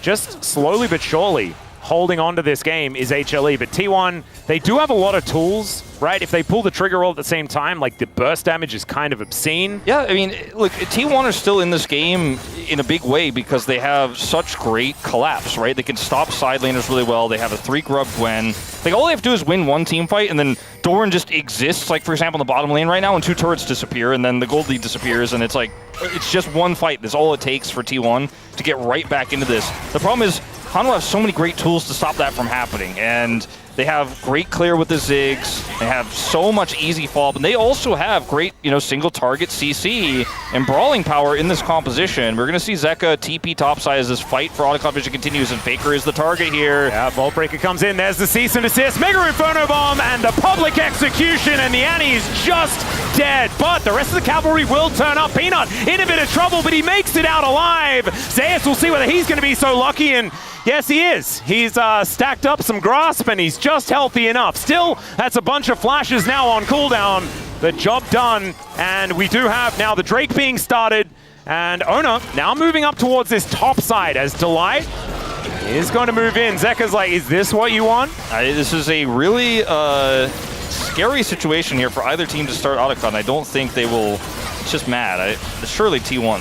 Just slowly but surely holding on to this game is HLE, but T1, they do have a lot of tools, right? If they pull the trigger all at the same time, like the burst damage is kind of obscene. Yeah, I mean, look, T1 are still in this game in a big way because they have such great collapse, right? They can stop side laners really well. They have a 3-grub Gwen. Like, all they have to do is win one team fight, and then Doran just exists, like, for example, in the bottom lane right now, and 2 turrets disappear, and then the gold lead disappears, and it's like, it's just one fight. That's all it takes for T1 to get right back into this. The problem is, Hanwha have so many great tools to stop that from happening, and they have great clear with the Ziggs. They have so much easy follow-up, and they also have great, single target CC and brawling power in this composition. We're going to see Zeka TP topside as this fight for Otacon Vision continues, and Faker is the target here. Yeah, Vault Breaker comes in. There's the cease and desist. Mega Inferno Bomb and the public execution, and the Annie's just dead. But the rest of the cavalry will turn up. Peanut in a bit of trouble, but he makes it out alive. Zeus will see whether he's going to be so lucky, and yes, he is. He's stacked up some grasp, and he's just healthy enough. Still, that's a bunch of flashes now on cooldown. The job done, and we do have now the Drake being started, and Ona now moving up towards this top side as Delight is going to move in. Zeka's like, is this what you want? This is a really scary situation here for either team to start Otacon. I don't think they will. It's just mad. Surely T1.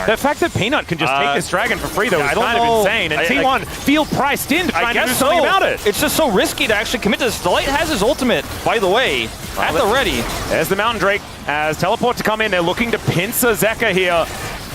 The fact that Peanut can just take this dragon for free, though, is kind of insane. And T1 feel priced in to try to do something about it. It's just so risky to actually commit to this. Delight has his ultimate, by the way, at the ready. There's the Mountain Drake as teleport to come in. They're looking to pincer Zeka here.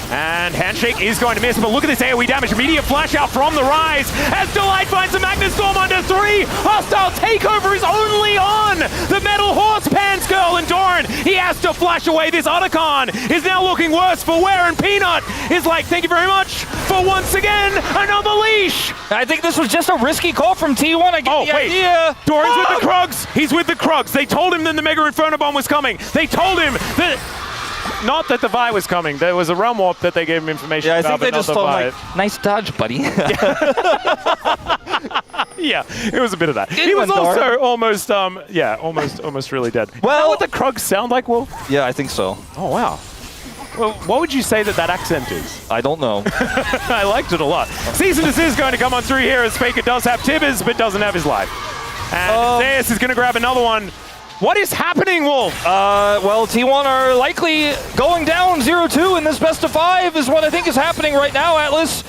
And Handshake is going to miss, but look at this AoE damage. Immediate flash out from the Rise as Delight finds a Magnus Storm under 3. Hostile takeover is only on the Metal Horse Pants Girl, and Doran, he has to flash away. This Otacon is now looking worse for wear, and Peanut is like, thank you very much for once again another leash. I think this was just a risky call from T1. I get the idea. Doran's with the Krugs. He's with the Krugs. They told him that the Mega Inferno Bomb was coming. They told him that... Not that the Vi was coming. There was a realm warp that they gave him information about. Yeah, I think they just told him, like, nice dodge, buddy. Yeah, it was a bit of that. He was also almost, almost really dead. Well, is that what the Krugs sound like, Wolf? Yeah, I think so. Oh, wow. Well, what would you say that accent is? I don't know. I liked it a lot. Season Desist is going to come on through here as Faker does have Tibbers, but doesn't have his life. And Zeus is going to grab another one. What is happening, Wolf? Well, T1 are likely going down 0-2 in this best of 5 is what I think is happening right now, Atlas.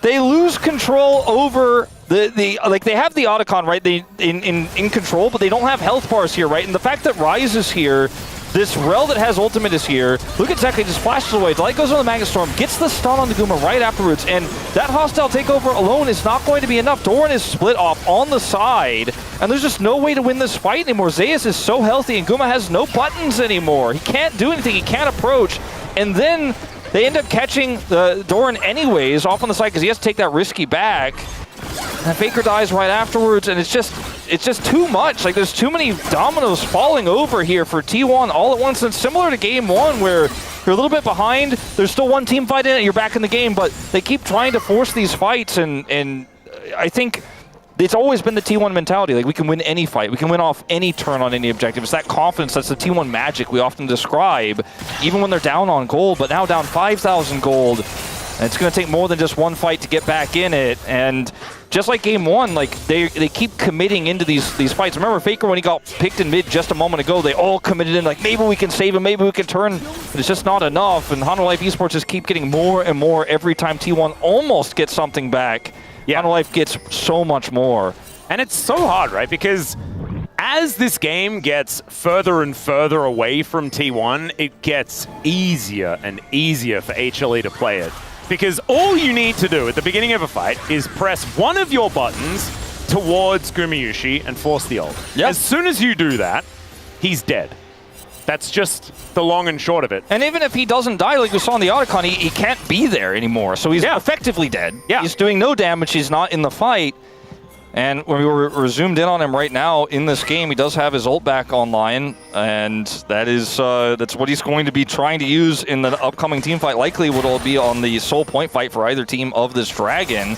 They lose control over they have the Otacon, right? They in control, but they don't have health bars here, right? And the fact that Rise is here, this Rel that has ultimate is here. Look at Zeka, just flashes away. Delight goes on the Magnus Storm, gets the stun on the Guma right afterwards, and that hostile takeover alone is not going to be enough. Doran is split off on the side, and there's just no way to win this fight anymore. Zeus is so healthy, and Guma has no buttons anymore. He can't do anything, he can't approach, and then they end up catching the Doran anyways off on the side because he has to take that risky back. And Faker dies right afterwards, and it's just too much. Like, there's too many dominoes falling over here for T1 all at once. And it's similar to Game 1, where you're a little bit behind. There's still one team fight in it, you're back in the game, but they keep trying to force these fights, and I think it's always been the T1 mentality. Like, we can win any fight. We can win off any turn on any objective. It's that confidence. That's the T1 magic we often describe, even when they're down on gold, but now down 5,000 gold. And it's going to take more than just one fight to get back in it. And just like Game 1, like they keep committing into these fights. Remember Faker when he got picked in mid just a moment ago, they all committed in like, maybe we can save him, maybe we can turn. But it's just not enough. And Hanwha Life Esports just keep getting more and more every time T1 almost gets something back. Yeah. Hanwha Life gets so much more. And it's so hard, right? Because as this game gets further and further away from T1, it gets easier and easier for HLE to play it. Because all you need to do at the beginning of a fight is press one of your buttons towards Gumayusi and force the ult. Yep. As soon as you do that, he's dead. That's just the long and short of it. And even if he doesn't die, like we saw in the Otacon, he can't be there anymore. So he's effectively dead. Yeah. He's doing no damage. He's not in the fight. And when we're zoomed in on him right now in this game, he does have his ult back online, and that's what he's going to be trying to use in the upcoming team fight. Likely will be on the sole point fight for either team of this Dragon.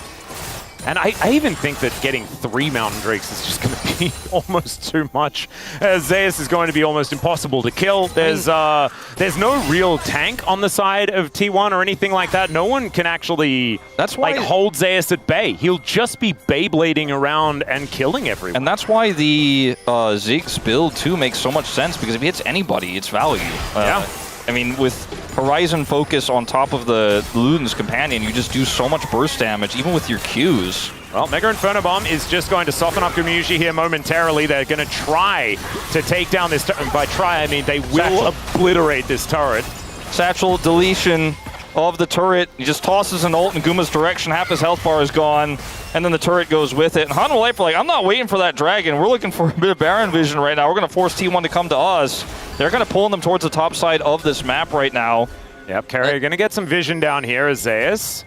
And I even think that getting 3 Mountain Drakes is just going to be almost too much, as Zeus is going to be almost impossible to kill. There's no real tank on the side of T1 or anything like that. No one can actually hold Zeus at bay. He'll just be Beyblading around and killing everyone. And that's why the Ziggs build too makes so much sense, because if he hits anybody, it's value. Yeah. I mean, with Horizon focus on top of the Luden's Companion, you just do so much burst damage, even with your Qs. Well, Mega Inferno Bomb is just going to soften up Gumayusi here momentarily. They're going to try to take down this turret. By try, I mean they will obliterate this turret. Satchel deletion of the turret. He just tosses an ult in Guma's direction. Half his health bar is gone, and then the turret goes with it. And Hanwha Life are like, I'm not waiting for that Dragon. We're looking for a bit of Baron vision right now. We're going to force T1 to come to us. They're going to pull them towards the top side of this map right now. Yep, Carrier going to get some vision down here as Zeus.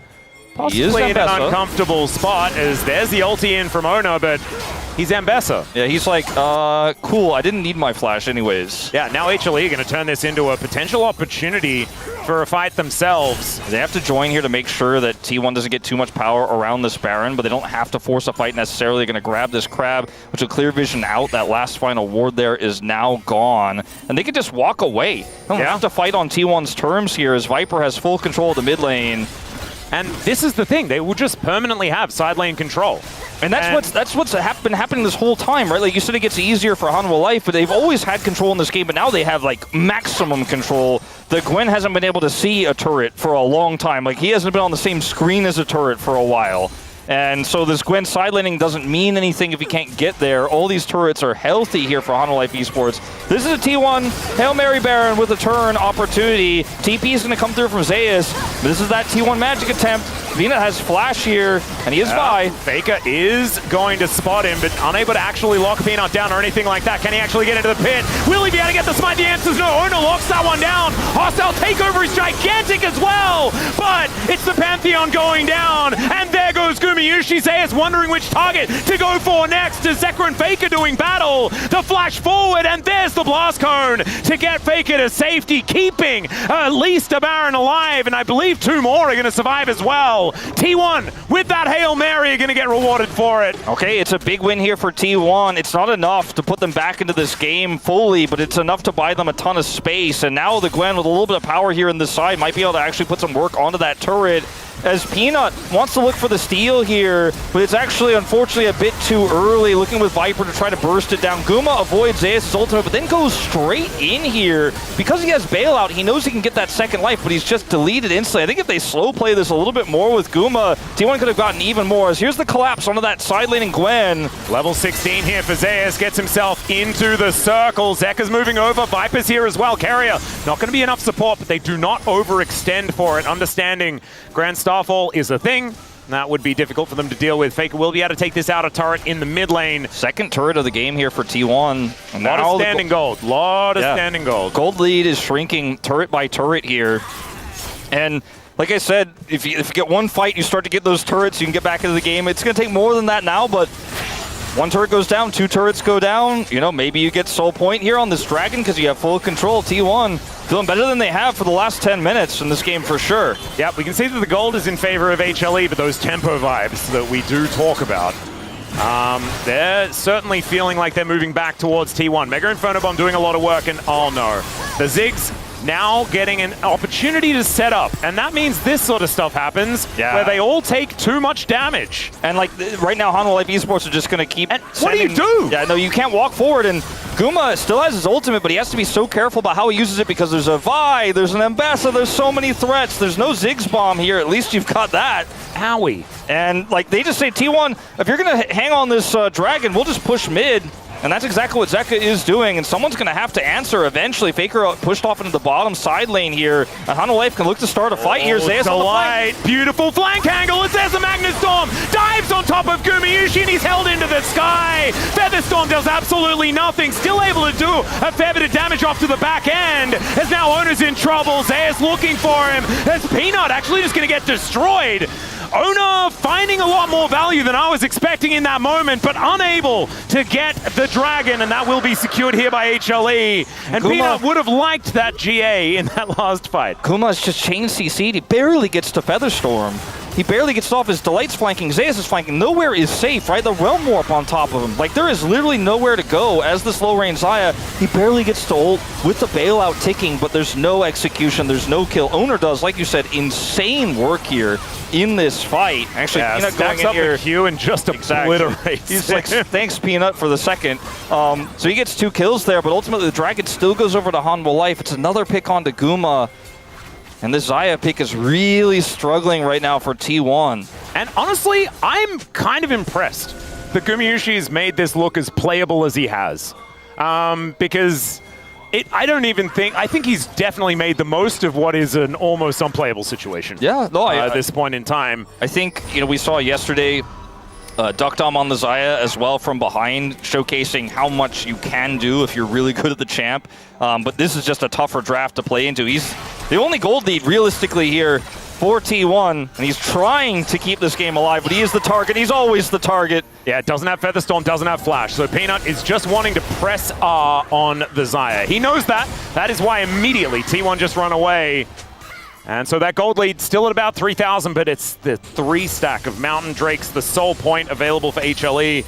Possibly in an uncomfortable spot, as there's the ulti in from Ona, but he's Ambessa. Yeah, he's like, cool, I didn't need my flash anyways. Yeah, now HLE are going to turn this into a potential opportunity for a fight themselves. They have to join here to make sure that T1 doesn't get too much power around this Baron, but they don't have to force a fight necessarily. They're going to grab this Crab, which will clear vision out. That last final ward there is now gone, and they can just walk away. They don't have to fight on T1's terms here, as Viper has full control of the mid lane. And this is the thing, they will just permanently have side lane control. And that's what's been happening this whole time, right? Like you said, it gets easier for Hanwha Life, but they've always had control in this game, but now they have like maximum control. The Gwen hasn't been able to see a turret for a long time. Like he hasn't been on the same screen as a turret for a while. And so this Gwen side laning doesn't mean anything if he can't get there. All these turrets are healthy here for Hanwha Life Esports. This is a T1 Hail Mary Baron with a turn opportunity. TP is going to come through from Zeus. But this is that T1 magic attempt. Vina has flash here, and he is by. Faker is going to spot him, but unable to actually lock Peanut down or anything like that. Can he actually get into the pit? Will he be able to get the smite? The answer is no. Ona locks that one down. Hostile takeover is gigantic as well, but it's the Pantheon going down, and there goes Gumayusi. Zeus wondering which target to go for next. As Zekra and Faker doing battle. The flash forward, and there's the blast cone to get Faker to safety, keeping at least a Baron alive, and I believe 2 more are going to survive as well. T1 with that Hail Mary are going to get rewarded for it. Okay, it's a big win here for T1. It's not enough to put them back into this game fully, but it's enough to buy them a ton of space. And now the Gwen with a little bit of power here in this side might be able to actually put some work onto that turret, as Peanut wants to look for the steal here, but it's actually unfortunately a bit too early, looking with Viper to try to burst it down. Guma avoids Zeus' ultimate, but then goes straight in here. Because he has bailout, he knows he can get that second life, but he's just deleted instantly. I think if they slow play this a little bit more with Guma, T1 could have gotten even more. As here's the collapse onto that side laning Gwen. Level 16 here for Zeus, gets himself into the circle. Zekka's moving over, Viper's here as well. Carrier, not going to be enough support, but they do not overextend for it. Understanding Grand Starfall is a thing. That would be difficult for them to deal with. Faker will be able to take this outer turret in the mid lane. Second turret of the game here for T1. A lot of standing gold. Lot of standing gold. Gold lead is shrinking turret by turret here. And like I said, if you get one fight, you start to get those turrets, you can get back into the game. It's going to take more than that now, but one turret goes down, 2 turrets go down. You know, maybe you get soul point here on this Dragon because you have full control. T1 feeling better than they have for the last 10 minutes in this game for sure. Yeah, we can see that the gold is in favor of HLE, but those tempo vibes that we do talk about, they're certainly feeling like they're moving back towards T1. Mega Inferno Bomb doing a lot of work, and oh no. The Ziggs now getting an opportunity to set up, and that means this sort of stuff happens where they all take too much damage. And like right now, Hanwha Life Esports are just going to keep. And what do you do? Yeah, no, you can't walk forward, and Guma still has his ultimate, but he has to be so careful about how he uses it because there's a Vi, there's an Ambessa, there's so many threats. There's no Ziggs bomb here. At least you've got that. Howie. And like they just say, T1, if you're going to hang on this Dragon, we'll just push mid. And that's exactly what Zeka is doing, and someone's going to have to answer eventually. Faker pushed off into the bottom side lane here, and Hanwha Life can look to start a fight here. Zeus on the flank. Beautiful flank angle, and there's a Magnustorm! Dives on top of Gumayushi, and he's held into the sky! Featherstorm does absolutely nothing, still able to do a fair bit of damage off to the back end, as now Owner's in trouble. Zeus looking for him, as Peanut actually just going to get destroyed. Owner finding a lot more value than I was expecting in that moment, but unable to get the dragon, and that will be secured here by HLE. And Kuma, Peanut would have liked that GA in that last fight. Kuma's just chain CC'd. He barely gets to Featherstorm. He barely gets off. His Delight's flanking. Zeus is flanking. Nowhere is safe, right? The Realm Warp on top of him. Like, there is literally nowhere to go as this low-range Xayah. He barely gets to ult with the bailout ticking, but there's no execution. There's no kill. Owner does, like you said, insane work here in this fight. Actually, Peanut going in up here. The queue and just obliterates. He's like, thanks, Peanut, for the second. So he gets 2 kills there, but ultimately the dragon still goes over to Hanwha Life. It's another pick onto Guma. And this Xayah pick is really struggling right now for T1. And honestly, I'm kind of impressed that Gumayushi's made this look as playable as he has. Because I think he's definitely made the most of what is an almost unplayable situation. Yeah, no, at this point in time. I think, we saw yesterday Duck Dom on the Xayah as well from behind, showcasing how much you can do if you're really good at the champ. But this is just a tougher draft to play into. He's the only gold lead realistically here for T1, and he's trying to keep this game alive, but he is the target. He's always the target. Yeah, doesn't have Featherstorm, doesn't have Flash. So Peanut is just wanting to press R on the Xayah. He knows that. That is why immediately T1 just run away. And so that gold lead still at about 3,000, but it's the 3 stack of Mountain Drakes, the Soul Point available for HLE.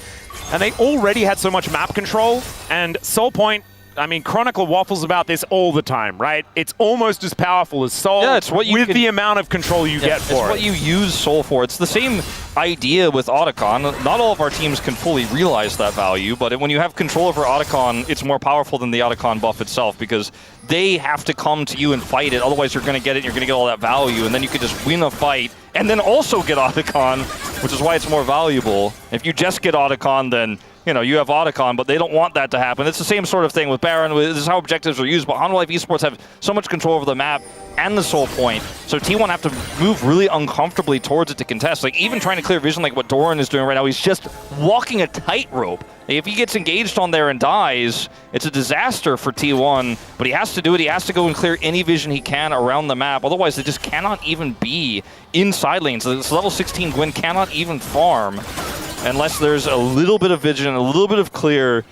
And they already had so much map control, and Soul Point, I mean, Chronicle waffles about this all the time, right? It's almost as powerful as Soul with the amount of control you get for it. It's what you use Soul for. It's the same idea with Otacon. Not all of our teams can fully realize that value, but when you have control over Otacon, it's more powerful than the Otacon buff itself because they have to come to you and fight it. Otherwise, you're going to get it and you're going to get all that value, and then you could just win a fight and then also get Otacon, which is why it's more valuable. If you just get Otacon, then you have Otacon, but they don't want that to happen. It's the same sort of thing with Baron. This is how objectives are used, but Hanwha Life Esports have so much control over the map and the Soul Point, so T1 have to move really uncomfortably towards it to contest. Like, even trying to clear vision like what Doran is doing right now, he's just walking a tightrope. If he gets engaged on there and dies, it's a disaster for T1, but he has to do it. He has to go and clear any vision he can around the map. Otherwise, they just cannot even be inside lanes. So this level 16 Gwyn cannot even farm unless there's a little bit of vision, a little bit of clear.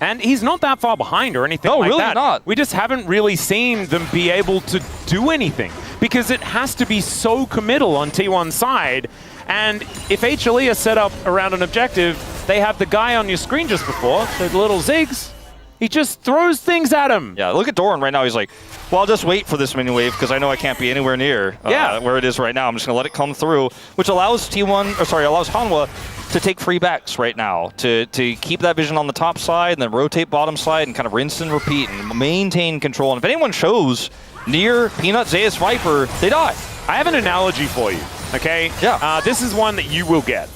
And he's not that far behind or anything like really that. Not. We just haven't really seen them be able to do anything because it has to be so committal on T1's side. And if HLE are set up around an objective, they have the guy on your screen just before, the little Ziggs. He just throws things at him. Yeah, look at Doran right now. He's like, well, I'll just wait for this mini wave because I know I can't be anywhere near where it is right now. I'm just going to let it come through, which allows allows Hanwha to take free backs right now, to keep that vision on the top side and then rotate bottom side and kind of rinse and repeat and maintain control. And if anyone shows near Peanut, Zeus, Viper, they die. I have an analogy for you, okay? Yeah. This is one that you will get.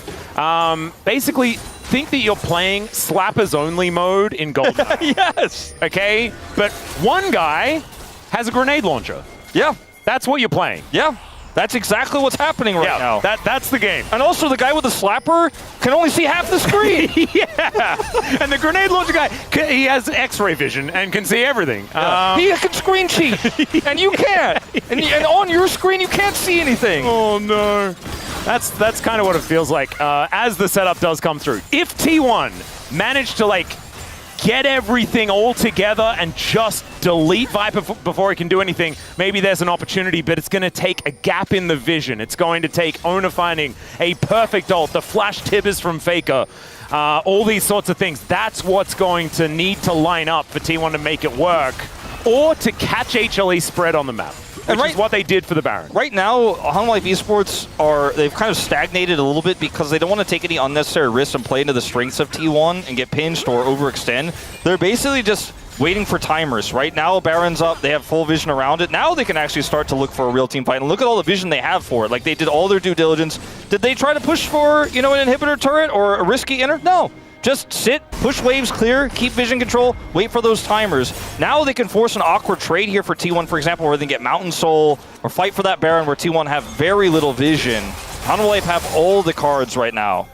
Basically, think that you're playing Slappers Only mode in GoldenEye. Yes. Okay? But one guy has a grenade launcher. Yeah. That's what you're playing. Yeah. That's exactly what's happening right now. That's the game. And also the guy with the slapper can only see half the screen. Yeah. And the grenade launcher guy, he has X-ray vision and can see everything. Yeah. He can screen cheat, and you can't. And on your screen, you can't see anything. Oh, no. That's kind of what it feels like as the setup does come through. If T1 managed to, get everything all together and just delete Viper before he can do anything, maybe there's an opportunity, but it's going to take a gap in the vision. It's going to take Owner finding a perfect ult, the flash tibbers from Faker, all these sorts of things. That's what's going to need to line up for T1 to make it work, or to catch HLE spread on the map, which is what they did for the Baron. Right now, Hanwha Life Esports they've kind of stagnated a little bit because they don't want to take any unnecessary risks and play into the strengths of T1 and get pinched or overextend. They're basically just waiting for timers. Right now, Baron's up. They have full vision around it. Now they can actually start to look for a real team fight. And look at all the vision they have for it. Like, they did all their due diligence. Did they try to push for, an inhibitor turret or a risky inner? No. Just sit, push waves clear, keep vision control, wait for those timers. Now they can force an awkward trade here for T1, for example, where they can get Mountain Soul or fight for that Baron where T1 have very little vision. HLE have all the cards right now.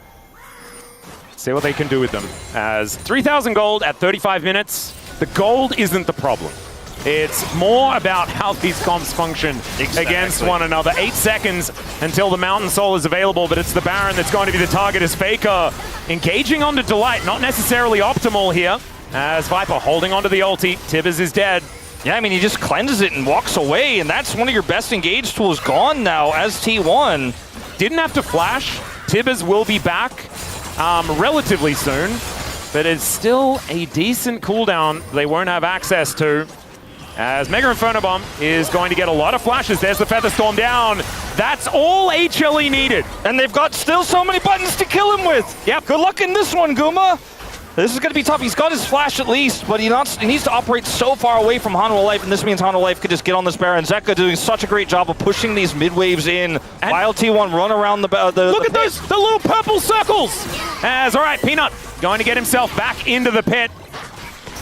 See what they can do with them. As 3,000 gold at 35 minutes, the gold isn't the problem. It's more about how these comps function against one another. 8 seconds until the Mountain Soul is available, but it's the Baron that's going to be the target as Faker engaging onto Delight. Not necessarily optimal here, as Viper holding onto the ulti. Tibbers is dead. Yeah, I mean, he just cleanses it and walks away, and that's one of your best engage tools gone now as T1. Didn't have to flash. Tibbers will be back relatively soon, but it's still a decent cooldown they won't have access to. As Mega Inferno Bomb is going to get a lot of flashes. There's the Feather Storm down. That's all HLE needed. And they've got still so many buttons to kill him with. Yep. Good luck in this one, Guma. This is going to be tough. He's got his flash at least, but he needs to operate so far away from HLE, and this means HLE could just get on this Baron. Zeka doing such a great job of pushing these mid waves in while T1 run around the look at those, the little purple circles. As, all right, Peanut going to get himself back into the pit.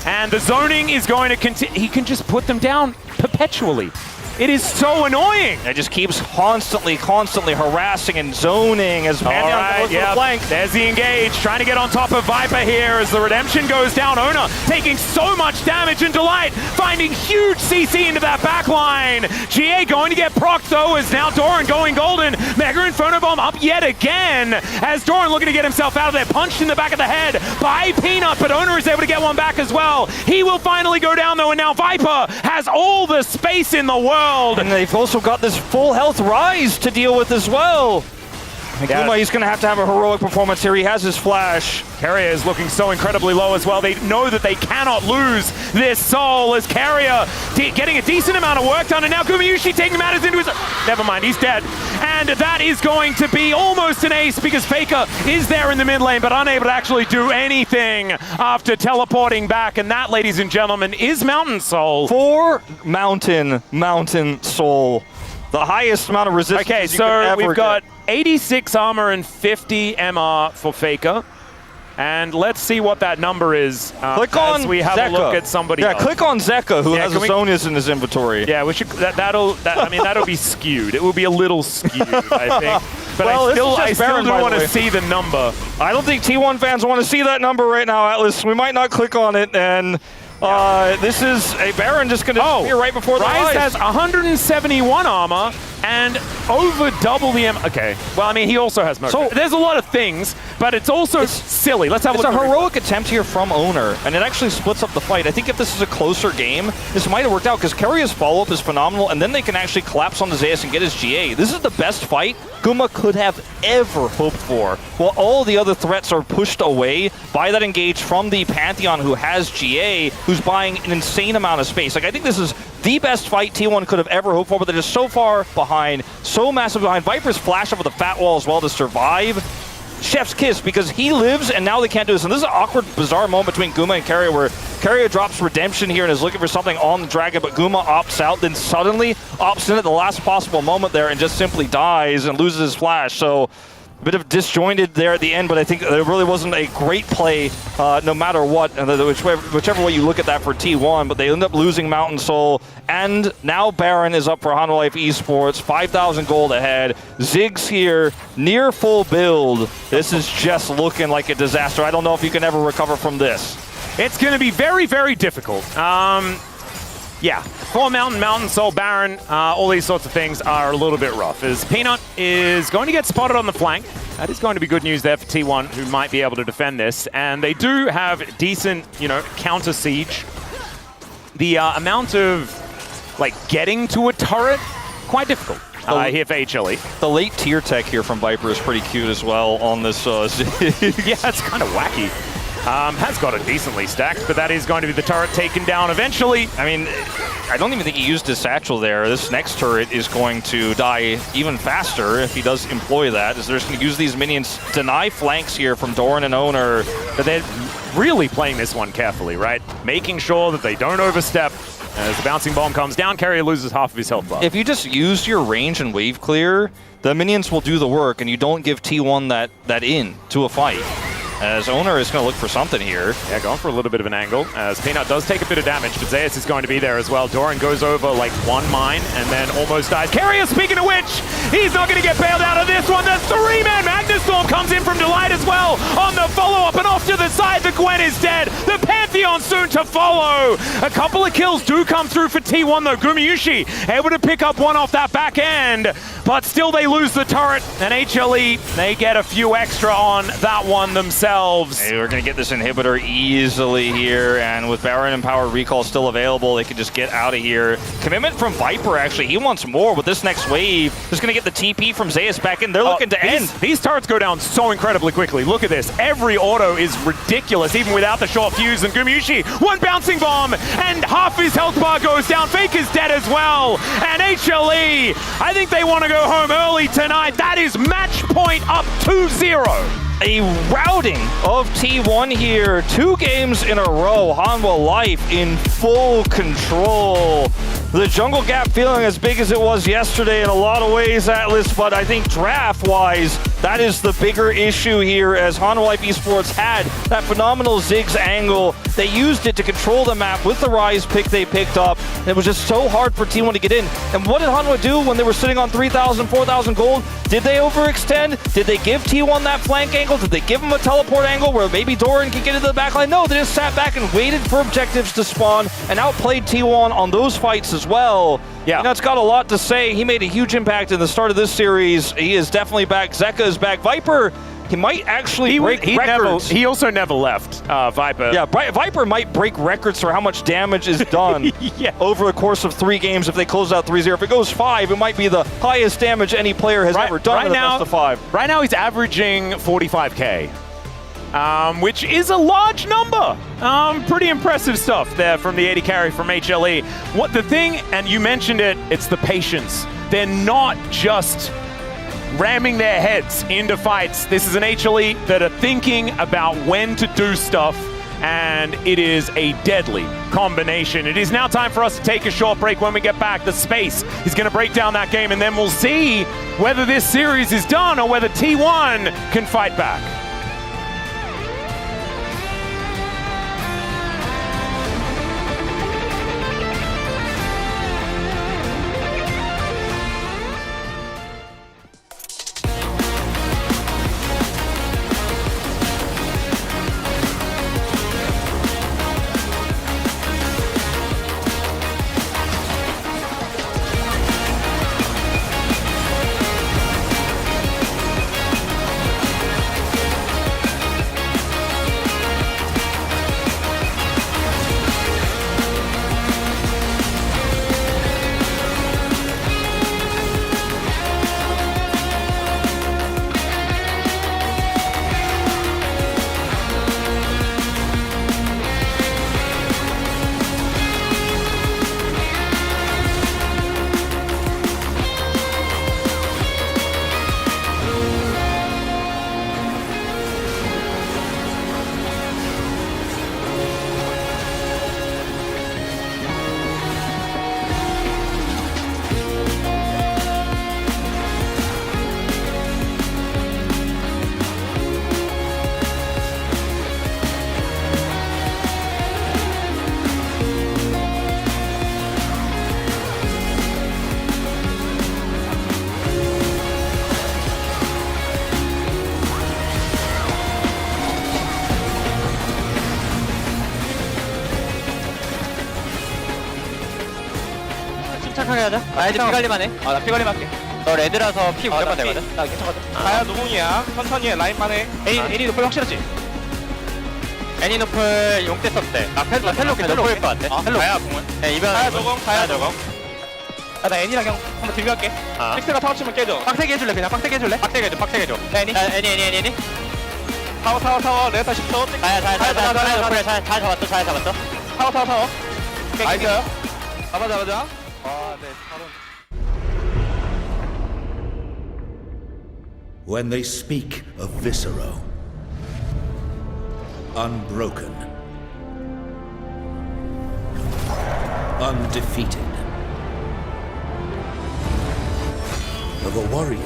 And the zoning is going to continue. He can just put them down perpetually. It is so annoying. It just keeps constantly harassing and zoning as Pantheon goes to the flank. There's the engage, trying to get on top of Viper here as the redemption goes down. Ona taking so much damage, and Delight finding huge CC into that back line. GA going to get procced though, as now Doran going golden. Mega Inferno Bomb up yet again as Doran looking to get himself out of there. Punched in the back of the head by Peanut, but Ona is able to get one back as well. He will finally go down though, and now Viper has all the space in the world. And they've also got this full health rise to deal with as well. Guma, he's going to have a heroic performance here. He has his flash. Carrier is looking so incredibly low as well. They know that they cannot lose this soul as Carrier getting a decent amount of work done, and now Gumayushi taking matters into his... Never mind, he's dead. And that is going to be almost an ace because Faker is there in the mid lane, but unable to actually do anything after teleporting back. And that, ladies and gentlemen, is Mountain Soul. For Mountain Soul. The highest amount of resistance. Okay, so we've got 86 armor and 50 MR for Faker. And let's see what that number is click on as we have Zeka. A look at somebody else. Click on Zeka, who has Zonias in his inventory. Yeah, we should. I mean, that'll be skewed. It will be a little skewed, I think. But well, I still do want to see the number. I don't think T1 fans want to see that number right now, Atlas. We might not click on it, and this is a Baron just going to appear right before the eyes. Ryze has 171 armor and over double the Okay, well, I mean, he also has Mocha. So there's a lot of things, but it's also silly. Let's have a look. It's a heroic attempt here from Owner, and it actually splits up the fight. I think if this is a closer game, this might have worked out, because Carrier's follow-up is phenomenal, and then they can actually collapse on the Zeus and get his GA. This is the best fight Guma could have ever hoped for. While all the other threats are pushed away by that engage from the Pantheon, who has GA, who's buying an insane amount of space. Like, I think this is the best fight T1 could have ever hoped for, but they're just so far behind, so massive behind. Viper's flash up with a fat wall as well to survive. Chef's kiss, because he lives and now they can't do this. And this is an awkward, bizarre moment between Guma and Carrier, where Carrier drops redemption here and is looking for something on the dragon, but Guma opts out, then suddenly opts in at the last possible moment there and just simply dies and loses his flash. So a bit of disjointed there at the end, but I think there really wasn't a great play no matter what, whichever way you look at that for T1, but they end up losing Mountain Soul, and now Baron is up for Honor Life Esports, 5,000 gold ahead. Ziggs here, near full build. This is just looking like a disaster. I don't know if you can ever recover from this. It's going to be very, very difficult. Yeah, for Mountain Soul, Baron, all these sorts of things are a little bit rough. As Peanut is going to get spotted on the flank. That is going to be good news there for T1, who might be able to defend this. And they do have decent, counter siege. The amount of, getting to a turret, quite difficult here for HLE. The late tier tech here from Viper is pretty cute as well on this. Yeah, it's kind of wacky. Has got it decently stacked, but that is going to be the turret taken down eventually. I mean, I don't even think he used his satchel there. This next turret is going to die even faster if he does employ that, as they're just going to use these minions, deny flanks here from Doran and Owner. But they're really playing this one carefully, right? Making sure that they don't overstep. As the bouncing bomb comes down, Carrier loses half of his health bar. If you just use your range and wave clear, the minions will do the work, and you don't give T1 that in to a fight. as Owner is going to look for something here. Yeah, going for a little bit of an angle, as Peanut does take a bit of damage, but Zeus is going to be there as well. Doran goes over like one mine and then almost dies. Carrier, speaking of which, he's not going to get bailed out of this one. The three-man Magnustorm comes in from Delight as well on the follow-up, and off to the side, the Gwen is dead. The Pantheon soon to follow. A couple of kills do come through for T1 though. Gumayushi able to pick up one off that back end, but still they lose the turret, and HLE, they get a few extra on that one themselves. Hey, we're going to get this inhibitor easily here, and with Baron and Power Recall still available, they can just get out of here. Commitment from Viper, actually. He wants more with this next wave. Just going to get the TP from Zeus back in. They're looking to end. These turrets go down so incredibly quickly. Look at this. Every auto is ridiculous, even without the short fuse. And Gumayushi, one bouncing bomb, and half his health bar goes down. Faker's dead as well. And HLE, I think they want to go home early tonight. That is match point up 2-0. A routing of T1 here. 2 games in a row. Hanwha Life in full control. The jungle gap feeling as big as it was yesterday in a lot of ways, Atlas, but I think draft-wise, that is the bigger issue here, as Hanwha Life Esports had that phenomenal Ziggs angle. They used it to control the map with the Ryze pick they picked up. It was just so hard for T1 to get in. And what did Hanwha do when they were sitting on 3,000, 4,000 gold? Did they overextend? Did they give T1 that flank angle? Did they give him a teleport angle where maybe Doran could get into the backline? No, they just sat back and waited for objectives to spawn and outplayed T1 on those fights as well. Yeah. You know, it's got a lot to say. He made a huge impact in the start of this series. He is definitely back. Zeka is back. Viper, he might actually break records. He also never left, Viper. Yeah, Viper might break records for how much damage is done over the course of 3 games if they close out 3-0. If it goes 5, it might be the highest damage any player has ever done in the best of 5. Right now he's averaging 45k, which is a large number. Pretty impressive stuff there from the 80 carry from HLE. What the thing, and you mentioned it, it's the patience. They're not just ramming their heads into fights. This is an HLE that are thinking about when to do stuff, and it is a deadly combination. It is now time for us to take a short break. When we get back, the space is going to break down that game, and then we'll see whether this series is done or whether T1 can fight back. 침착하게 하자. 아, 이제 피 관리만 해. 아, 나 피 관리만 할게. 너 레드라서 피 무조건 되거든. 나 괜찮거든. 가야 노공이야. 천천히 해. 라인만 해. 애니 노플 확실하지? 애니 노플 용대 썼대. 나 펠로 노플일 것 같아. 가야 공은. 네, 이번. 가야 노공. 가야 노공. 아, 나 애니랑 그냥 한번 들려갈게. 픽스가 타워 치면 깨져. 빡세게 해줄래? 그냥 빡세게 해줄래? 빡세게 해줘, 빡세게 해줘. 애니. 타워. 레타 10초. 잘 잡았어. 타워. 나이스. 잡아. 아, 네. 바로. When they speak of Viscero, unbroken, undefeated, of a warrior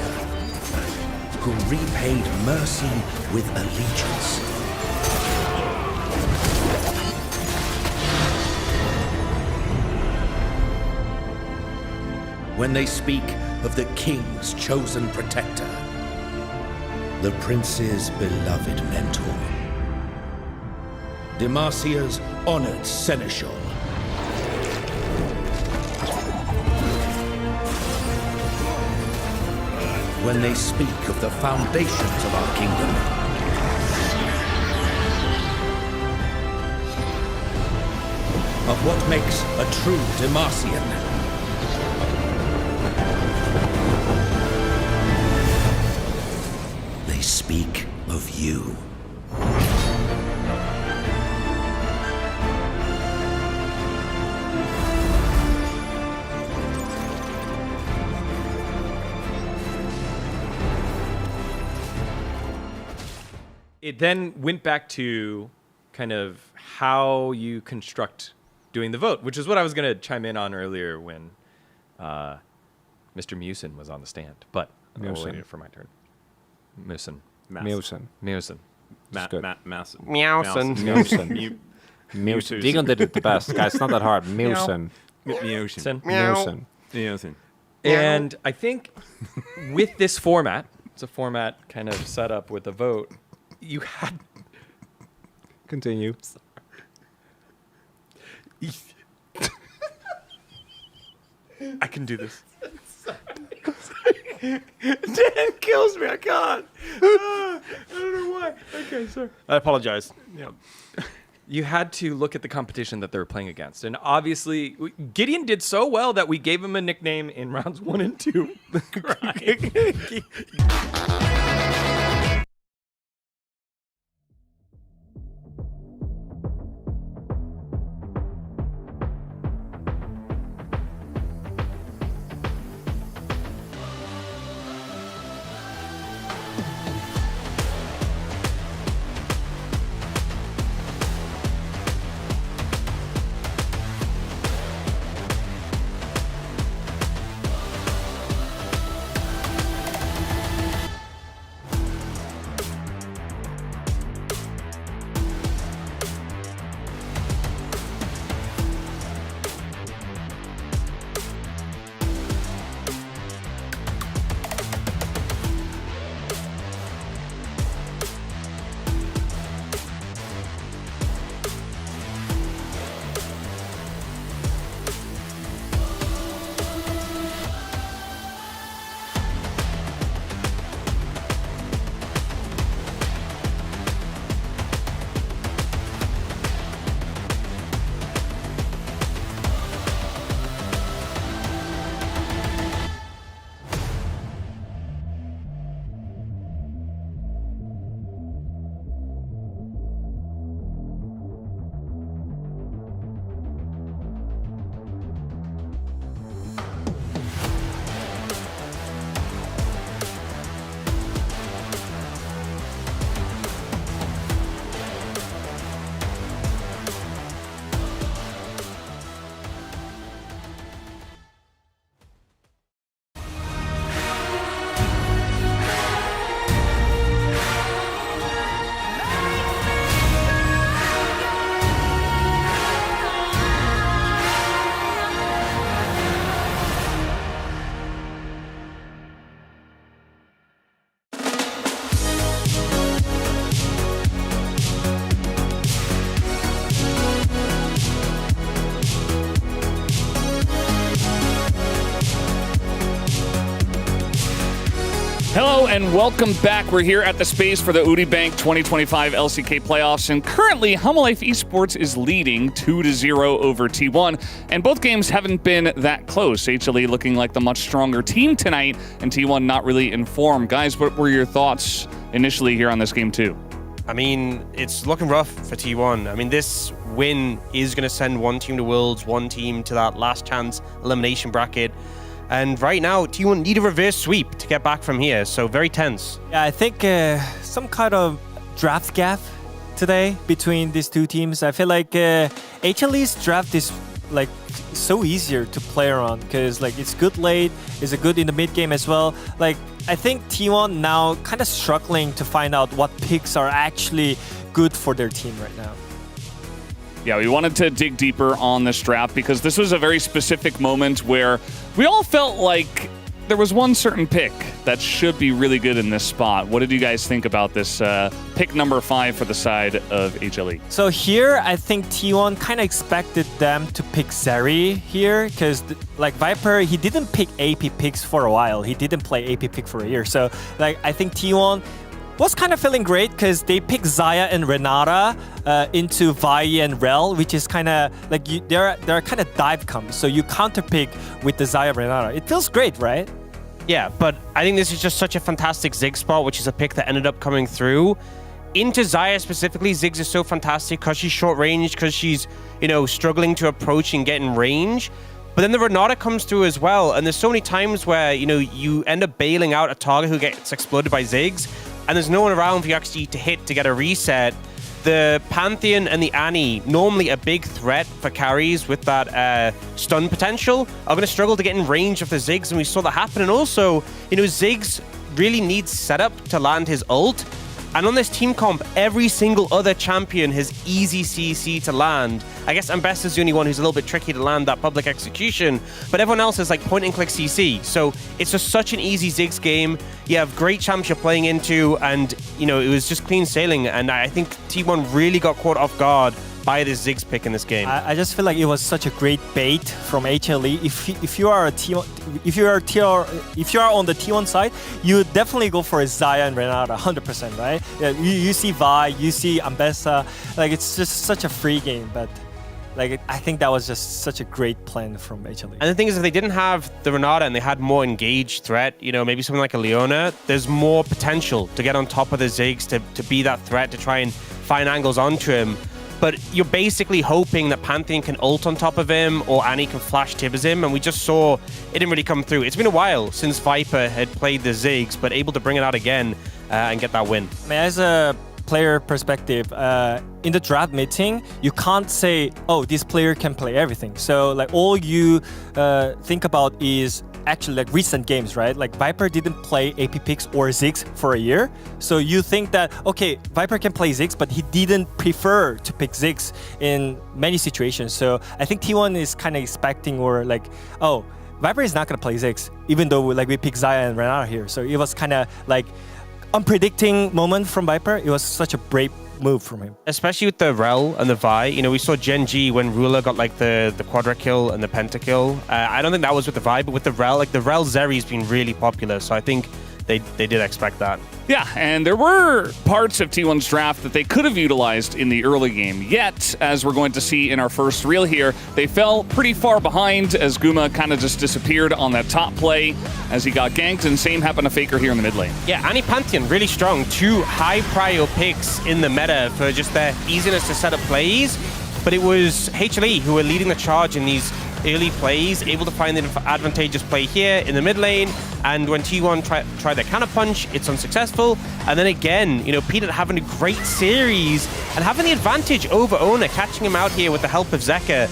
who repaid mercy with allegiance. when they speak of the king's chosen protector, the prince's beloved mentor, Demacia's honored seneschal. When they speak of the foundations of our kingdom, of what makes a true Demacian. They speak of you. It then went back to kind of how you construct doing the vote, which is what I was going to chime in on earlier when Mr. Musin was on the stand. But I will wait for my turn. Musin. Musin. Musin. Meowson. Musin. Deegan did it the best, guys. It's not that hard. Musin. Musin. And I think with this format, it's a format kind of set up with a vote. You had Continue. I can do this. Dan kills me. I can't. I don't know why. Okay, sorry. I apologize. Yeah. You had to look at the competition that they were playing against. And obviously, Gideon did so well that we gave him a nickname in rounds 1 and 2. Hello and welcome back. We're here at the space for the Woori Bank 2025 LCK playoffs, and currently Humalife Esports is leading 2-0 over T1, and both games haven't been that close. HLE looking like the much stronger team tonight, and T1 not really in form. Guys, what were your thoughts initially here on this game too? I mean, it's looking rough for T1. I mean, this win is going to send one team to Worlds, one team to that last chance elimination bracket. And right now, T1 need a reverse sweep to get back from here, so very tense. Yeah, I think some kind of draft gap today between these two teams. I feel like HLE's draft is like so easier to play around because like it's good late, it's a good in the mid game as well. Like I think T1 now kind of struggling to find out what picks are actually good for their team right now. Yeah, we wanted to dig deeper on this draft because this was a very specific moment where we all felt like there was one certain pick that should be really good in this spot. What did you guys think about this pick number 5 for the side of HLE? So here, I think T1 kind of expected them to pick Zeri here because like Viper, he didn't pick AP picks for a while. He didn't play AP pick for a year. So like I think T1 was kind of feeling great because they picked Xayah and Renata into Vi and Rel, which is kind of like they're kind of dive combs. So you counter pick with the Xayah Renata. It feels great, right? Yeah, but I think this is just such a fantastic Ziggs spot, which is a pick that ended up coming through. Into Xayah specifically, Ziggs is so fantastic because she's short range, because she's, you know, struggling to approach and get in range. But then the Renata comes through as well, and there's so many times where, you know, you end up bailing out a target who gets exploded by Ziggs, and there's no one around for you actually to hit to get a reset. The Pantheon and the Annie, normally a big threat for carries with that stun potential, are going to struggle to get in range of the Ziggs, and we saw that happen. And also, you know, Ziggs really needs setup to land his ult. And on this team comp, every single other champion has easy CC to land. I guess Ambessa's the only one who's a little bit tricky to land that public execution, but everyone else is like point and click CC. So it's just such an easy Ziggs game. You have great champs you're playing into, and you know, it was just clean sailing. And I think T1 really got caught off guard by this Ziggs pick in this game. I just feel like it was such a great bait from HLE. If you are on the T1 side, you would definitely go for a Xayah and Renata 100%, right? Yeah, you see Vi, you see Ambessa, like it's just such a free game, but like I think that was just such a great plan from HLE. And the thing is, if they didn't have the Renata and they had more engaged threat, you know, maybe something like a Leona, there's more potential to get on top of the Ziggs, to be that threat, to try and find angles onto him. But you're basically hoping that Pantheon can ult on top of him or Annie can flash Tibbers him, and we just saw it didn't really come through. It's been a while since Viper had played the Ziggs, but able to bring it out again and get that win. I mean, as a player perspective, in the draft meeting, you can't say, oh, this player can play everything. So like all you think about is actually like recent games, right? Like Viper didn't play AP picks or Ziggs for a year. So you think that, okay, Viper can play Ziggs, but he didn't prefer to pick Ziggs in many situations. So I think T1 is kind of expecting or like, oh, Viper is not going to play Ziggs, even though like we pick Xayah and Renata here. So it was kind of like unpredicting moment from Viper. It was such a brave move from him. Especially with the Rel and the Vi. You know, we saw Gen G when Ruler got like the quadra kill and the pentakill. I don't think that was with the Vi, but with the Rel, like the Rel Zeri's been really popular. So I think they did expect that. Yeah, and there were parts of T1's draft that they could have utilized in the early game. Yet, as we're going to see in our first reel here, they fell pretty far behind as Guma kind of just disappeared on that top play as he got ganked, and same happened to Faker here in the mid lane. Yeah, Annie Pantheon, really strong. 2 high prio picks in the meta for just their easiness to set up plays. But it was HLE who were leading the charge in these early plays, able to find the advantageous play here in the mid lane, and when T1 try their counter punch, it's unsuccessful. And then again, you know, Peanut having a great series and having the advantage over Ona, catching him out here with the help of Zeka.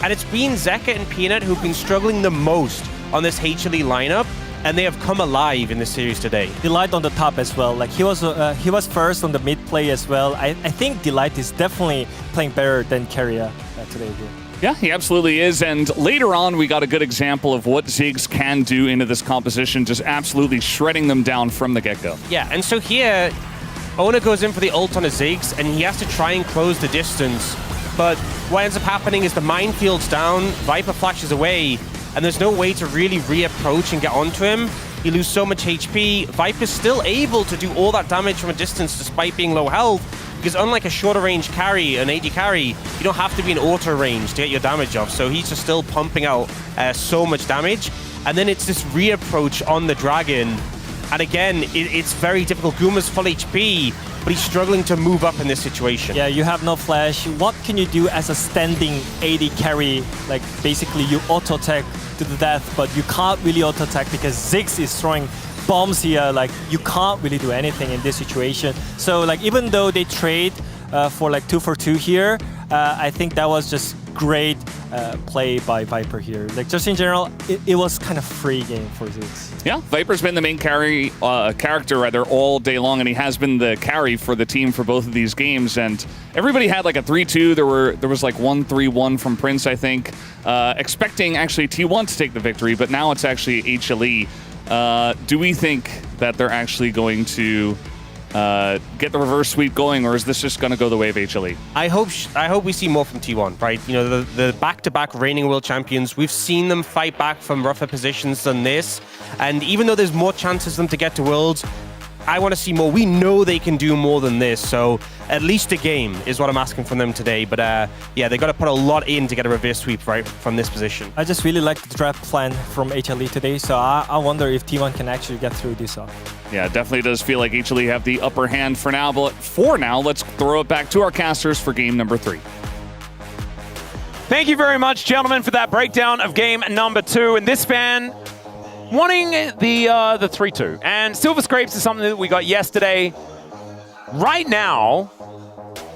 And it's been Zeka and Peanut who've been struggling the most on this HLE lineup, and they have come alive in this series today. Delight on the top as well. Like he was first on the mid play as well. I think Delight is definitely playing better than Keria today here. Yeah, he absolutely is. And later on, we got a good example of what Ziggs can do into this composition, just absolutely shredding them down from the get-go. Yeah, and so here, Ona goes in for the ult on a Ziggs, and he has to try and close the distance. But what ends up happening is the minefield's down, Viper flashes away, and there's no way to really reapproach and get onto him. You lose so much HP. Viper's still able to do all that damage from a distance despite being low health, because unlike a shorter range carry, an AD carry, you don't have to be in auto range to get your damage off. So he's just still pumping out so much damage. And then it's this reapproach on the Dragon. And again, it's very difficult. Guma's full HP, but he's struggling to move up in this situation. Yeah, you have no flash. What can you do as a standing AD carry? Like basically you auto attack to the death, but you can't really auto attack because Ziggs is throwing bombs here. Like you can't really do anything in this situation. So like even though they trade for like 2 for 2 here, I think that was just great play by Viper here. Like just in general, it was kind of free game for Zeus. Yeah, Viper's been the main character rather all day long, and he has been the carry for the team for both of these games. And everybody had like a 3-2. There was like 1-3-1 from Prince, I think, expecting actually T1 to take the victory, but now it's actually HLE. Do we think that they're actually going to get the reverse sweep going, or is this just going to go the way of HLE? I hope we see more from T1, right? You know, the back-to-back reigning world champions, we've seen them fight back from rougher positions than this, and even though there's more chances for them to get to Worlds, I want to see more. We know they can do more than this, so at least a game is what I'm asking from them today. But yeah, they got to put a lot in to get a reverse sweep right from this position. I just really like the draft plan from HLE today, so I wonder if T1 can actually get through this off. Yeah, it definitely does feel like HLE have the upper hand for now, but for now, let's throw it back to our casters for game number 3. Thank you very much, gentlemen, for that breakdown of game number 2. And this fan wanting the 3-2. And Silver Scrapes is something that we got yesterday. Right now,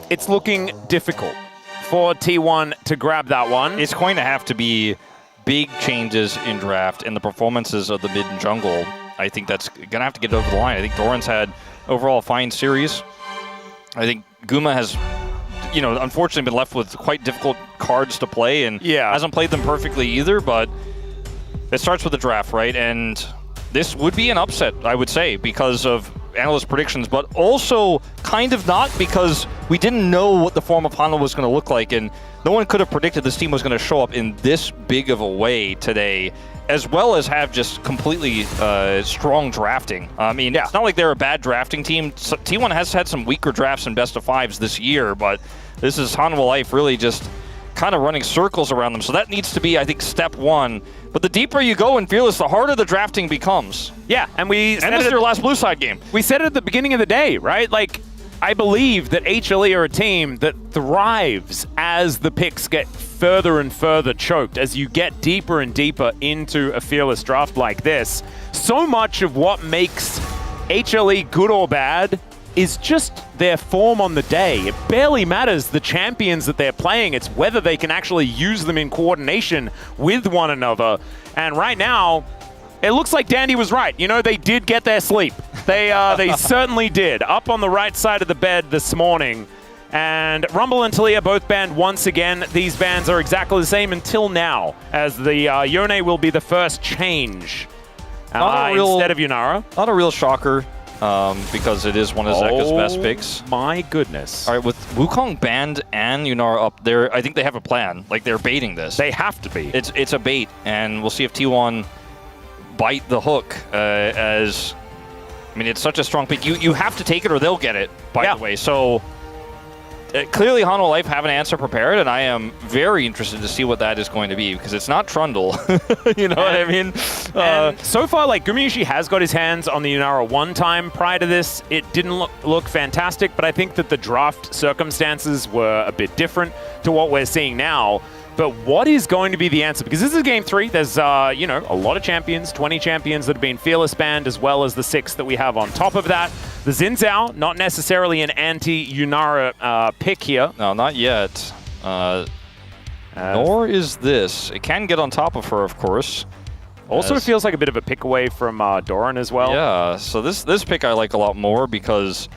it's looking difficult for T1 to grab that one. It's going to have to be big changes in draft and the performances of the mid and jungle. I think that's going to have to get over the line. I think Doran's had overall a fine series. I think Guma has, you know, unfortunately been left with quite difficult cards to play and hasn't played them perfectly either, but it starts with the draft, right? And this would be an upset, I would say, because of analyst predictions, but also kind of not, because we didn't know what the form of Hanwha was going to look like, and no one could have predicted this team was going to show up in this big of a way today, as well as have just completely strong drafting. I mean, it's not like they're a bad drafting team. T1 has had some weaker drafts in best of fives this year, but this is Hanwha Life really just kind of running circles around them. So that needs to be, I think, step one. But the deeper you go in Fearless, the harder the drafting becomes. Yeah, and this is your last blue side game. We said it at the beginning of the day, right? Like, I believe that HLE are a team that thrives as the picks get further and further choked, as you get deeper and deeper into a Fearless draft like this. So much of what makes HLE good or bad is just their form on the day. It barely matters the champions that they're playing. It's whether they can actually use them in coordination with one another. And right now, it looks like Dandy was right. You know, they did get their sleep. They certainly did. Up on the right side of the bed this morning. And Rumble and Talia both banned once again. These bans are exactly the same until now, as the Yone will be the first change instead of Yunara. Not a real shocker. Because it is one of Zeka's best picks. My goodness. All right, with Wukong banned and Yunara up there, I think they have a plan. Like, they're baiting this. They have to be. It's a bait, and we'll see if T1 bite the hook as... I mean, it's such a strong pick. You have to take it or they'll get it, by the way. So, clearly Hanwha Life have an answer prepared, and I am very interested to see what that is going to be, because it's not Trundle. You know what I mean? And so far, like, Gumayushi has got his hands on the Yunara one time prior to this. It didn't look fantastic, but I think that the draft circumstances were a bit different to what we're seeing now. But what is going to be the answer? Because this is game 3. There's, you know, a lot of champions, 20 champions that have been Fearless banned, as well as the 6 that we have on top of that. The Xin Zhao, not necessarily an anti-Yunara pick here. No, not yet. Nor is this. It can get on top of her, of course. Also feels like a bit of a pick away from Doran as well. Yeah, so this pick I like a lot more, because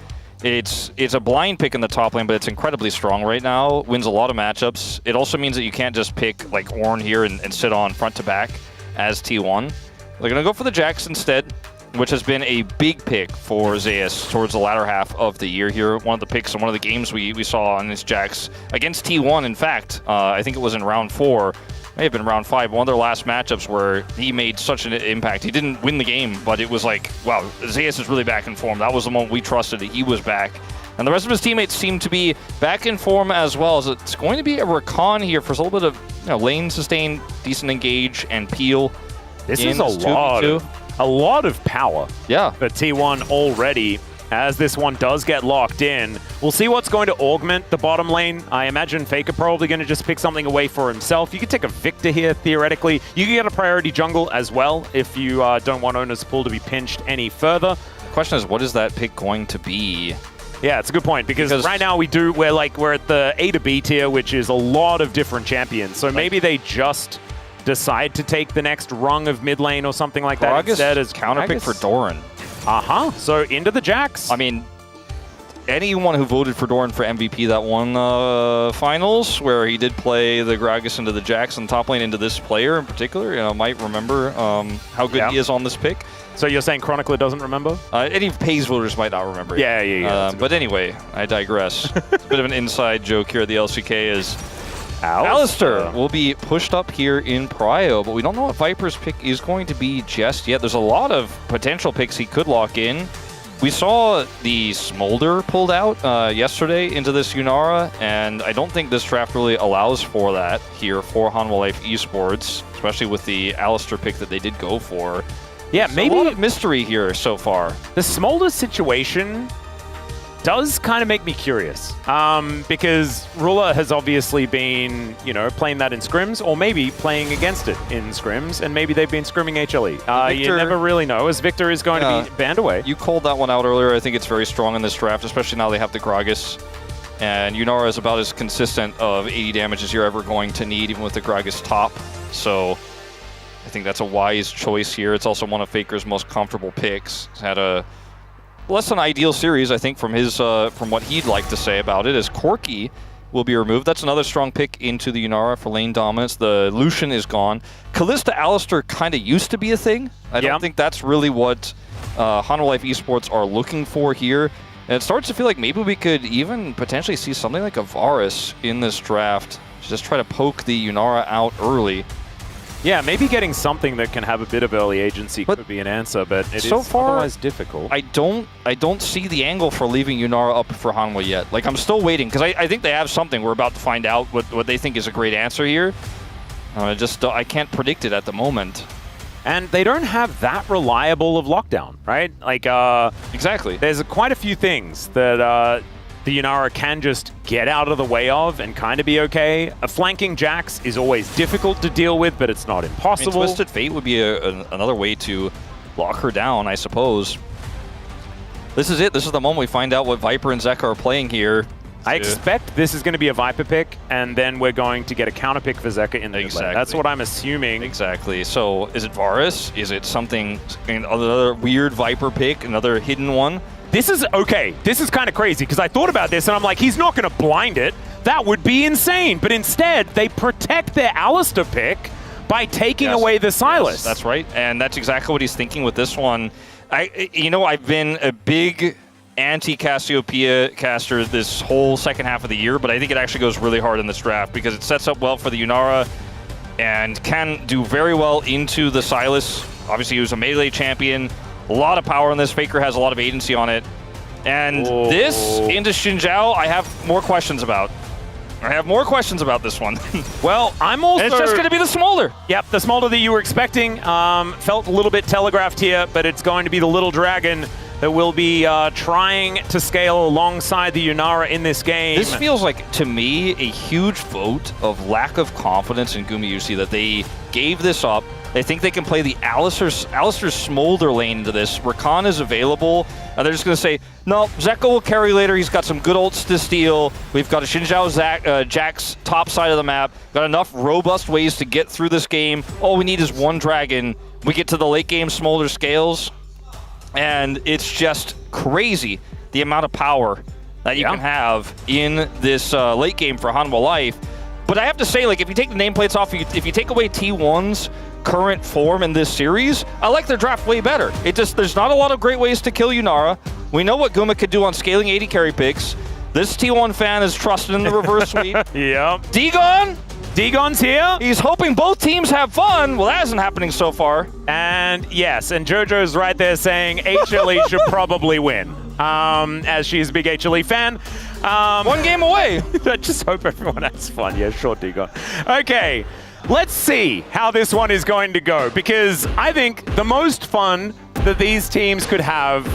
it's a blind pick in the top lane, but it's incredibly strong right now. Wins a lot of matchups. It also means that you can't just pick like Ornn here and sit on front to back as T1. They're going to go for the Jax instead, which has been a big pick for Zeus towards the latter half of the year here. One of the picks in one of the games we saw on this Jax against T1, in fact. I think it was in round 4. May have been round 5, one of their last matchups where he made such an impact. He didn't win the game, but it was like, wow, Zeus is really back in form. That was the moment we trusted that he was back. And the rest of his teammates seem to be back in form as well. So it's going to be a Rakan here for a little bit of lane sustain, decent engage, and peel. This is a lot of power for T1 already, as this one does get locked in. We'll see what's going to augment the bottom lane. I imagine Faker probably going to just pick something away for himself. You could take a Victor here, theoretically. You can get a priority jungle as well if you don't want Owner's Pool to be pinched any further. The question is, what is that pick going to be? Yeah, it's a good point because right now we're at the A to B tier, which is a lot of different champions. So maybe they just decide to take the next rung of mid lane or something like that instead as counterpick for Doran. So into the Jax. I mean, anyone who voted for Doran for MVP that one finals, where he did play the Gragas into the Jax and top lane into this player in particular, might remember how good he is on this pick. So you're saying Chronicler doesn't remember? Any PACE voters might not remember it. Yeah. But anyway, I digress. It's a bit of an inside joke here at the LCK is Alistar will be pushed up here in Prio, but we don't know what Viper's pick is going to be just yet. There's a lot of potential picks he could lock in. We saw the Smolder pulled out yesterday into this Yunara, and I don't think this draft really allows for that here for Hanwha Life Esports, especially with the Alistar pick that they did go for. Yeah, maybe a lot of mystery here so far. The Smolder situation does kind of make me curious because Ruler has obviously been, playing that in scrims or maybe playing against it in scrims, and maybe they've been scrimming HLE. You never really know, as Victor is going to be banned away. You called that one out earlier. I think it's very strong in this draft, especially now they have the Gragas. And Yunara is about as consistent of 80 damage as you're ever going to need, even with the Gragas top. So I think that's a wise choice here. It's also one of Faker's most comfortable picks. He's had a less than ideal series, I think, from his from what he'd like to say about it, as Corki will be removed. That's another strong pick into the Yunara for lane dominance. The Lucian is gone. Kalista Alistar kind of used to be a thing. I don't think that's really what Hanwha Life Esports are looking for here. And it starts to feel like maybe we could even potentially see something like a Varus in this draft. Just try to poke the Yunara out early. Yeah, maybe getting something that can have a bit of early agency could be an answer, but it is otherwise difficult. I don't see the angle for leaving Yunara up for Hanwha yet. Like, I'm still waiting, because I think they have something. We're about to find out what they think is a great answer here. I can't predict it at the moment. And they don't have that reliable of lockdown, right? Like, exactly. There's quite a few things that the Yunara can just get out of the way of and kind of be okay. A flanking Jax is always difficult to deal with, but it's not impossible. I mean, Twisted Fate would be another way to lock her down, I suppose. This is it. This is the moment we find out what Viper and Zeka are playing here. I expect this is going to be a Viper pick, and then we're going to get a counter pick for Zeka in the mid lane. That's what I'm assuming. Exactly. So is it Varus? Is it something, another weird Viper pick, another hidden one? This is kind of crazy, because I thought about this, and I'm like, he's not going to blind it. That would be insane. But instead, they protect their Alistar pick by taking away the Silas. Yes, that's right. And that's exactly what he's thinking with this one. I've been a big anti-Cassiopeia caster this whole second half of the year, but I think it actually goes really hard in this draft because it sets up well for the Yunara and can do very well into the Silas. Obviously, he was a melee champion. A lot of power on this. Faker has a lot of agency on it. And this into Xin Zhao, I have more questions about. I have more questions about this one. Well, I'm also... And it's just going to be the Smolder. Yep, the Smolder that you were expecting. Felt a little bit telegraphed here, but it's going to be the Little Dragon that will be trying to scale alongside the Yunara in this game. This feels like, to me, a huge vote of lack of confidence in Gumayusi that they gave this up. They think they can play the Alistar Smolder lane into this. Rakan is available. And they're just going to say, no, Zeka will carry later. He's got some good ults to steal. We've got a Xin Zhao Jax top side of the map. Got enough robust ways to get through this game. All we need is one dragon. We get to the late game Smolder scales. And it's just crazy the amount of power that you can have in this late game for Hanwha Life. But I have to say, like, if you take the nameplates off, if you take away T1's current form in this series, I like their draft way better. There's not a lot of great ways to kill Yunara. We know what Guma could do on scaling 80 carry picks. This T1 fan is trusted in the reverse sweep. Yep. Degon's here. He's hoping both teams have fun. Well, that isn't happening so far. And yes, and JoJo's right there saying HLE should probably win. As she's a big HLE fan. One game away. I just hope everyone has fun. Yeah, sure, Degon. Okay, let's see how this one is going to go, because I think the most fun that these teams could have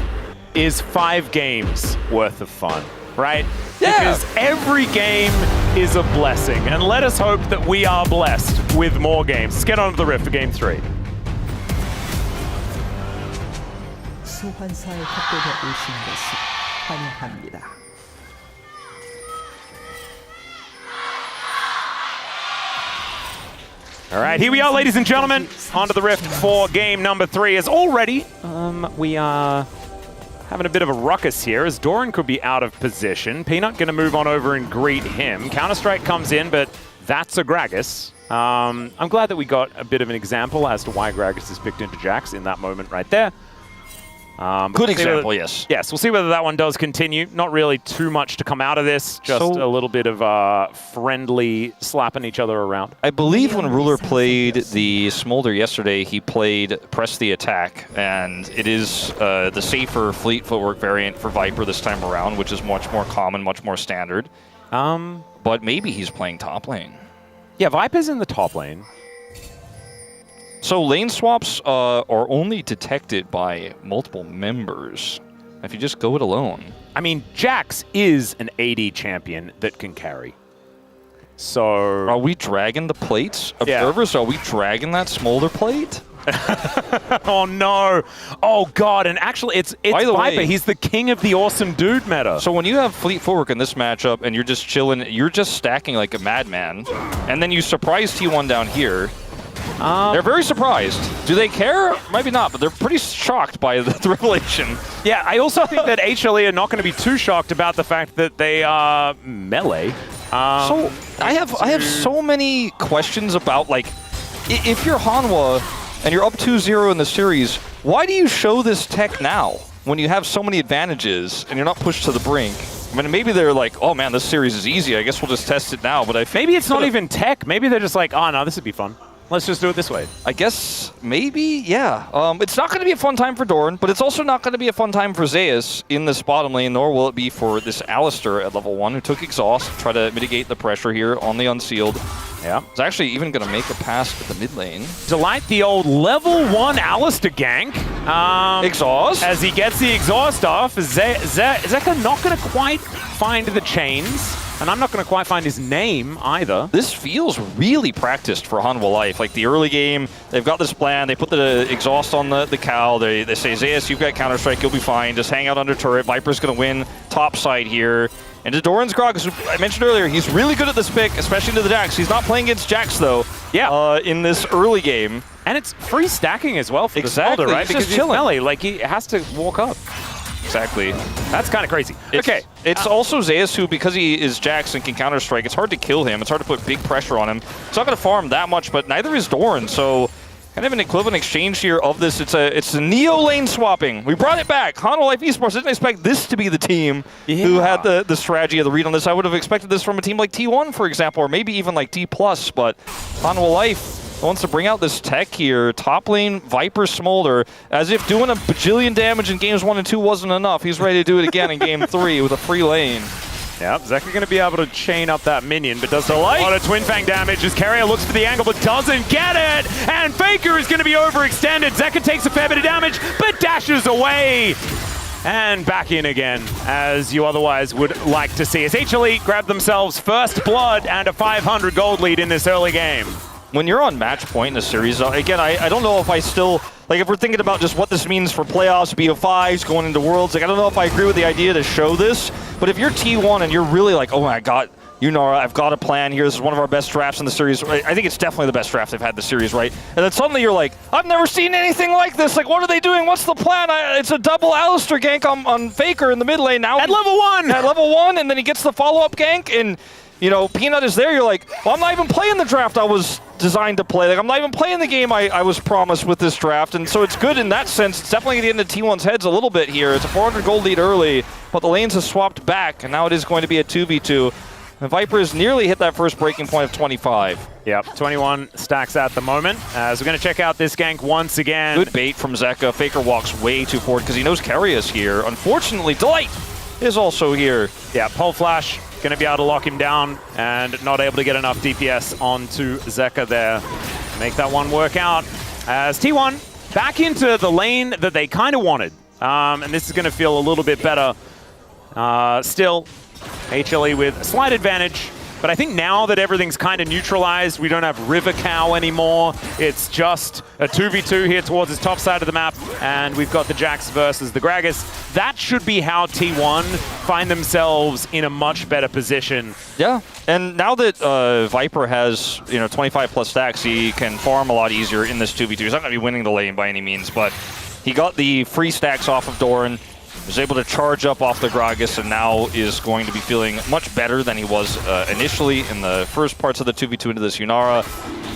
is 5 games worth of fun, right? Yeah. Because every game is a blessing, and let us hope that we are blessed with more games. Let's get on to the rift for game 3. 소환사의 협곡에 오신 것을 환영합니다. All right, here we are, ladies and gentlemen, onto the Rift for game number 3. As already, we are having a bit of a ruckus here, as Doran could be out of position. Peanut going to move on over and greet him. Counter-Strike comes in, but that's a Gragas. I'm glad that we got a bit of an example as to why Gragas is picked into Jax in that moment right there. Good example, yes. Yes, we'll see whether that one does continue. Not really too much to come out of this, just a little bit of friendly slapping each other around. I believe when Ruler played the Smolder yesterday, he played Press the Attack, and it is the safer Fleet Footwork variant for Viper this time around, which is much more common, much more standard. But maybe he's playing top lane. Yeah, Viper's in the top lane. So lane swaps are only detected by multiple members. If you just go it alone. I mean, Jax is an AD champion that can carry. So... Are we dragging the plates? Observers, are we dragging that Smolder plate? Oh no! Oh god! And actually, it's By the Viper. way, He's the king of the awesome dude meta. So when you have Fleet Footwork in this matchup and you're just chilling, you're just stacking like a madman, and then you surprise T1 down here. They're very surprised. Do they care? Maybe not, but they're pretty shocked by the revelation. Yeah, I also think that HLE are not going to be too shocked about the fact that they are melee. So I have so many questions about, like, if you're Hanwha and you're up 2-0 in the series, why do you show this tech now when you have so many advantages and you're not pushed to the brink? I mean, maybe they're like, oh man, this series is easy. I guess we'll just test it now. But maybe it's not even tech. Maybe they're just like, oh no, this would be fun. Let's just do it this way. I guess maybe, yeah. It's not going to be a fun time for Doran, but it's also not going to be a fun time for Zeus in this bottom lane, nor will it be for this Alistair at level 1 who took Exhaust to try to mitigate the pressure here on the Unsealed. Yeah. He's actually even going to make a pass at the mid lane. Delight the old level 1 Alistair gank. Exhaust. As he gets the exhaust off, Zeka not going to quite find the chains. And I'm not going to quite find his name either. This feels really practiced for Hanwha Life. Like the early game, they've got this plan. They put the exhaust on the cow. They say, Zeus, you've got Counter-Strike. You'll be fine. Just hang out under turret. Viper's going to win top side here. And to Doran's Grog, as I mentioned earlier, he's really good at this pick, especially into the Jax. He's not playing against Jax, though, in this early game. And it's free stacking as well for the Smolder, right? He's because just he's melee. Like, he has to walk up. Exactly. That's kind of crazy. It's also Zeus who, because he is Jax and can Counter-Strike, it's hard to kill him. It's hard to put big pressure on him. It's not going to farm that much, but neither is Doran. So kind of an equivalent exchange here of this. It's a Neo lane swapping. We brought it back. Hanwha Life Esports didn't expect this to be the team who had the strategy of the read on this. I would have expected this from a team like T1, for example, or maybe even like T+, but Hanwha Life wants to bring out this tech here. Top lane, Viper Smolder, as if doing a bajillion damage in games 1 and 2 wasn't enough. He's ready to do it again in game 3 with a free lane. Yep, Zeka going to be able to chain up that minion, but does a lot of Twin Fang damage as Carrier looks for the angle but doesn't get it. And Faker is going to be overextended. Zeka takes a fair bit of damage, but dashes away. And back in again, as you otherwise would like to see, as HLE grab themselves first blood and a 500 gold lead in this early game. When you're on match point in a series, again, I don't know if I still, like if we're thinking about just what this means for playoffs, BO5s, going into Worlds, like I don't know if I agree with the idea to show this, but if you're T1 and you're really like, oh my god, you know, I've got a plan here, this is one of our best drafts in the series, I think it's definitely the best draft they've had in the series, right? And then suddenly you're like, I've never seen anything like this, like what are they doing, what's the plan? It's a double Alistair gank on Faker in the mid lane now. At level 1! At level 1, and then he gets the follow-up gank, and you know, Peanut is there, you're like, well, I'm not even playing the draft I was designed to play. Like, I'm not even playing the game I was promised with this draft, and so it's good in that sense. It's definitely getting into T1's heads a little bit here. It's a 400 gold lead early, but the lanes have swapped back, and now it is going to be a 2v2. The Vipers nearly hit that first breaking point of 25. Yep, 21 stacks at the moment. As we're going to check out this gank once again. Good bait from Zeka. Faker walks way too forward because he knows Carry is here. Unfortunately, Delight is also here. Yeah, Pole Flash going to be able to lock him down and not able to get enough DPS onto Zeka there. Make that one work out. As T1 back into the lane that they kind of wanted. And this is going to feel a little bit better. Still, HLE with a slight advantage. But I think now that everything's kind of neutralized, we don't have River Cow anymore. It's just a 2v2 here towards his top side of the map, and we've got the Jax versus the Gragas. That should be how T1 find themselves in a much better position. Yeah, and now that Viper has 25 plus stacks, he can farm a lot easier in this 2v2. He's not going to be winning the lane by any means, but he got the free stacks off of Doran, was able to charge up off the Gragas, and now is going to be feeling much better than he was initially in the first parts of the 2v2 into this Yunara.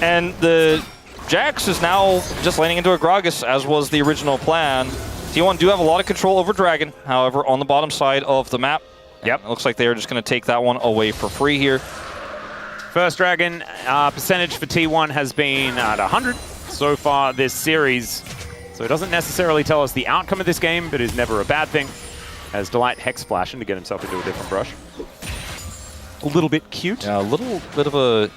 And the Jax is now just landing into a Gragas, as was the original plan. T1 do have a lot of control over Dragon, however, on the bottom side of the map. Yep. It looks like they're just going to take that one away for free here. First Dragon percentage for T1 has been at 100 so far this series. So it doesn't necessarily tell us the outcome of this game, but is never a bad thing. As Delight Hex flashing to get himself into a different brush. A little bit cute. Yeah, a little bit of a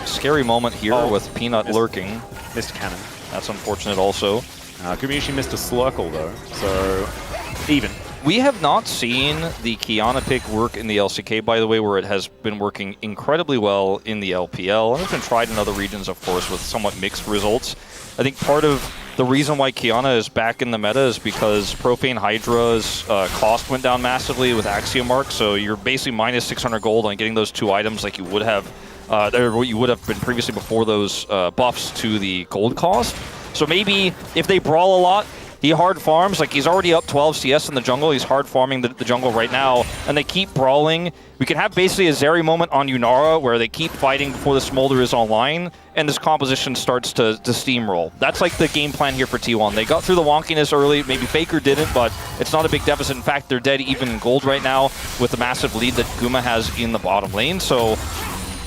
scary moment here with Peanut lurking. Missed cannon. That's unfortunate also. Gumayushi missed a Slurkle though, so even. We have not seen the Kiana pick work in the LCK, by the way, where it has been working incredibly well in the LPL. And it's been tried in other regions, of course, with somewhat mixed results. I think part of the reason why Kiana is back in the meta is because Profane Hydra's cost went down massively with Axiomark, so you're basically minus 600 gold on getting those 2 items like you would have, or what you would have been previously before those buffs to the gold cost. So maybe if they brawl a lot, he hard farms, like he's already up 12 CS in the jungle, he's hard farming the jungle right now, and they keep brawling. We can have basically a Zeri moment on Yunara where they keep fighting before the Smolder is online, and this composition starts to steamroll. That's like the game plan here for T1. They got through the wonkiness early, maybe Faker didn't, but it's not a big deficit. In fact, they're dead even in gold right now with the massive lead that Guma has in the bottom lane. So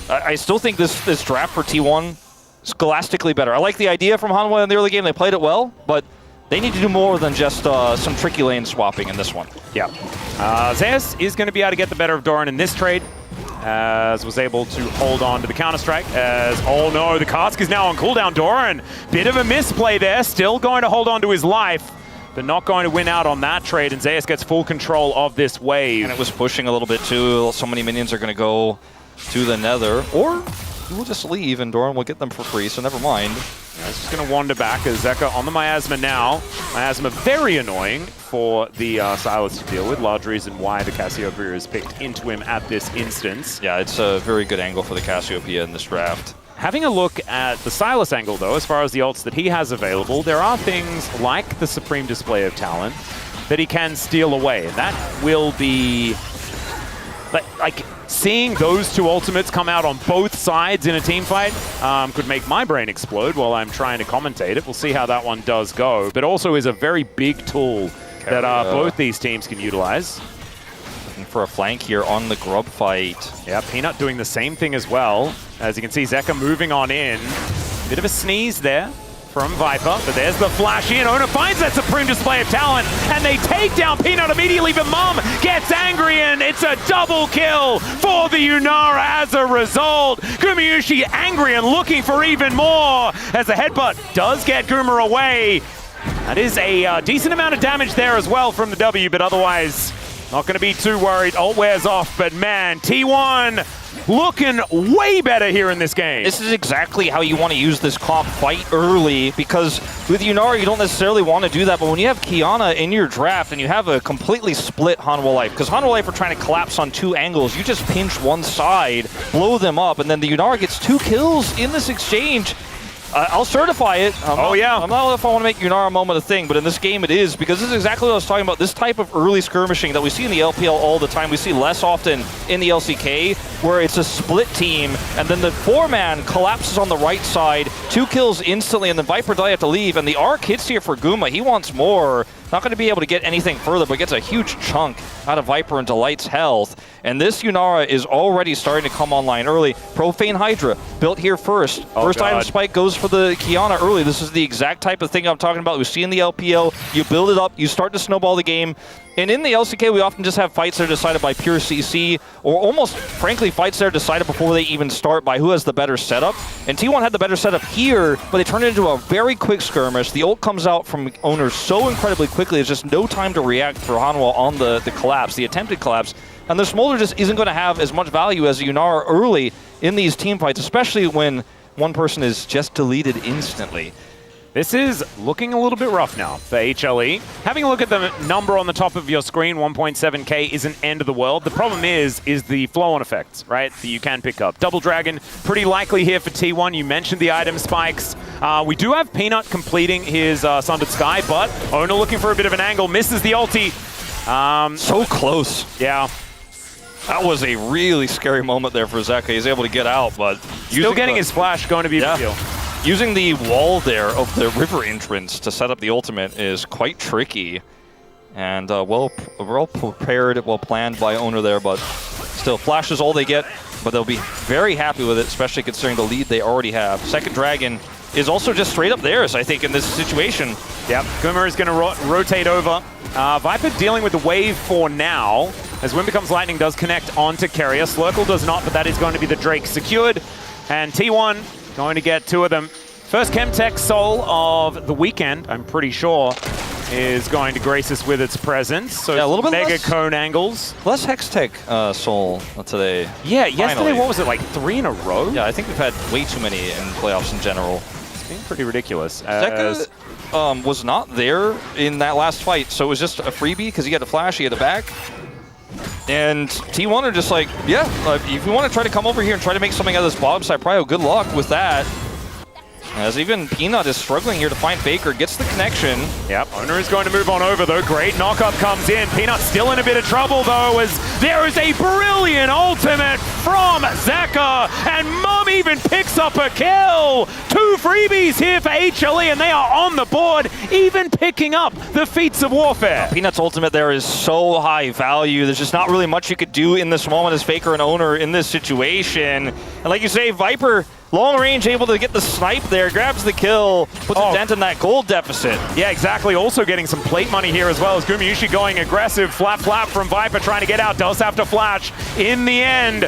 I still think this draft for T1 is scholastically better. I like the idea from Hanwha in the early game, they played it well, but they need to do more than just some tricky lane swapping in this one. Yeah. Zeus is going to be able to get the better of Doran in this trade, as was able to hold on to the counter-strike, as, oh no, the Karsk is now on cooldown. Doran, bit of a misplay there, still going to hold on to his life, but not going to win out on that trade, and Zeus gets full control of this wave. And it was pushing a little bit too. So many minions are going to go to the nether, or we'll just leave and Doran will get them for free, so never mind. Yeah, it's just going to wander back as Zeka on the Miasma now. Miasma very annoying for the Sylas to deal with. Large reason why the Cassiopeia is picked into him at this instance. Yeah, it's a very good angle for the Cassiopeia in this draft. Having a look at the Sylas angle, though, as far as the ults that he has available, there are things like the Supreme Display of Talent that he can steal away. And that will be... like seeing those two ultimates come out on both sides in a team fight could make my brain explode while I'm trying to commentate it. We'll see how that one does go, but also is a very big tool that both these teams can utilize. Looking for a flank here on the Grub fight. Yeah, Peanut doing the same thing as well. As you can see, Zeka moving on in. Bit of a sneeze there from Viper, but there's the flash in. Ona finds that Supreme Display of Talent, and they take down Peanut immediately, but Mum gets angry, and it's a double kill for the Yunara as a result. Gumayushi angry and looking for even more, as the headbutt does get Guma away. That is a decent amount of damage there as well from the W, but otherwise not going to be too worried. Ult wears off, but man, T1 looking way better here in this game. This is exactly how you want to use this comp, fight early, because with Yunara you don't necessarily want to do that, but when you have Kiana in your draft and you have a completely split Hanwha Life, because Hanwha Life are trying to collapse on 2 angles, you just pinch one side, blow them up, and then the Yunara gets 2 kills in this exchange. I'll certify it. I'm not if I want to make Yunara moment a thing, but in this game it is, because this is exactly what I was talking about. This type of early skirmishing that we see in the LPL all the time, we see less often in the LCK, where it's a split team, and then the 4-man collapses on the right side, 2 kills instantly, and then Viper does have to leave, and the arc hits here for Guma. He wants more. Not going to be able to get anything further, but gets a huge chunk out of Viper and Delight's health. And this Yunara is already starting to come online early. Profane Hydra, built here first. First item spike goes for the Kiana early. This is the exact type of thing I'm talking about. We see in the LPL, you build it up, you start to snowball the game. And in the LCK, we often just have fights that are decided by pure CC, or almost, frankly, fights that are decided before they even start by who has the better setup. And T1 had the better setup here, but they turned it into a very quick skirmish. The ult comes out from Owner so incredibly quickly, there's just no time to react for Hanwha on the collapse, the attempted collapse. And the Smolder just isn't going to have as much value as Yunara early in these team fights, especially when one person is just deleted instantly. This is looking a little bit rough now for HLE. Having a look at the number on the top of your screen, 1.7k isn't end of the world. The problem is the flow-on effects, right, that you can pick up. Double Dragon, pretty likely here for T1. You mentioned the item spikes. We do have Peanut completing his Sundered Sky, but Owner looking for a bit of an angle, misses the ulti. So close. Yeah. That was a really scary moment there for Zeka. He's able to get out, but... Still getting his flash, going to be a big deal. Using the wall there of the river entrance to set up the ultimate is quite tricky. And well prepared, well planned by Owner there, but still, flash is all they get, but they'll be very happy with it, especially considering the lead they already have. Second Dragon is also just straight up theirs, I think, in this situation. Yep, Guma is going to rotate over. Viper dealing with the wave for now, as Wind Becomes Lightning does connect onto Carrier. Slurkle does not, but that is going to be the Drake secured. And T1 going to get two of them. First Chemtech Soul of the weekend, I'm pretty sure, is going to grace us with its presence. So yeah, a little bit mega less, cone angles. Less Hextech Soul today. Yeah, yesterday, finally. What was it, like 3 in a row? Yeah, I think we've had way too many in playoffs in general. It's been pretty ridiculous. Zeka was not there in that last fight, so it was just a freebie because he had a flash, he had a back. And T1 are just like, yeah, if you want to try to come over here and try to make something out of this bottom side prio, good luck with that. As even Peanut is struggling here to find Faker, gets the connection. Yep, Owner is going to move on over though. Great knock-up comes in. Peanut still in a bit of trouble though, as there is a brilliant ultimate from Zeka, and Mum even picks up a kill. 2 freebies here for HLE, and they are on the board, even picking up the feats of warfare. Peanut's ultimate there is so high value. There's just not really much you could do in this moment as Faker and Owner in this situation. And like you say, Viper, long range, able to get the snipe there, grabs the kill, puts a dent in that gold deficit. Yeah, exactly. Also getting some plate money here as well, as Gumayushi going aggressive. Flap from Viper trying to get out, does have to flash in the end.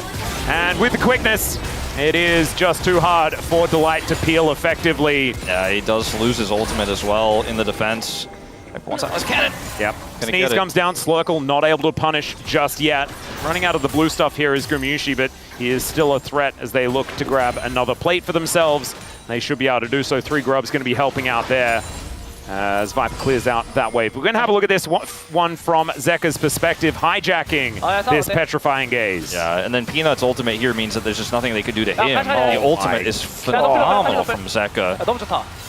And with the quickness, it is just too hard for Delight to peel effectively. Yeah, he does lose his ultimate as well in the defense. Wants out his cannon. Yep. Sneeze comes down, Slurkle not able to punish just yet. Running out of the blue stuff here is Gumayushi, but he is still a threat as they look to grab another plate for themselves. They should be able to do so. 3 Grub's going to be helping out there as Viper clears out that wave. We're going to have a look at this one from Zeka's perspective, hijacking this petrifying gaze. Yeah, and then Peanut's ultimate here means that there's just nothing they could do to him. The ultimate is phenomenal from Zeka.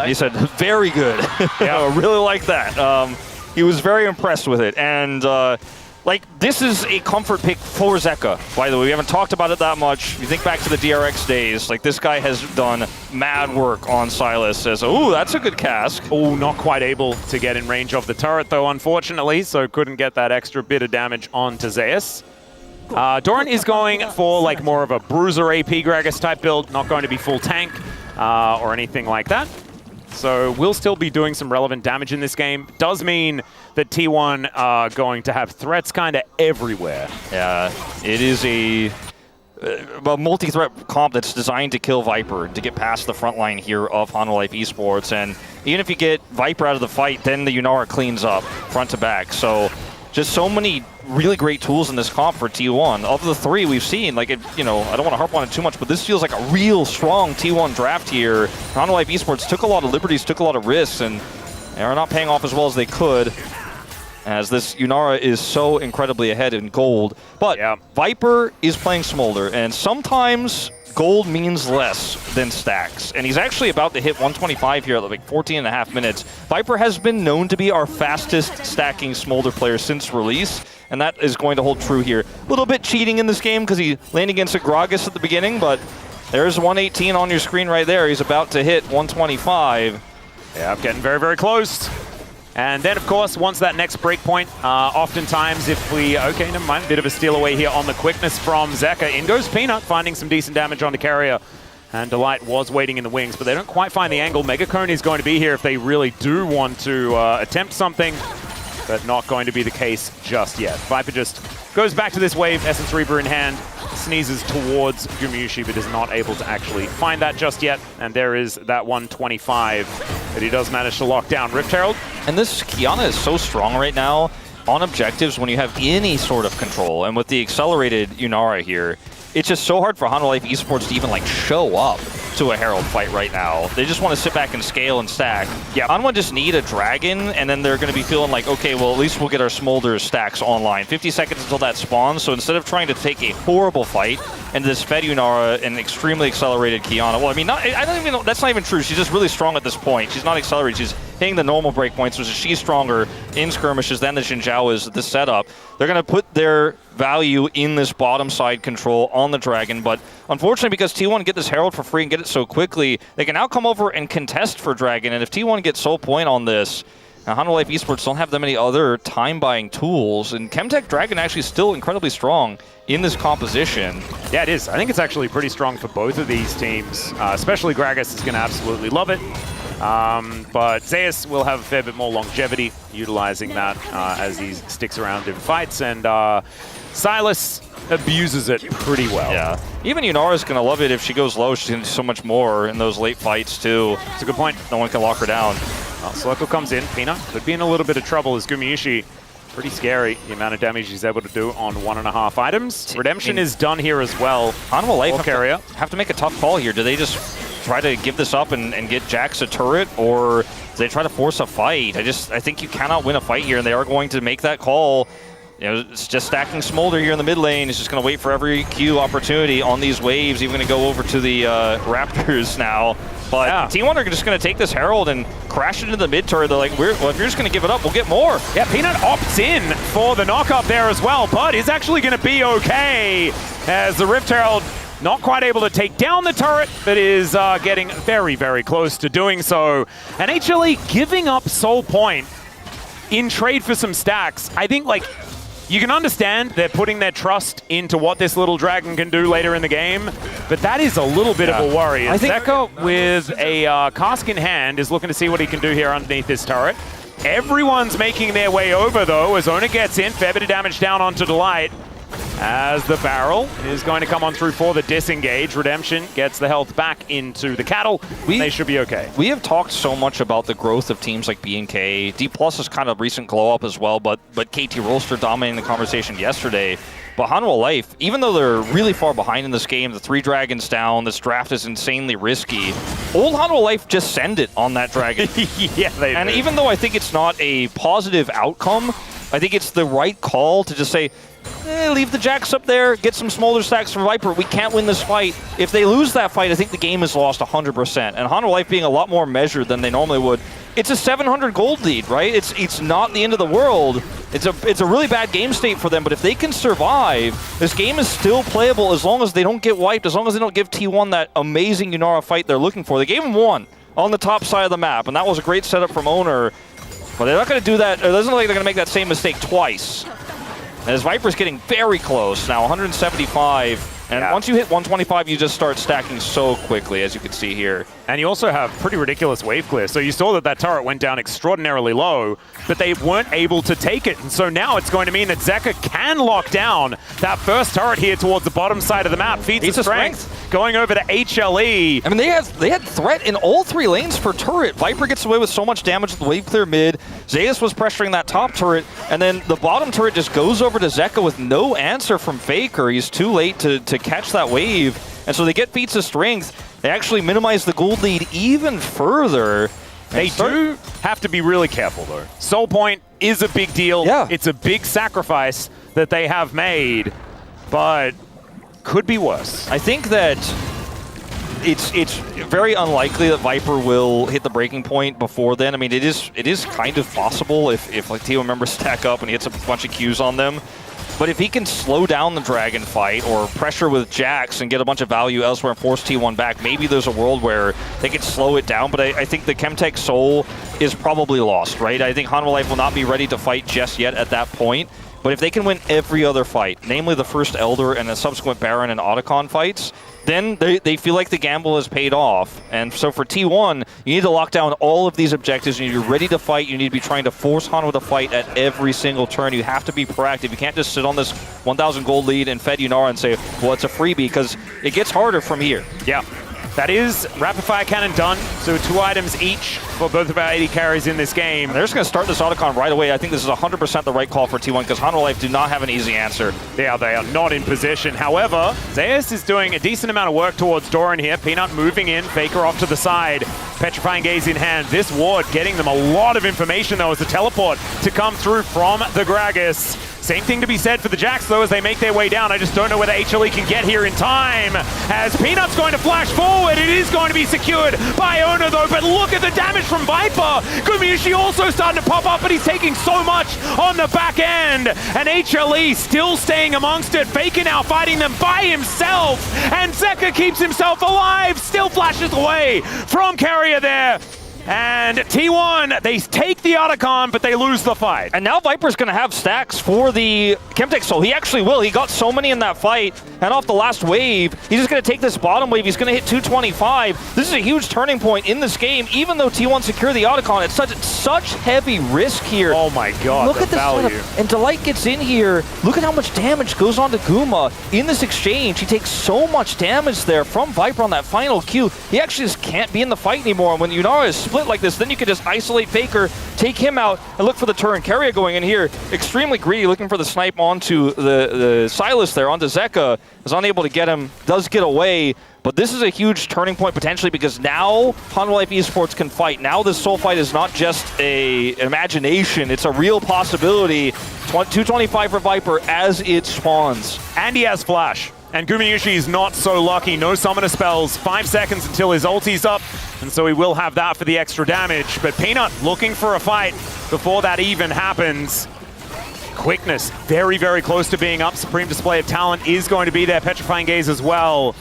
He said, very good. Yeah, I really like that. He was very impressed with it. And like, this is a comfort pick for Zeka, by the way. We haven't talked about it that much. You think back to the DRX days, like this guy has done mad work on Silas. Says, oh, that's a good cask. Oh, not quite able to get in range of the turret though, unfortunately, so couldn't get that extra bit of damage onto Zeus. Doran is going for like more of a bruiser AP Gragas type build, not going to be full tank or anything like that. So we'll still be doing some relevant damage in this game. Does mean that T1 are going to have threats kind of everywhere. Yeah, it is a multi-threat comp that's designed to kill Viper, to get past the front line here of Hanwha Life Esports. And even if you get Viper out of the fight, then the Yunara cleans up front to back. So just so many really great tools in this comp for T1. Of the 3 we've seen, like, you know, I don't want to harp on it too much, but this feels like a real strong T1 draft here. Hanwha Life Esports took a lot of liberties, took a lot of risks, and they are not paying off as well as they could, as this Yunara is so incredibly ahead in gold. But Viper is playing Smolder, and sometimes gold means less than stacks. And he's actually about to hit 125 here at like 14.5 minutes. Viper has been known to be our fastest stacking Smolder player since release, and that is going to hold true here. A little bit cheating in this game because he landed against a Gragas at the beginning, but there's 118 on your screen right there. He's about to hit 125. Yeah, getting very, very close. And then, of course, once that next breakpoint, oftentimes if we... Okay, never mind. Bit of a steal away here on the quickness from Zeka. In goes Peanut, finding some decent damage onto Carrier. And Delight was waiting in the wings, but they don't quite find the angle. Mega Cone is going to be here if they really do want to attempt something, but not going to be the case just yet. Viper just goes back to this wave, Essence Reaper in hand, sneezes towards Gumayushi, but is not able to actually find that just yet. And there is that 125 that he does manage to lock down. Rift Herald. And this Kiana is so strong right now. on objectives when you have any sort of control. And with the accelerated Yunara here, it's just so hard for Hanwha Life Esports to even like show up to a Herald fight right now. They just want to sit back and scale and stack. Yeah, Hanwha just need a Dragon, and then they're going to be feeling like, okay, well, at least we'll get our Smolder stacks online. 50 seconds until that spawns, so instead of trying to take a horrible fight into this Fed Yunara and extremely accelerated Qiyana, well, I mean, I don't even know, that's not even true. She's just really strong at this point. She's not accelerated. She's hitting the normal breakpoints, which is she's stronger in skirmishes than the Xinjiao is this setup. They're going to put their value in this bottom side control on the Dragon, but unfortunately, because T1 get this Herald for free and get it so quickly, they can now come over and contest for Dragon, and if T1 gets Soul Point on this, now Hanwha Life Esports don't have that many other time-buying tools, and Chemtech Dragon actually still incredibly strong in this composition. Yeah, it is. I think it's actually pretty strong for both of these teams, especially Gragas is going to absolutely love it. But Zeus will have a fair bit more longevity utilizing that as he sticks around in fights, and Silas abuses it pretty well. Yeah. Even Yunara's going to love it if she goes low. She's going to do so much more in those late fights, too. It's a good point. No one can lock her down. Well, Soleko comes in. Peanut could be in a little bit of trouble as Gumiushi. Pretty scary, the amount of damage he's able to do on 1.5 items. Redemption is done here as well. Hanwha Life have to make a tough call here. Do they just try to give this up and get Jax a turret, or do they try to force a fight? I think you cannot win a fight here, and they are going to make that call. You know, it's just stacking Smolder here in the mid lane. It's just going to wait for every Q opportunity on these waves. Even going to go over to the Raptors now. But yeah. T1 are just going to take this Herald and crash it into the mid turret. They're like, well, if you're just going to give it up, we'll get more. Yeah, Peanut opts in for the knock-up there as well, but is actually going to be okay as the Rift Herald not quite able to take down the turret, but is getting very, very close to doing so. And HLE giving up Soul Point in trade for some stacks. I think, like, you can understand they're putting their trust into what this little Dragon can do later in the game, but that is a little bit of a worry. I think Zeka, with a cask in hand, is looking to see what he can do here underneath this turret. Everyone's making their way over, though, as Ona gets in. Fair bit of damage down onto Delight, as the barrel is going to come on through for the disengage. Redemption gets the health back into the cattle. They should be okay. We have talked so much about the growth of teams like B&K. D+ is kind of recent glow up as well, but KT Rolster dominating the conversation yesterday. But Hanwha Life, even though they're really far behind in this game, the 3 dragons down, this draft is insanely risky. Old Hanwha Life just send it on that dragon. Yeah, they And do. even though I think it's not a positive outcome, I think it's the right call to just say, leave the Jax up there, get some Smolder stacks from Viper. We can't win this fight. If they lose that fight, I think the game is lost 100%. And Hanwha Life being a lot more measured than they normally would, it's a 700 gold lead, right? It's not the end of the world. It's a really bad game state for them, but if they can survive, this game is still playable as long as they don't get wiped, as long as they don't give T1 that amazing Yunara fight they're looking for. They gave him one on the top side of the map, and that was a great setup from Owner. But they're not going to do that. It doesn't look like they're going to make that same mistake twice. As Viper's getting very close now, 175. And once you hit 125, you just start stacking so quickly, as you can see here. And you also have pretty ridiculous wave clear. So you saw that turret went down extraordinarily low, but they weren't able to take it. And so now it's going to mean that Zeka can lock down that first turret here towards the bottom side of the map. Feats of strength going over to HLE. I mean, they had threat in all 3 lanes per turret. Viper gets away with so much damage with the wave clear mid. Zeus was pressuring that top turret, and then the bottom turret just goes over to Zeka with no answer from Faker. He's too late to catch that wave. And so they get feats of strength. They actually minimize the gold lead even further. They do have to be really careful, though. Soul Point is a big deal. Yeah. It's a big sacrifice that they have made, but could be worse. I think that it's very unlikely that Viper will hit the breaking point before then. I mean, it is kind of possible if like team members stack up and he hits a bunch of Qs on them. But if he can slow down the Dragon fight or pressure with Jax and get a bunch of value elsewhere and force T1 back, maybe there's a world where they can slow it down. But I think the Chemtech Soul is probably lost, right? I think Hanwha Life will not be ready to fight just yet at that point. But if they can win every other fight, namely the first Elder and the subsequent Baron and Otacon fights, then they feel like the gamble has paid off. And so for T1, you need to lock down all of these objectives. You need to be ready to fight. You need to be trying to force Hanwha to fight at every single turn. You have to be proactive. You can't just sit on this 1,000 gold lead and Fed Yunara and say, well, it's a freebie, because it gets harder from here. Yeah. That is Rapid Fire Cannon done, so 2 items each for both of our AD carries in this game. They're just going to start this Otacon right away. I think this is 100% the right call for T1 because Hanwha Life do not have an easy answer. Yeah, they are not in position. However, Zeus is doing a decent amount of work towards Doran here. Peanut moving in, Faker off to the side. Petrifying Gaze in hand. This ward getting them a lot of information though as the teleport to come through from the Gragas. Same thing to be said for the Jacks though as they make their way down. I just don't know whether HLE can get here in time. As Peanut's going to flash forward, it is going to be secured by Ona though, but look at the damage from Viper. Gumayushi also starting to pop up, but he's taking so much on the back end. And HLE still staying amongst it. Faker now fighting them by himself. And Zeka keeps himself alive, still flashes away from Carrier there. And T1, they take the Otacon, but they lose the fight. And now Viper's going to have stacks for the Chemtech Soul. He actually will. He got so many in that fight. And off the last wave, he's just going to take this bottom wave. He's going to hit 225. This is a huge turning point in this game. Even though T1 secure the Otacon, it's such heavy risk here. Oh my god, look at the setup. And Delight gets in here. Look at how much damage goes on to Guma in this exchange. He takes so much damage there from Viper on that final Q. He actually just can't be in the fight anymore. And when Yunara is split like this, then you can just isolate Faker, take him out, and look for the turn. Carrier going in here, extremely greedy, looking for the snipe onto the Silas there, onto Zeka. Is unable to get him, does get away, but this is a huge turning point potentially because now Hanwha Life Esports can fight. Now this soul fight is not just an imagination, it's a real possibility. 225 for Viper as it spawns. And he has flash. And Gumayushi is not so lucky. No summoner spells. 5 seconds until his ulti's up. And so he will have that for the extra damage. But Peanut looking for a fight before that even happens. Quickness, very, very close to being up. Supreme Display of Talent is going to be there. Petrifying Gaze as well.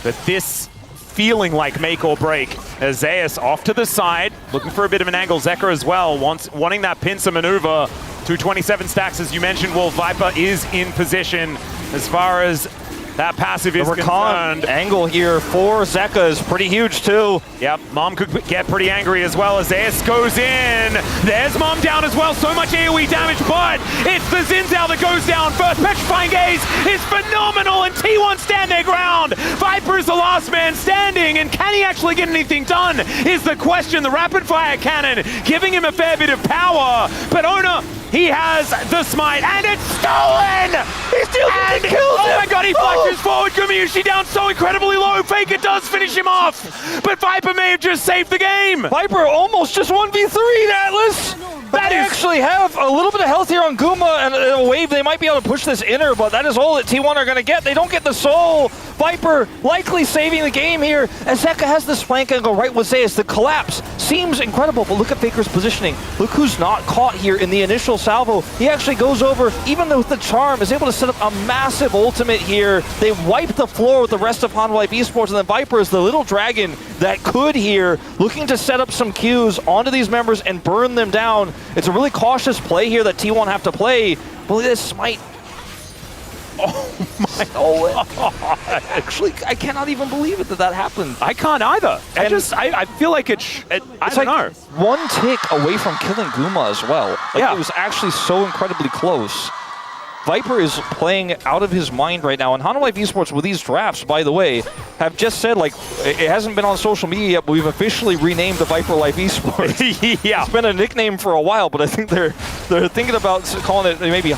But this feeling like make or break. As Zeus off to the side, looking for a bit of an angle. Zeka as well, wanting that pincer maneuver. 227 stacks, as you mentioned. Wolf Viper is in position as far as that passive is concerned. Angle here for Zeka is pretty huge too. Yep, Mom could get pretty angry as well as Zeus goes in. There's Mom down as well, so much AoE damage, but it's the Zinzao that goes down first. Petrifying Gaze is phenomenal and T1 stand their ground. Viper is the last man standing, and can he actually get anything done is the question. The rapid fire cannon giving him a fair bit of power, but Ona, he has the smite, and it's stolen! He still kills him! Oh my god, he flashes forward. Gumayushi down so incredibly low. Faker does finish him off, but Viper may have just saved the game. Viper almost just 1v3'd Atlas! They actually have a little bit of health here on Guma and a wave. They might be able to push this inner, but that is all that T1 are going to get. They don't get the soul. Viper likely saving the game here as Zeka has this flank angle right with Zeus. The collapse seems incredible, but look at Faker's positioning. Look who's not caught here in the initial salvo. He actually goes over, even though with the charm, is able to set up a massive ultimate here. They wipe the floor with the rest of Hanwha Life Esports, and then Viper is the little dragon that could here, looking to set up some Qs onto these members and burn them down. It's a really cautious play here that T1 have to play. But look at this smite. Oh my god. Actually, I cannot even believe it that happened. I can't either. I feel like it's I don't know. One tick away from killing Guma as well. Like, it was actually so incredibly close. Viper is playing out of his mind right now, and Hanwha Life Esports with these drafts, by the way, have just said, like, it hasn't been on social media yet, but we've officially renamed the Viper Life Esports. Yeah. It's been a nickname for a while, but I think they're thinking about calling it maybe,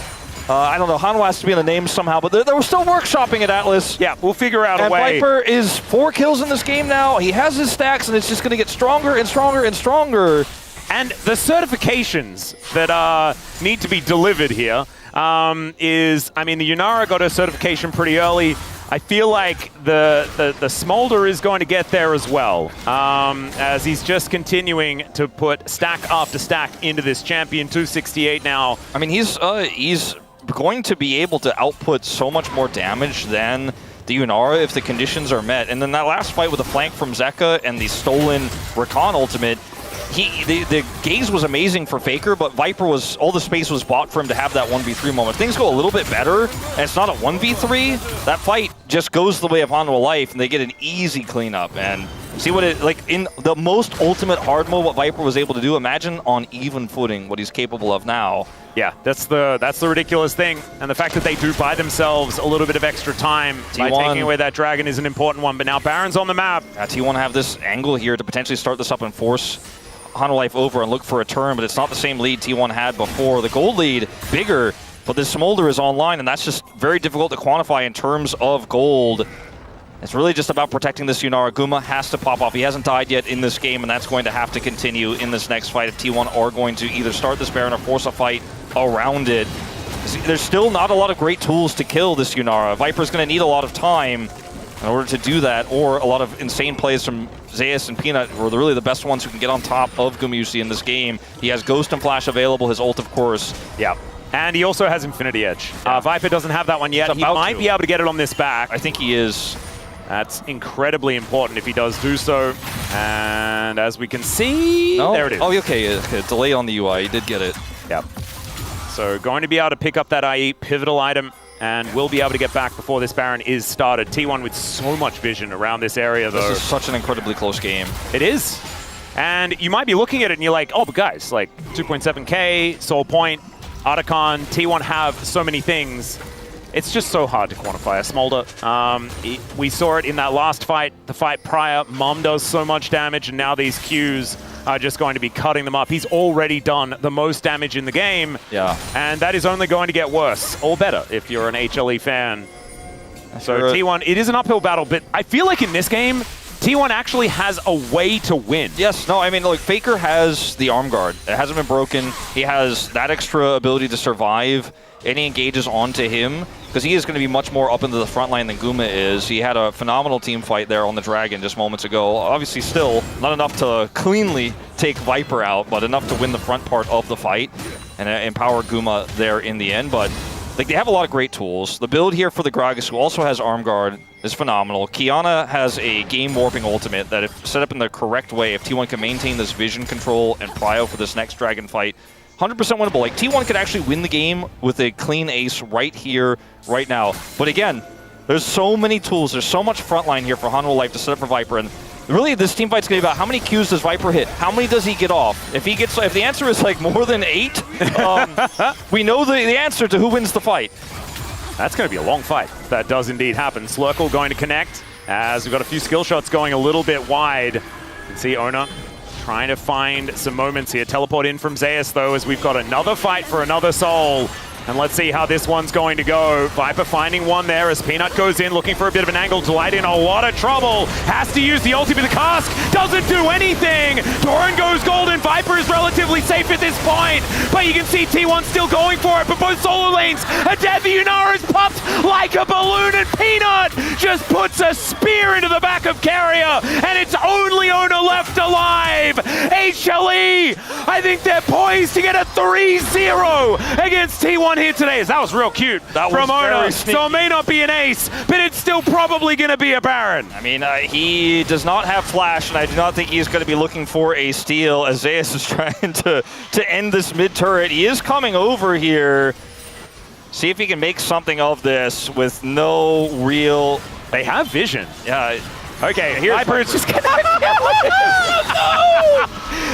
I don't know, Hanwha has to be in the name somehow, but they were still workshopping at Atlas. Yeah, we'll figure out a way. And Viper is 4 kills in this game now. He has his stacks, and it's just going to get stronger and stronger and stronger. And the certifications that need to be delivered here is, I mean, the Yunara got a certification pretty early. I feel like the Smolder is going to get there as well, as he's just continuing to put stack after stack into this champion. 268 now. I mean, he's going to be able to output so much more damage than the Yunara if the conditions are met. And then that last fight with the flank from Zeka and the stolen Rakan ultimate, the gaze was amazing for Faker, but Viper was, all the space was bought for him to have that 1v3 moment. If things go a little bit better, and it's not a 1v3, that fight just goes the way of Hanwha Life, and they get an easy cleanup. And See what it, like, in the most ultimate hard mode, what Viper was able to do. Imagine on even footing what he's capable of now. Yeah, that's the ridiculous thing. And the fact that they do buy themselves a little bit of extra time by taking away that dragon is an important one. But now Baron's on the map. T1 have this angle here to potentially start this up and force Hanwha over and look for a turn, but it's not the same lead T1 had before. The gold lead, bigger, but this Smolder is online, and that's just very difficult to quantify in terms of gold. It's really just about protecting this Yunara. Guma has to pop off. He hasn't died yet in this game, and that's going to have to continue in this next fight if T1 are going to either start this Baron or force a fight around it. There's still not a lot of great tools to kill this Yunara. Viper's going to need a lot of time in order to do that, or a lot of insane plays from Zeus and Peanut, who are really the best ones who can get on top of Gumusi in this game. He has Ghost and Flash available, his ult, of course. Yeah. And he also has Infinity Edge. Viper doesn't have that one yet. He might be able to get it on this back. I think he is. That's incredibly important if he does do so. And as we can see, there it is. Oh, okay. Delay on the UI. He did get it. Yep. So going to be able to pick up that IE pivotal item, and will be able to get back before this Baron is started. T1 with so much vision around this area, though. This is such an incredibly close game. It is. And you might be looking at it and you're like, oh, but guys, like 2.7K, Soul Point, Articon, T1 have so many things. It's just so hard to quantify a Smolder. We saw it in that last fight, the fight prior. Mom does so much damage, and now these Qs are just going to be cutting them up. He's already done the most damage in the game. Yeah. And that is only going to get worse, or better, if you're an HLE fan. So T1, it is an uphill battle, but I feel like in this game, T1 actually has a way to win. Yes, no, I mean, look, Faker has the arm guard. It hasn't been broken. He has that extra ability to survive any engages onto him, because he is going to be much more up into the front line than Guma is. He had a phenomenal team fight there on the Dragon just moments ago. Obviously still not enough to cleanly take Viper out, but enough to win the front part of the fight and empower Guma there in the end. But like, they have a lot of great tools. The build here for the Gragas, who also has arm guard, is phenomenal. Kiana has a game warping ultimate that, if set up in the correct way, if T1 can maintain this vision control and prio for this next Dragon fight, 100% winnable. Like, T1 could actually win the game with a clean ace right here, right now. But again, there's so many tools. There's so much frontline here for Hanwha Life to set up for Viper. And really, this team fight's going to be about how many Qs does Viper hit? How many does he get off? If the answer is like more than 8, we know the answer to who wins the fight. That's going to be a long fight. That does indeed happen. Slurkle going to connect, as we've got a few skill shots going a little bit wide. You can see Ona trying to find some moments here. Teleport in from Zeus, though, as we've got another fight for another soul. And let's see how this one's going to go. Viper finding one there as Peanut goes in, looking for a bit of an angle. Delight in a lot of trouble. Has to use the ulti, but the cask doesn't do anything. Doran goes golden. Viper is relatively safe at this point, but you can see T1 still going for it. But both solo lanes are dead. The Yunara is popped like a balloon, and Peanut just puts a spear into the back of Carrier, and it's only Ona left alive. HLE, I think they're poised to get a 3-0 against T1 here today. That was real cute from Ona. So it may not be an ace, but it's still probably going to be a Baron. I mean, he does not have Flash, and I do not think he's going to be looking for a steal as Zeus is trying to end this mid-turret. He is coming over here. See if he can make something of this with no real... They have vision. Yeah. Okay, here's Viper is just getting...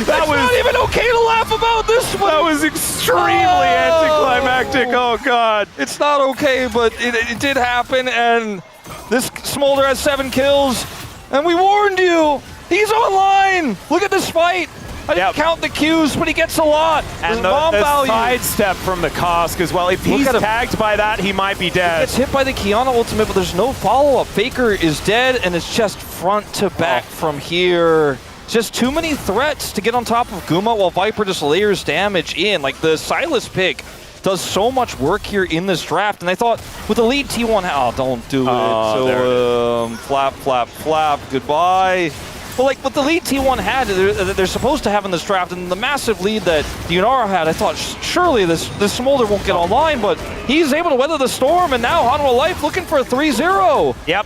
That was not even okay to laugh about this one. That was extremely anticlimactic. Oh, God. It's not okay, but it did happen, and this Smolder has 7 kills, and we warned you. He's online. Look at this fight. I didn't count the Qs, but he gets a lot. And the sidestep from the cask as well. If he's tagged by that, he might be dead. He gets hit by the Kiana ultimate, but there's no follow-up. Faker is dead, and it's just front to back from here. Just too many threats to get on top of Guma while Viper just layers damage in. Like, the Silas pick does so much work here in this draft, and I thought with the lead T1, oh, don't do it. So, flap, flap, flap, goodbye. Well, like, what the lead T1 had, they're supposed to have in this draft, and the massive lead that the Yunara had, I thought, surely this Smolder won't get online, but he's able to weather the storm, and now Hanwha Life looking for a 3-0. Yep.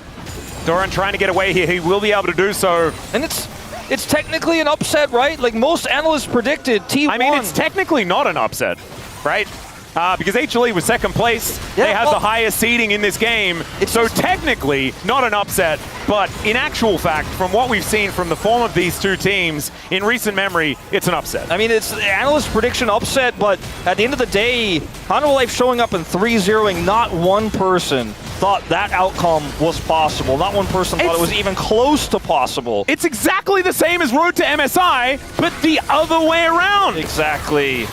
Doran trying to get away here. He will be able to do so. And it's technically an upset, right? Like, most analysts predicted T1. I mean, it's technically not an upset, right? because HLE was second place. Yeah, they have well, the highest seeding in this game. So technically, not an upset, but in actual fact, from what we've seen from the form of these two teams in recent memory, it's an upset. I mean, it's the analyst prediction upset, but at the end of the day, Hanwha Life showing up and 3-0ing, not one person thought that outcome was possible. Not one person thought it was even close to possible. It's exactly the same as Road to MSI, but the other way around. Exactly.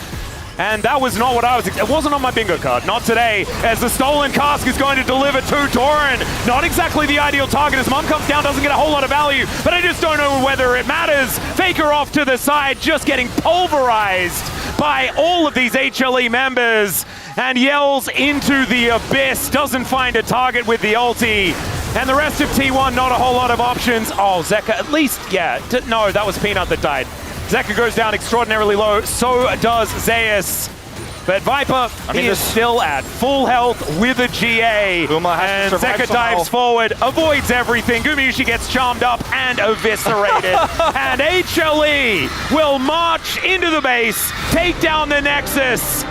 And that was not what I was. It wasn't on my bingo card. Not today, as the stolen cask is going to deliver to Torin. Not exactly the ideal target. As Mum comes down, doesn't get a whole lot of value, but I just don't know whether it matters. Faker off to the side, just getting pulverized by all of these HLE members, and yells into the abyss. Doesn't find a target with the ulti. And the rest of T1, not a whole lot of options. Oh, Zeka, at least, yeah. No, that was Peanut that died. Zeka goes down extraordinarily low, so does Zeus. But Viper, he is still at full health with a GA. And Zeka dives forward, avoids everything. Gumayushi gets charmed up and eviscerated. And HLE will march into the base, take down the Nexus,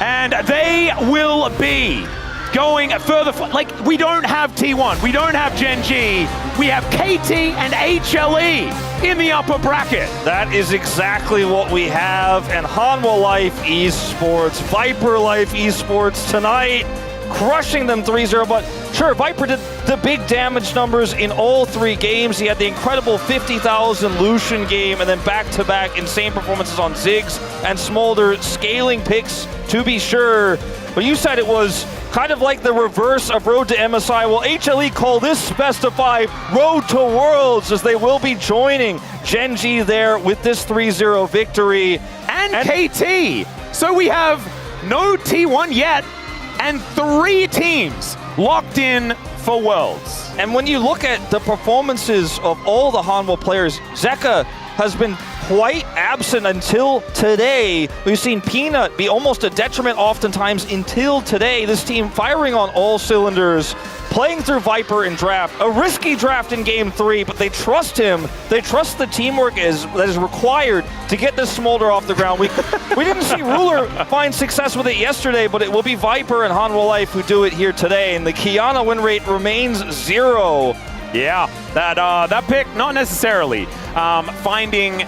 and they will be going further. Like, we don't have T1, we don't have Gen G, we have KT and HLE in the upper bracket. That is exactly what we have. And Hanwha Life Esports, Viper Life Esports tonight, crushing them 3-0. But sure, Viper did the big damage numbers in all three games. He had the incredible 50,000 Lucian game, and then back-to-back insane performances on Ziggs and Smolder, scaling picks to be sure. But you said it was kind of like the reverse of Road to MSI. Well, HLE call this best of 5 Road to Worlds, as they will be joining Gen G there with this 3-0 victory. And KT. So we have no T1 yet, and 3 teams locked in for Worlds. And when you look at the performances of all the Hanwha players, Zeka has been quite absent until today. We've seen Peanut be almost a detriment oftentimes until today. This team firing on all cylinders, playing through Viper in draft, a risky draft in game 3, but they trust him. They trust the teamwork that is required to get this Smolder off the ground. We didn't see Ruler find success with it yesterday, but it will be Viper and Hanwha Life who do it here today, and the Kiana win rate remains 0. Yeah, that pick, not necessarily finding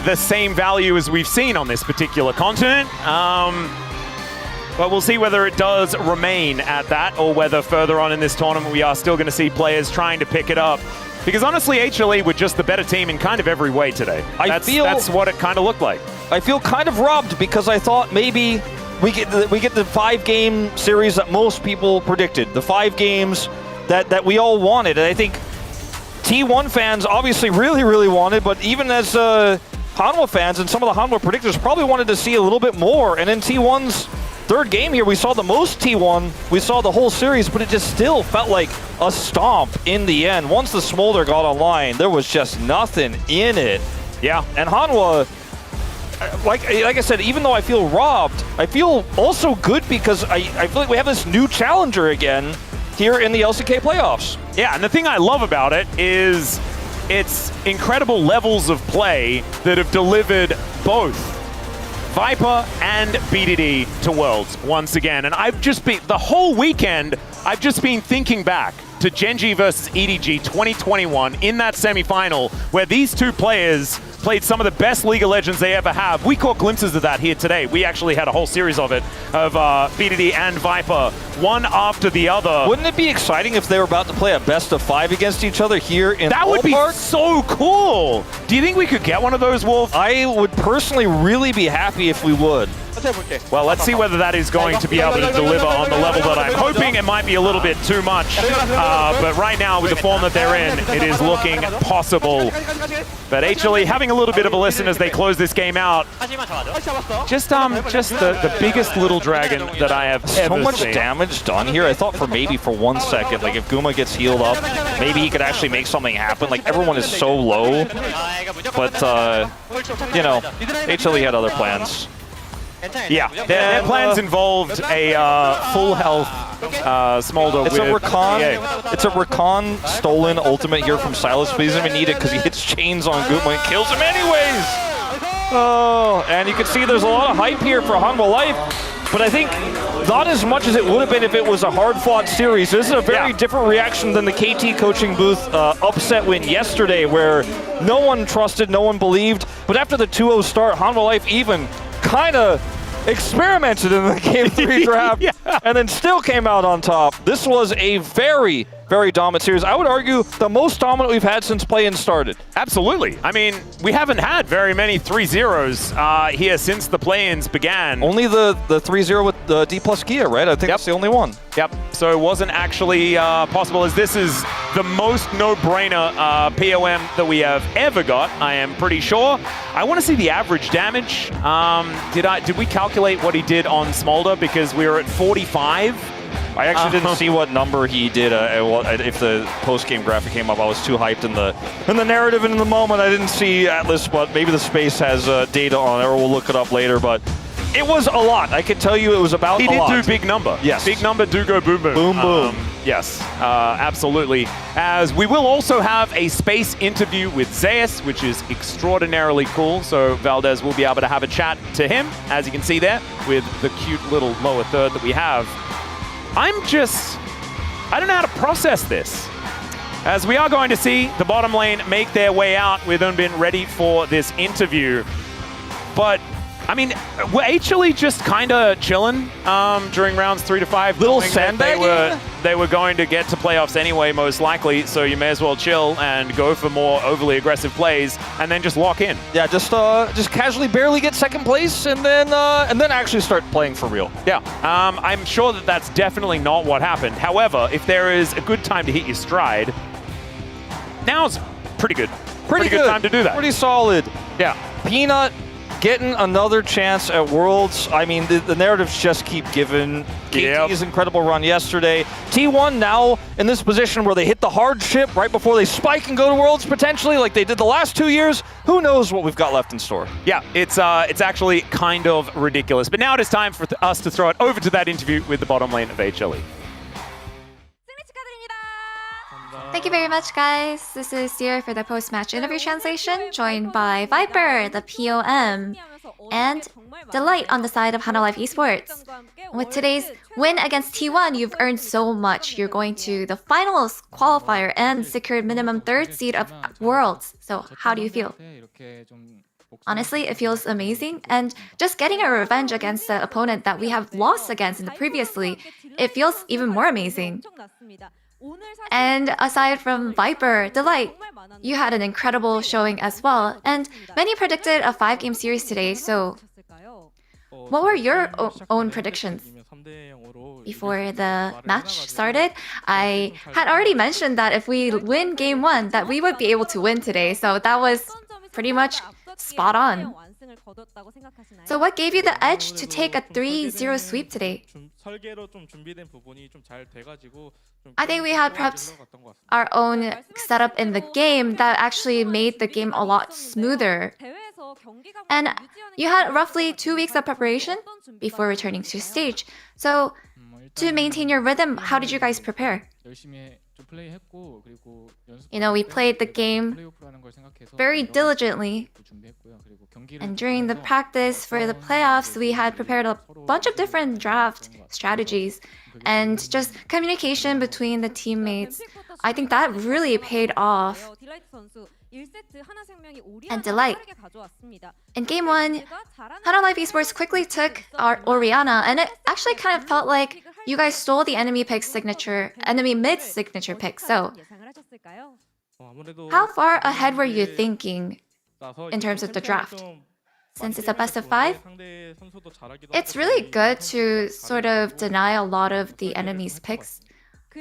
the same value as we've seen on this particular continent. But we'll see whether it does remain at that, or whether further on in this tournament we are still going to see players trying to pick it up. Because honestly, HLE were just the better team in kind of every way today. That's what it kind of looked like. I feel kind of robbed, because I thought maybe we get the 5-game series that most people predicted, the 5 games that we all wanted. And I think T1 fans obviously really, really wanted, but even as Hanwha fans and some of the Hanwha predictors probably wanted to see a little bit more. And in T1's 3rd game here, we saw the most T1, we saw the whole series, but it just still felt like a stomp in the end. Once the Smolder got online, there was just nothing in it. Yeah, and Hanwha, like I said, even though I feel robbed, I feel also good, because I feel like we have this new challenger again here in the LCK playoffs. Yeah, and the thing I love about it is it's incredible levels of play that have delivered both Viper and BDD to Worlds once again. And I've just been, the whole weekend, I've just been thinking back to Gen G versus EDG 2021 in that semifinal, where these two players played some of the best League of Legends they ever have. We caught glimpses of that here today. We actually had a whole series of it, of BDD and Viper, one after the other. Wouldn't it be exciting if they were about to play a best of 5 against each other here in That would be so cool. Do you think we could get one of those, Wolf? I would personally really be happy if we would. Well, let's see whether that is going to be able to deliver on the level that I'm hoping. It might be a little bit too much, but right now with the form that they're in, it is looking possible. But HLE having a little bit of a listen as they close this game out. Just the biggest little dragon that I have ever seen. So much damage done here. I thought for 1 second, like if Guma gets healed up, maybe he could actually make something happen. Like everyone is so low, but you know, HLE had other plans. Yeah, their plans involved a full health Smolder. It's a Rakan stolen ultimate here from Silas, but he doesn't even need it because he hits chains on Guma and kills him anyways. Oh, and you can see there's a lot of hype here for Hanwha Life. but I think not as much as it would have been if it was a hard-fought series. This is a very different reaction than the KT coaching booth upset win yesterday, where no one trusted, no one believed. But after the 2-0 start, Hanwha Life even kind of experimented in the Game 3 draft and then still came out on top. This was a very, very dominant series. I would argue the most dominant we've had since play-in started. Absolutely. I mean, we haven't had very many 3-0s here since the play-ins began. Only the 3-0 with the D plus Gia, right? I think that's the only one. Yep, so it wasn't actually possible, as this is the most no-brainer POM that we have ever got, I am pretty sure. I want to see the average damage. Did we calculate what he did on Smolder? Because we were at 45. I actually didn't see what number he did. If the post-game graphic came up, I was too hyped in the narrative and in the moment. I didn't see Atlas, but maybe the space has data on it, or we'll look it up later. But it was a lot. I can tell you it was about a lot. He did do big number. Yes. Big number do go boom boom. Boom boom. Yes, absolutely. As we will also have a space interview with Zeus, which is extraordinarily cool. So Valdez will be able to have a chat to him, as you can see there, with the cute little lower third that we have. I don't know how to process this, as we are going to see the bottom lane make their way out with Unbin ready for this interview. But, I mean, were HLE just kind of chilling during rounds 3 to 5? Little sandbagging? They were going to get to playoffs anyway, most likely, so you may as well chill and go for more overly aggressive plays and then just lock in. Yeah, just casually barely get second place and then actually start playing for real. Yeah, I'm sure that that's definitely not what happened. However, if there is a good time to hit your stride, now's pretty good. Pretty good time to do that. Pretty solid. Yeah. Peanut getting another chance at Worlds. I mean, the narratives just keep giving. KT's incredible run yesterday. T1 now in this position where they hit the hardship right before they spike and go to Worlds potentially, like they did the last 2 years. Who knows what we've got left in store? Yeah, it's actually kind of ridiculous. But now it is time for us to throw it over to that interview with the bottom lane of HLE. Thank you very much, guys. This is Sierra for the post-match interview translation, joined by Viper, the POM, and Delight on the side of Hanwha Life Esports. With today's win against T1, you've earned so much. You're going to the finals qualifier and secured minimum 3rd seed of Worlds. So how do you feel? Honestly, it feels amazing, and just getting a revenge against the opponent that we have lost against in the previously, it feels even more amazing. And aside from Viper, Delight, you had an incredible showing as well, and many predicted a 5-game series today, so what were your own predictions? Before the match started, I had already mentioned that if we win Game 1, that we would be able to win today, so that was pretty much spot on. So what gave you the edge to take a 3-0 sweep today? I think we had prepped our own setup in the game that actually made the game a lot smoother. And you had roughly 2 weeks of preparation before returning to stage. So to maintain your rhythm, how did you guys prepare? You know, we played the game very diligently. And during the practice for the playoffs, we had prepared a bunch of different draft strategies and just communication between the teammates. I think that really paid off. And Delight. In Game 1, Hanwha Life Esports quickly took our Orianna, and it actually kind of felt like you guys stole the enemy mid's signature pick. So, how far ahead were you thinking in terms of the draft? Since it's a best of 5, it's really good to sort of deny a lot of the enemy's picks.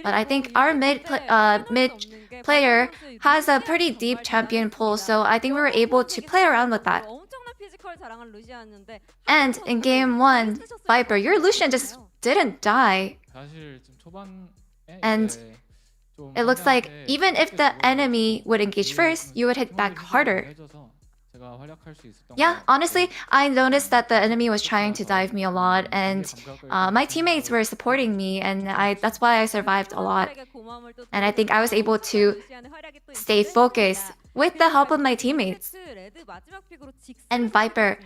But I think our mid player has a pretty deep champion pool, so I think we were able to play around with that. And in Game 1, Viper, your Lucian just didn't die. And it looks like even if the enemy would engage first, you would hit back harder. Yeah, honestly, I noticed that the enemy was trying to dive me a lot, and my teammates were supporting me, and that's why I survived a lot. And I think I was able to stay focused with the help of my teammates. And Viper,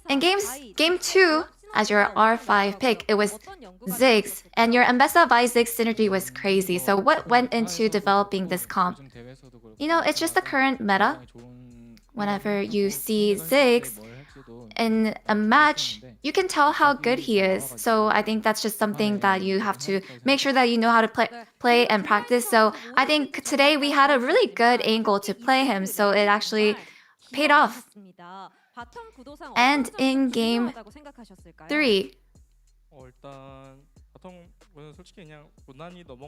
in Game 2, as your R5 pick, it was Ziggs, and your Ambessa by Ziggs synergy was crazy. So what went into developing this comp? You know, it's just the current meta. Whenever you see Ziggs in a match, you can tell how good he is. So I think that's just something that you have to make sure that you know how to play and practice. So I think today we had a really good angle to play him, so it actually paid off. And in game 3,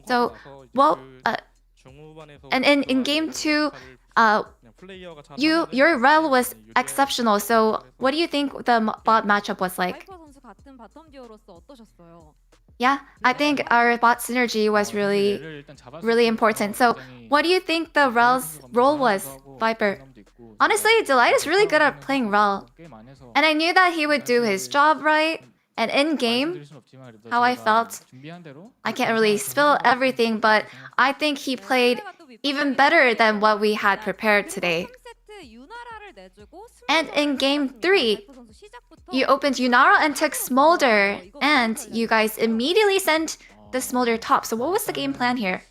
so well, and in game 2, your rel was exceptional. So what do you think the bot matchup was like? Yeah, I think our bot synergy was really important. So what do you think the rel's role was, Viper? Honestly, Delight is really good at playing rel. And I knew that he would do his job right. And in game, how I felt, I can't really spill everything, but I think he played even better than what we had prepared today. And in game 3, you opened Yunara and took Smolder, and you guys immediately sent the Smolder top. So what was the game plan here?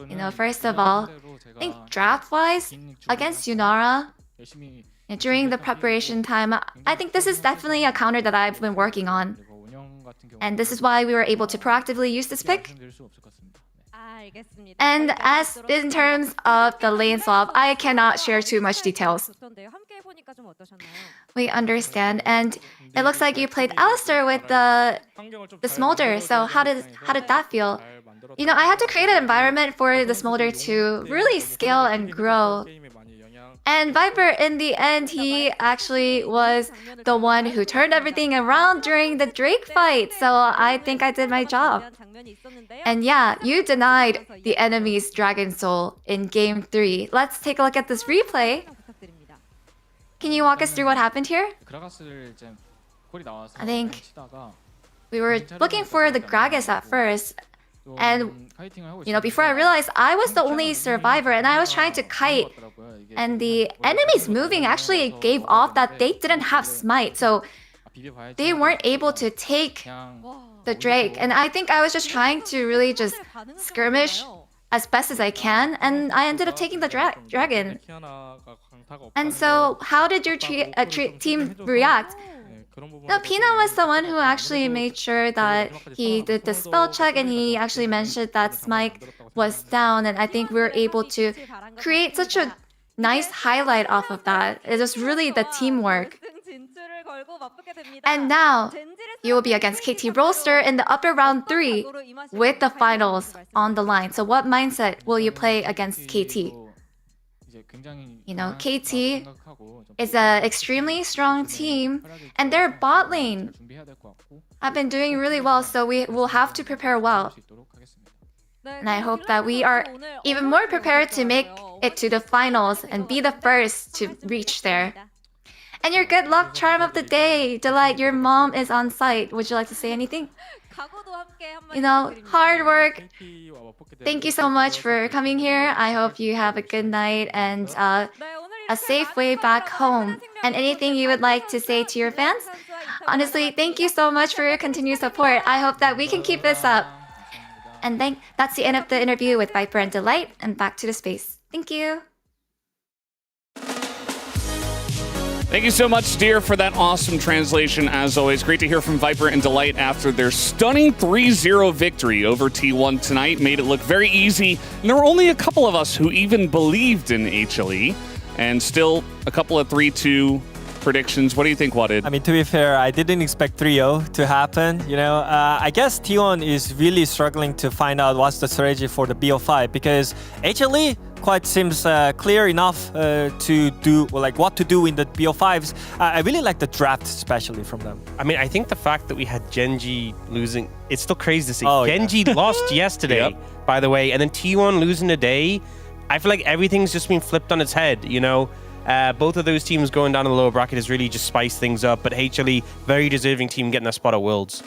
You know, first of all, I think draft-wise, against Yunara, during the preparation time, I think this is definitely a counter that I've been working on. And this is why we were able to proactively use this pick. And as in terms of the lane swap, I cannot share too much details. We understand, and it looks like you played Alistar with the Smolder. So how did that feel? You know, I had to create an environment for the Smolder to really scale and grow. And Viper, in the end, he actually was the one who turned everything around during the Drake fight. So I think I did my job. And yeah, you denied the enemy's Dragon Soul in game 3. Let's take a look at this replay. Can you walk us through what happened here? I think we were looking for the Gragas at first. And, you know, before I realized I was the only survivor and I was trying to kite. And the enemies moving actually gave off that they didn't have smite. So they weren't able to take the Drake. And I think I was just trying to really just skirmish as best as I can. And I ended up taking the dragon. And so how did your team react? No, Pina was the one who actually made sure that he did the spell check and he actually mentioned that Smite was down, and I think we were able to create such a nice highlight off of that. It was really the teamwork. And now, you will be against KT Rolster in the upper round 3 with the finals on the line. So what mindset will you play against KT? You know, KT is an extremely strong team, and their bot lane have been doing really well, so we will have to prepare well. And I hope that we are even more prepared to make it to the finals and be the first to reach there. And your good luck charm of the day, Delight, your mom is on site. Would you like to say anything? You know, hard work. Thank you so much for coming here. I hope you have a good night and a safe way back home. And anything you would like to say to your fans? Honestly, thank you so much for your continued support. I hope that we can keep this up. And that's the end of the interview with Viper and Delight, and back to the space. Thank you. Thank you so much, dear, for that awesome translation, as always. Great to hear from Viper and Delight after their stunning 3-0 victory over T1 tonight. Made it look very easy, and there were only a couple of us who even believed in HLE, and still a couple of 3-2 predictions. What do you think, Wadid? I mean, to be fair, I didn't expect 3-0 to happen. You know, I guess T1 is really struggling to find out what's the strategy for the BO5, because HLE quite seems clear enough to do what to do in the BO5s. I really like the draft, especially from them. I mean, I think the fact that we had Genji losing, it's still crazy to see. Oh, Genji lost yesterday, by the way, and then T1 losing today. I feel like everything's just been flipped on its head, you know? Both of those teams going down in the lower bracket has really just spiced things up, but HLE, very deserving team getting a spot at Worlds.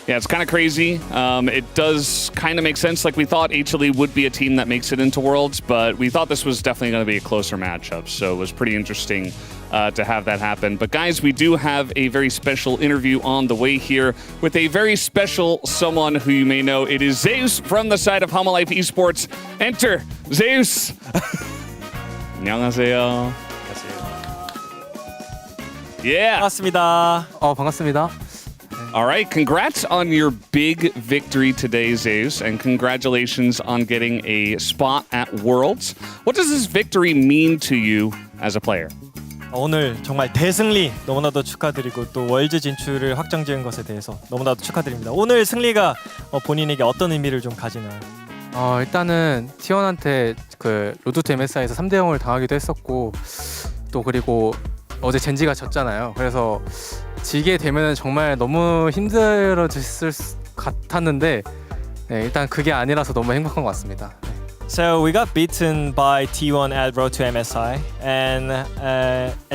Yeah, it's kind of crazy. It does kind of make sense. Like, we thought HLE would be a team that makes it into Worlds, but we thought this was definitely going to be a closer matchup, so it was pretty interesting to have that happen. But guys, we do have a very special interview on the way here with a very special someone who you may know. It is Zeus from the side of Hamalife Esports. Enter Zeus. 안녕하세요. Yeah. 반갑습니다. 반갑습니다. All right, congrats on your big victory today, Zeus, and congratulations on getting a spot at Worlds. What does this victory mean to you as a player? 오늘 정말 대승리 너무나도 축하드리고 또 월드 진출을 확정지은 것에 대해서 너무나도 축하드립니다. 오늘 승리가 본인에게 어떤 의미를 좀 가지나요? 일단은 T1한테 그 로드 투 MSI에서 3대0을 당하기도 했었고 또 그리고 어제 젠지가 졌잖아요. 그래서 지게 되면 정말 너무 힘들어졌을 같았는데 일단 그게 아니라서 너무 행복한 것 같습니다. So we got beaten by T1 at Road to MSI, and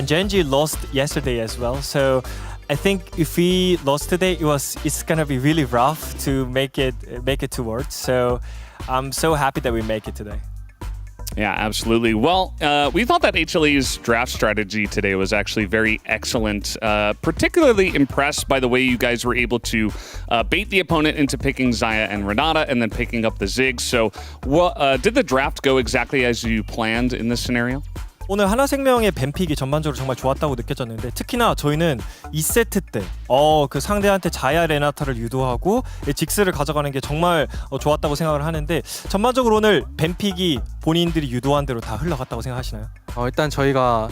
Genji lost yesterday as well. So I think if we lost today, it's gonna be really rough to make it to Worlds. So I'm so happy that we make it today. Yeah, absolutely. Well, we thought that HLE's draft strategy today was actually very excellent. Particularly impressed by the way you guys were able to bait the opponent into picking Xayah and Renata and then picking up the Ziggs. So did the draft go exactly as you planned in this scenario? 오늘 하나생명의 뱀픽이 전반적으로 정말 좋았다고 느껴졌는데 특히나 저희는 2세트 때 그 상대한테 자야 레나타를 유도하고 직스를 가져가는 게 정말 좋았다고 생각을 하는데 전반적으로 오늘 뱀픽이 본인들이 유도한 대로 다 흘러갔다고 생각하시나요? 일단 저희가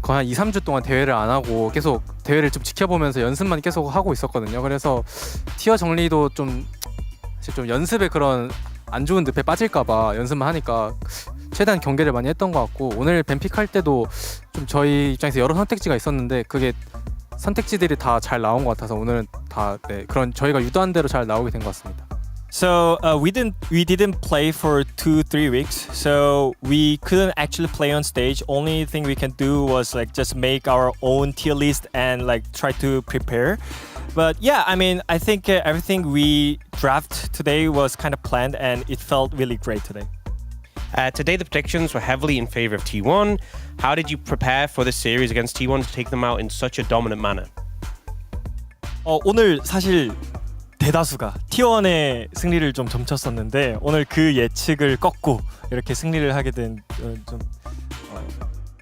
거의 한 2, 3주 동안 대회를 안 하고 계속 대회를 좀 지켜보면서 연습만 계속 하고 있었거든요. 그래서 티어 정리도 좀 연습에 그런 안 좋은 늪에 빠질까봐 연습만 하니까 최대한 경계를 많이 했던 것 같고 오늘 뱀픽할 때도 좀 저희 입장에서 여러 선택지가 있었는데 그게 선택지들이 다 잘 나온 것 같아서 오늘은 다 그런 저희가 유도한 대로 잘 나오게 된 것 같습니다. So we didn't play for 2-3 weeks, so we couldn't actually play on stage. Only thing we can do was like just make our own tier list and like try to prepare. But yeah, I mean, I think everything we draft today was kind of planned and it felt really great today. Today the predictions were heavily in favor of T1. How did you prepare for this series against T1 to take them out in such a dominant manner? 오늘 사실 대다수가 T1의 승리를 좀 점쳤었는데 오늘 그 예측을 꺾고 이렇게 승리를 하게 된 좀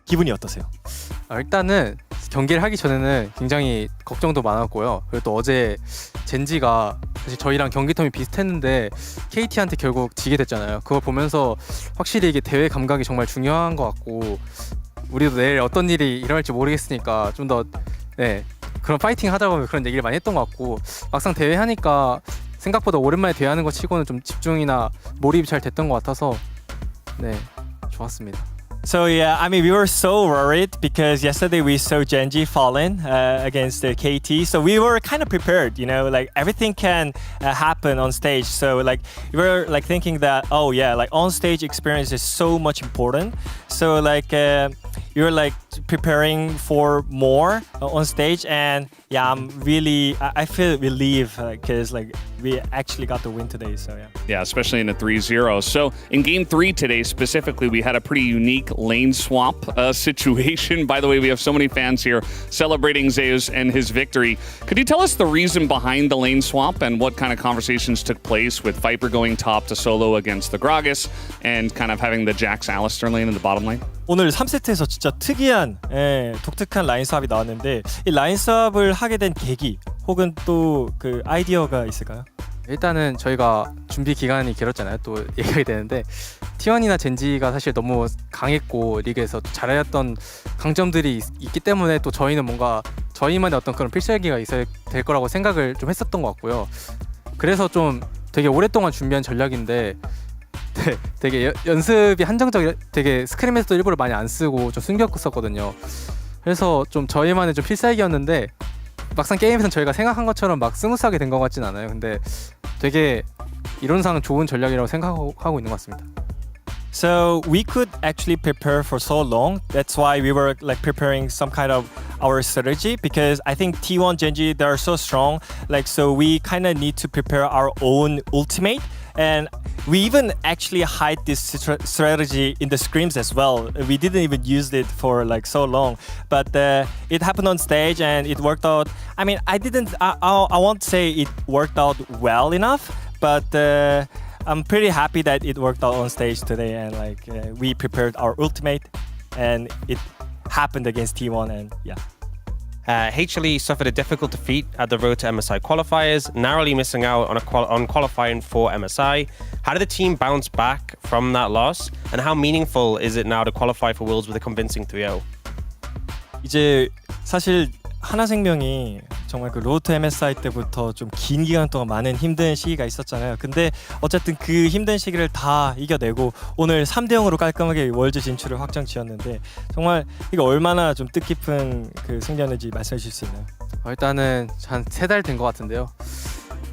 기분이 어떠세요? 일단은 경기를 하기 전에는 굉장히 걱정도 많았고요. 그리고 또 어제 젠지가 사실 저희랑 경기 텀이 비슷했는데 KT한테 결국 지게 됐잖아요. 그걸 보면서 확실히 이게 대회 감각이 정말 중요한 것 같고 우리도 내일 어떤 일이 일어날지 모르겠으니까 좀 더 그런 파이팅 하자고 그런 얘기를 많이 했던 것 같고 막상 대회 하니까 생각보다 오랜만에 대회하는 것 치고는 좀 집중이나 몰입이 잘 됐던 것 같아서 좋았습니다. So yeah, I mean, we were so worried because yesterday we saw Genji fallen against the KT. So we were kind of prepared, you know, like everything can happen on stage. So like we were like thinking that, oh yeah, like on stage experience is so much important. So like you're like preparing for more on stage, and yeah, I feel relieved because like we actually got the win today. So yeah. Yeah, especially in a 3-0. So in game 3 today specifically, we had a pretty unique lane swap situation. By the way, we have so many fans here celebrating Zeus and his victory. Could you tell us the reason behind the lane swap and what kind of conversations took place with Viper going top to solo against the Gragas and kind of having the Jax Alistair lane in the bottom lane? 오늘 3세트에서 진짜 특이한 독특한 라인 수합이 나왔는데 이 라인 수합을 하게 된 계기 혹은 또 그 아이디어가 있을까요? 일단은 저희가 준비 기간이 길었잖아요. 또 얘기하게 되는데 T1이나 젠지가 사실 너무 강했고 리그에서 잘해왔던 강점들이 있기 때문에 또 저희는 뭔가 저희만의 어떤 그런 필살기가 있어야 될 거라고 생각을 좀 했었던 것 같고요. 그래서 좀 되게 오랫동안 준비한 전략인데 되게 연습이 한정적 되게 스크림에서도 일부러 많이 안 쓰고 좀 숨겼었거든요. 그래서 좀 저희만의 좀 필살기였는데 막상 게임에서는 저희가 생각한 것처럼 막 스무스하게 된 것 같진 않아요. 근데 되게 이론상 좋은 전략이라고 생각하고 있는 것 같습니다. So we could actually prepare for so long. That's why we were like preparing some kind of our strategy because I think T1 Genji, they're so strong. Like so we kind of need to prepare our own ultimate And we even actually hide this strategy in the scrims as well. We didn't even use it for like so long, but it happened on stage and it worked out. I mean, I won't say it worked out well enough, but I'm pretty happy that it worked out on stage today, and like we prepared our ultimate and it happened against T1, and yeah. HLE suffered a difficult defeat at the Road to MSI qualifiers, narrowly missing out on qualifying for MSI. How did the team bounce back from that loss, and how meaningful is it now to qualify for Worlds with a convincing 3-0? 이제 사실 하나생명이 정말 그 로드 MSI 때부터 좀 긴 기간 동안 많은 힘든 시기가 있었잖아요. 근데 어쨌든 그 힘든 시기를 다 이겨내고 오늘 3대0으로 깔끔하게 월드 진출을 확정 지었는데 정말 이거 얼마나 좀 뜻깊은 그 승리였는지 말씀해 주실 수 있나요? 일단은 한 3달 된 것 같은데요.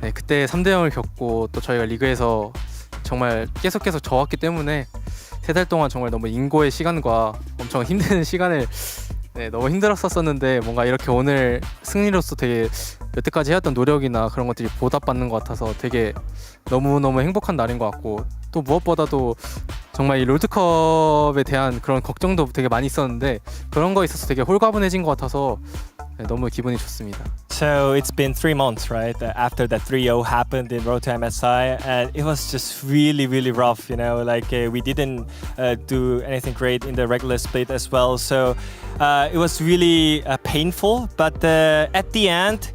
네, 그때 3대0을 겪고 또 저희가 리그에서 정말 계속해서 져왔기 때문에 3달 동안 정말 너무 인고의 시간과 엄청 힘든 시간을 너무 힘들었었는데 뭔가 이렇게 오늘 승리로서 되게 여태까지 해왔던 노력이나 그런 것들이 보답받는 것 같아서 되게 너무너무 행복한 날인 것 같고, 또 무엇보다도 정말 이 롤드컵에 대한 그런 걱정도 되게 많이 있었는데 그런 거 있어서 되게 홀가분해진 것 같아서 너무 기분이 좋습니다. So it's been 3 months, right? After that 3-0 happened in Road to MSI, and it was just really, really rough, you know, like we didn't do anything great in the regular split as well. So it was really painful, but at the end,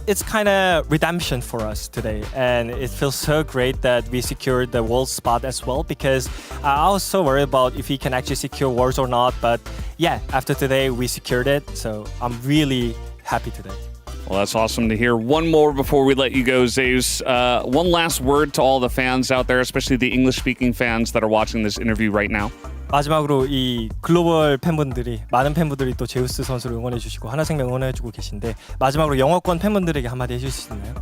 it's kind of redemption for us today, and it feels so great that we secured the world spot as well, because I was so worried about if we can actually secure worlds or not, but yeah, after today we secured it, so I'm really happy today. Well, that's awesome to hear. One more before we let you go, Zeus. One last word to all the fans out there, especially the English-speaking fans that are watching this interview right now. 마지막으로 이 글로벌 팬분들이, 많은 팬분들이 또 제우스 선수를 응원해주시고 하나생명 응원해주고 계신데 마지막으로 영어권 팬분들에게 한마디 해주실 수 있나요?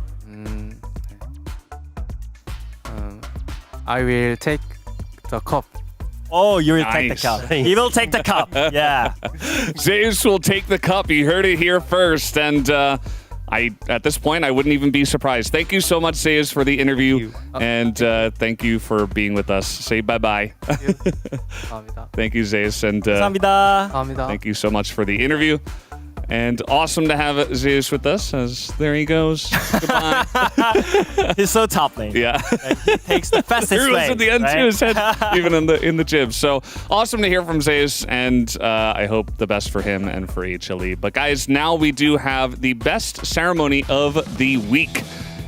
I will take the cup. Oh, you will take the cup. He will take the cup. Yeah. Zeus will take the cup. You heard it here first. And at this point, I wouldn't even be surprised. Thank you so much, Zeus, for the interview. And thank you for being with us. Say bye-bye. Thank you, Zeus. And 감사합니다. thank you so much for the interview. And awesome to have Zeus with us, as there he goes. Goodbye. He's so top lane. Yeah. He takes the fastest Here he was lane, at the end right? too, his head even in the gym. So awesome to hear from Zeus, and I hope the best for him and for HLE. But guys, now we do have the best ceremony of the week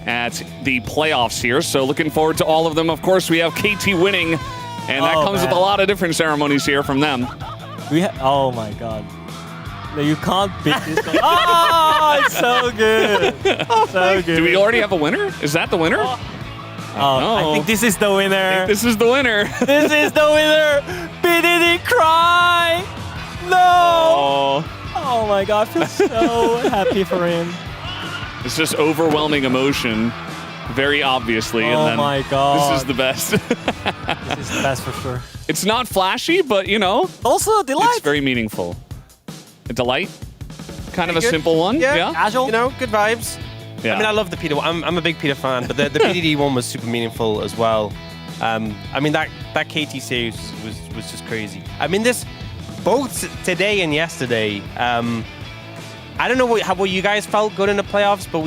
at the playoffs here. So looking forward to all of them. Of course, we have KT winning, and that comes with a lot of different ceremonies here from them. Oh my god. You can't beat this one. Oh, it's so good. So good. Do we already have a winner? Is that the winner? Oh, I think this is the winner. This is the winner. This is the winner. BDD cry. No. Oh my god, I feel so happy for him. It's just overwhelming emotion, very obviously. Oh and then my god. This is the best. This is the best for sure. It's not flashy, but you know. Also, Delight. It's very meaningful. A Delight? Kind of a Good. simple one? Yeah, agile. You know, good vibes. Yeah. I mean, I love the Peter. I'm a big Peter fan, but the PDD one was super meaningful as well. I mean, that KT series was just crazy. I mean, this both today and yesterday. I don't know what you guys felt going in the playoffs, but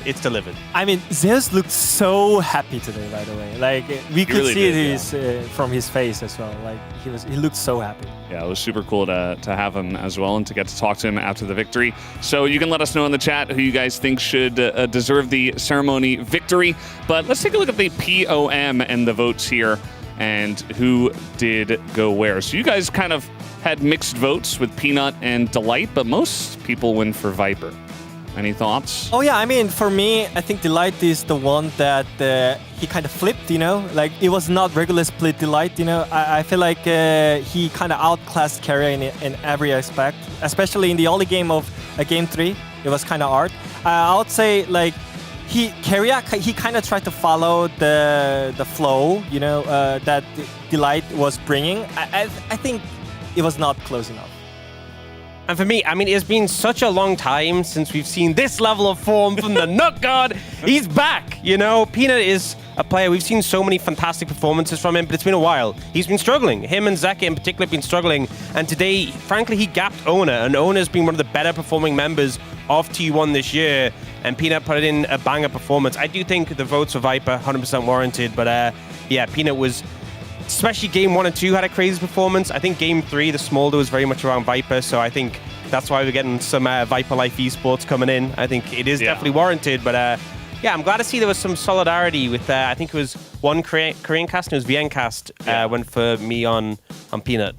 it's delivered. I mean, Zeus looked so happy today, by the way. Like we could really see it from his face as well. Like he looked so happy. Yeah, it was super cool to have him as well and to get to talk to him after the victory. So you can let us know in the chat who you guys think should deserve the ceremony victory. But let's take a look at the POM and the votes here and who did go where. So you guys kind of had mixed votes with Peanut and Delight, but most people win for Viper. Any thoughts? Oh yeah, I mean, for me, I think Delight is the one that he kind of flipped, you know? Like, it was not regular split Delight, you know? I feel like he kind of outclassed Carrier in every aspect, especially in the early game of Game 3. It was kind of hard. I would say, like, Carrier, he kind of tried to follow the flow, you know, that Delight was bringing. I think it was not close enough. And for me, I mean, it's been such a long time since we've seen this level of form from the Nut God. He's back, you know. Peanut is a player. We've seen so many fantastic performances from him, but it's been a while. He's been struggling. Him and Zeka in particular have been struggling. And today, frankly, he gapped Owner. And Owner's been one of the better performing members of T1 this year. And Peanut put in a banger performance. I do think the votes for Viper 100% warranted. But yeah, Peanut was... especially game 1 and 2 had a crazy performance. I think game 3, the smolder was very much around Viper, so I think that's why we're getting some Viper Life esports coming in. I think it is definitely warranted, but yeah, I'm glad to see there was some solidarity with, I think it was one Korean cast, and it was VNcast went for me on Peanut.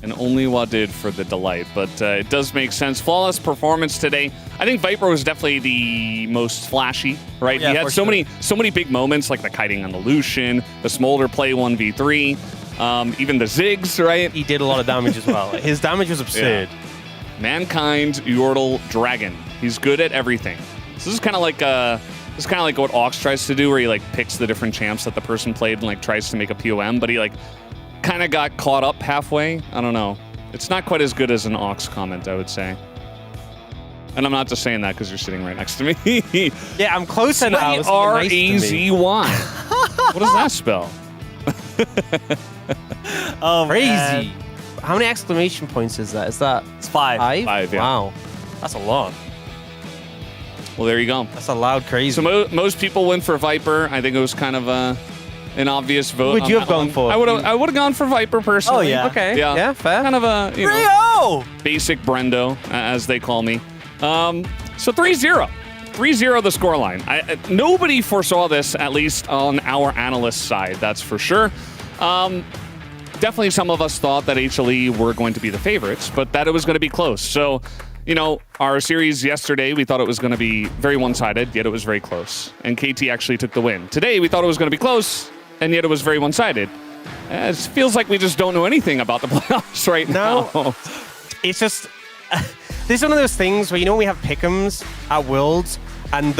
And only Wadid for the delight, but it does make sense. Flawless performance today. I think Viper was definitely the most flashy, right? Yeah, he had so many big moments, like the kiting on the Lucian, the smolder play 1v3, even the Ziggs, right? He did a lot of damage as well. His damage was absurd. Yeah. Mankind, Yordle, Dragon. He's good at everything. So this is kind of like what Aux tries to do, where he like picks the different champs that the person played and like tries to make a POM, but he like kind of got caught up halfway. I don't know. It's not quite as good as an Aux comment, I would say. And I'm not just saying that because you're sitting right next to me. Yeah, I'm closer now. R-A-Z-Y. What does that spell? Oh, crazy. How many exclamation points is that? It's 5. 5, yeah. Wow. That's a lot. Well, there you go. That's a loud crazy. So most people went for Viper. I think it was kind of an obvious vote. Who would you have gone for? I would have gone for Viper personally. Oh, yeah. Okay. Yeah, fair. Kind of a Rio! Basic Brendo, as they call me. So 3-0. 3-0 the scoreline. Nobody foresaw this, at least on our analyst side, that's for sure. Definitely some of us thought that HLE were going to be the favorites, but that it was going to be close. So, you know, our series yesterday, we thought it was going to be very one-sided, yet it was very close. And KT actually took the win. Today, we thought it was going to be close, and yet it was very one-sided. It feels like we just don't know anything about the playoffs right now. It's just... this is one of those things where, you know, we have pick'ems at Worlds, and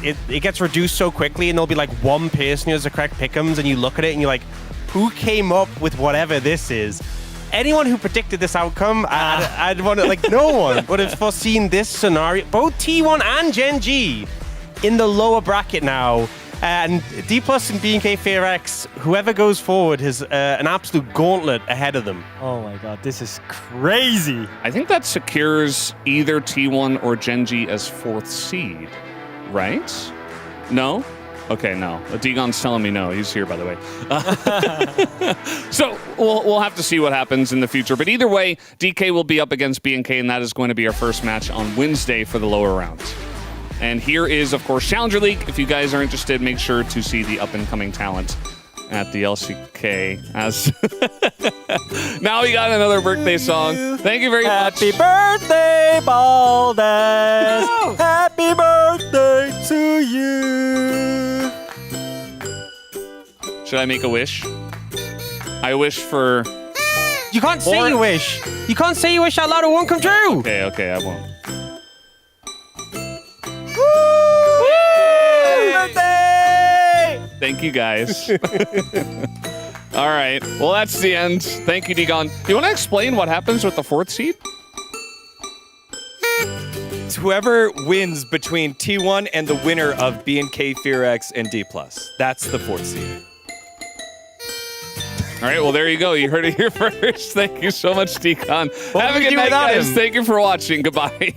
it gets reduced so quickly, and there'll be like one person who has the correct pick'ems, and you look at it, and you're like, who came up with whatever this is? Anyone who predicted this outcome, I'd want to, like, no one would have foreseen this scenario. Both T1 and Gen G in the lower bracket now. And D+ and BNK FearX, whoever goes forward has an absolute gauntlet ahead of them. Oh my god, this is crazy. I think that secures either T1 or Gen G as 4th seed, right? No? Okay, no. Degon's telling me no. He's here, by the way. So we'll have to see what happens in the future. But either way, DK will be up against BNK, and that is going to be our first match on Wednesday for the lower rounds. And here is, of course, Challenger League. If you guys are interested, make sure to see the up-and-coming talent at the LCK. As now we got another birthday song. Thank you very much. Happy birthday, Baldes! Happy birthday to you! Should I make a wish? I wish for... You can't say you wish. You can't say you wish out loud. It won't come true. Okay, I won't. Thank you, guys. All right. Well, that's the end. Thank you, Degon. Do you want to explain what happens with the 4th seed? It's whoever wins between T1 and the winner of BNK FearX and D+. That's the 4th seed. All right. Well, there you go. You heard it here first. Thank you so much, Degon. What Have a good night, guys. Thank you for watching. Goodbye.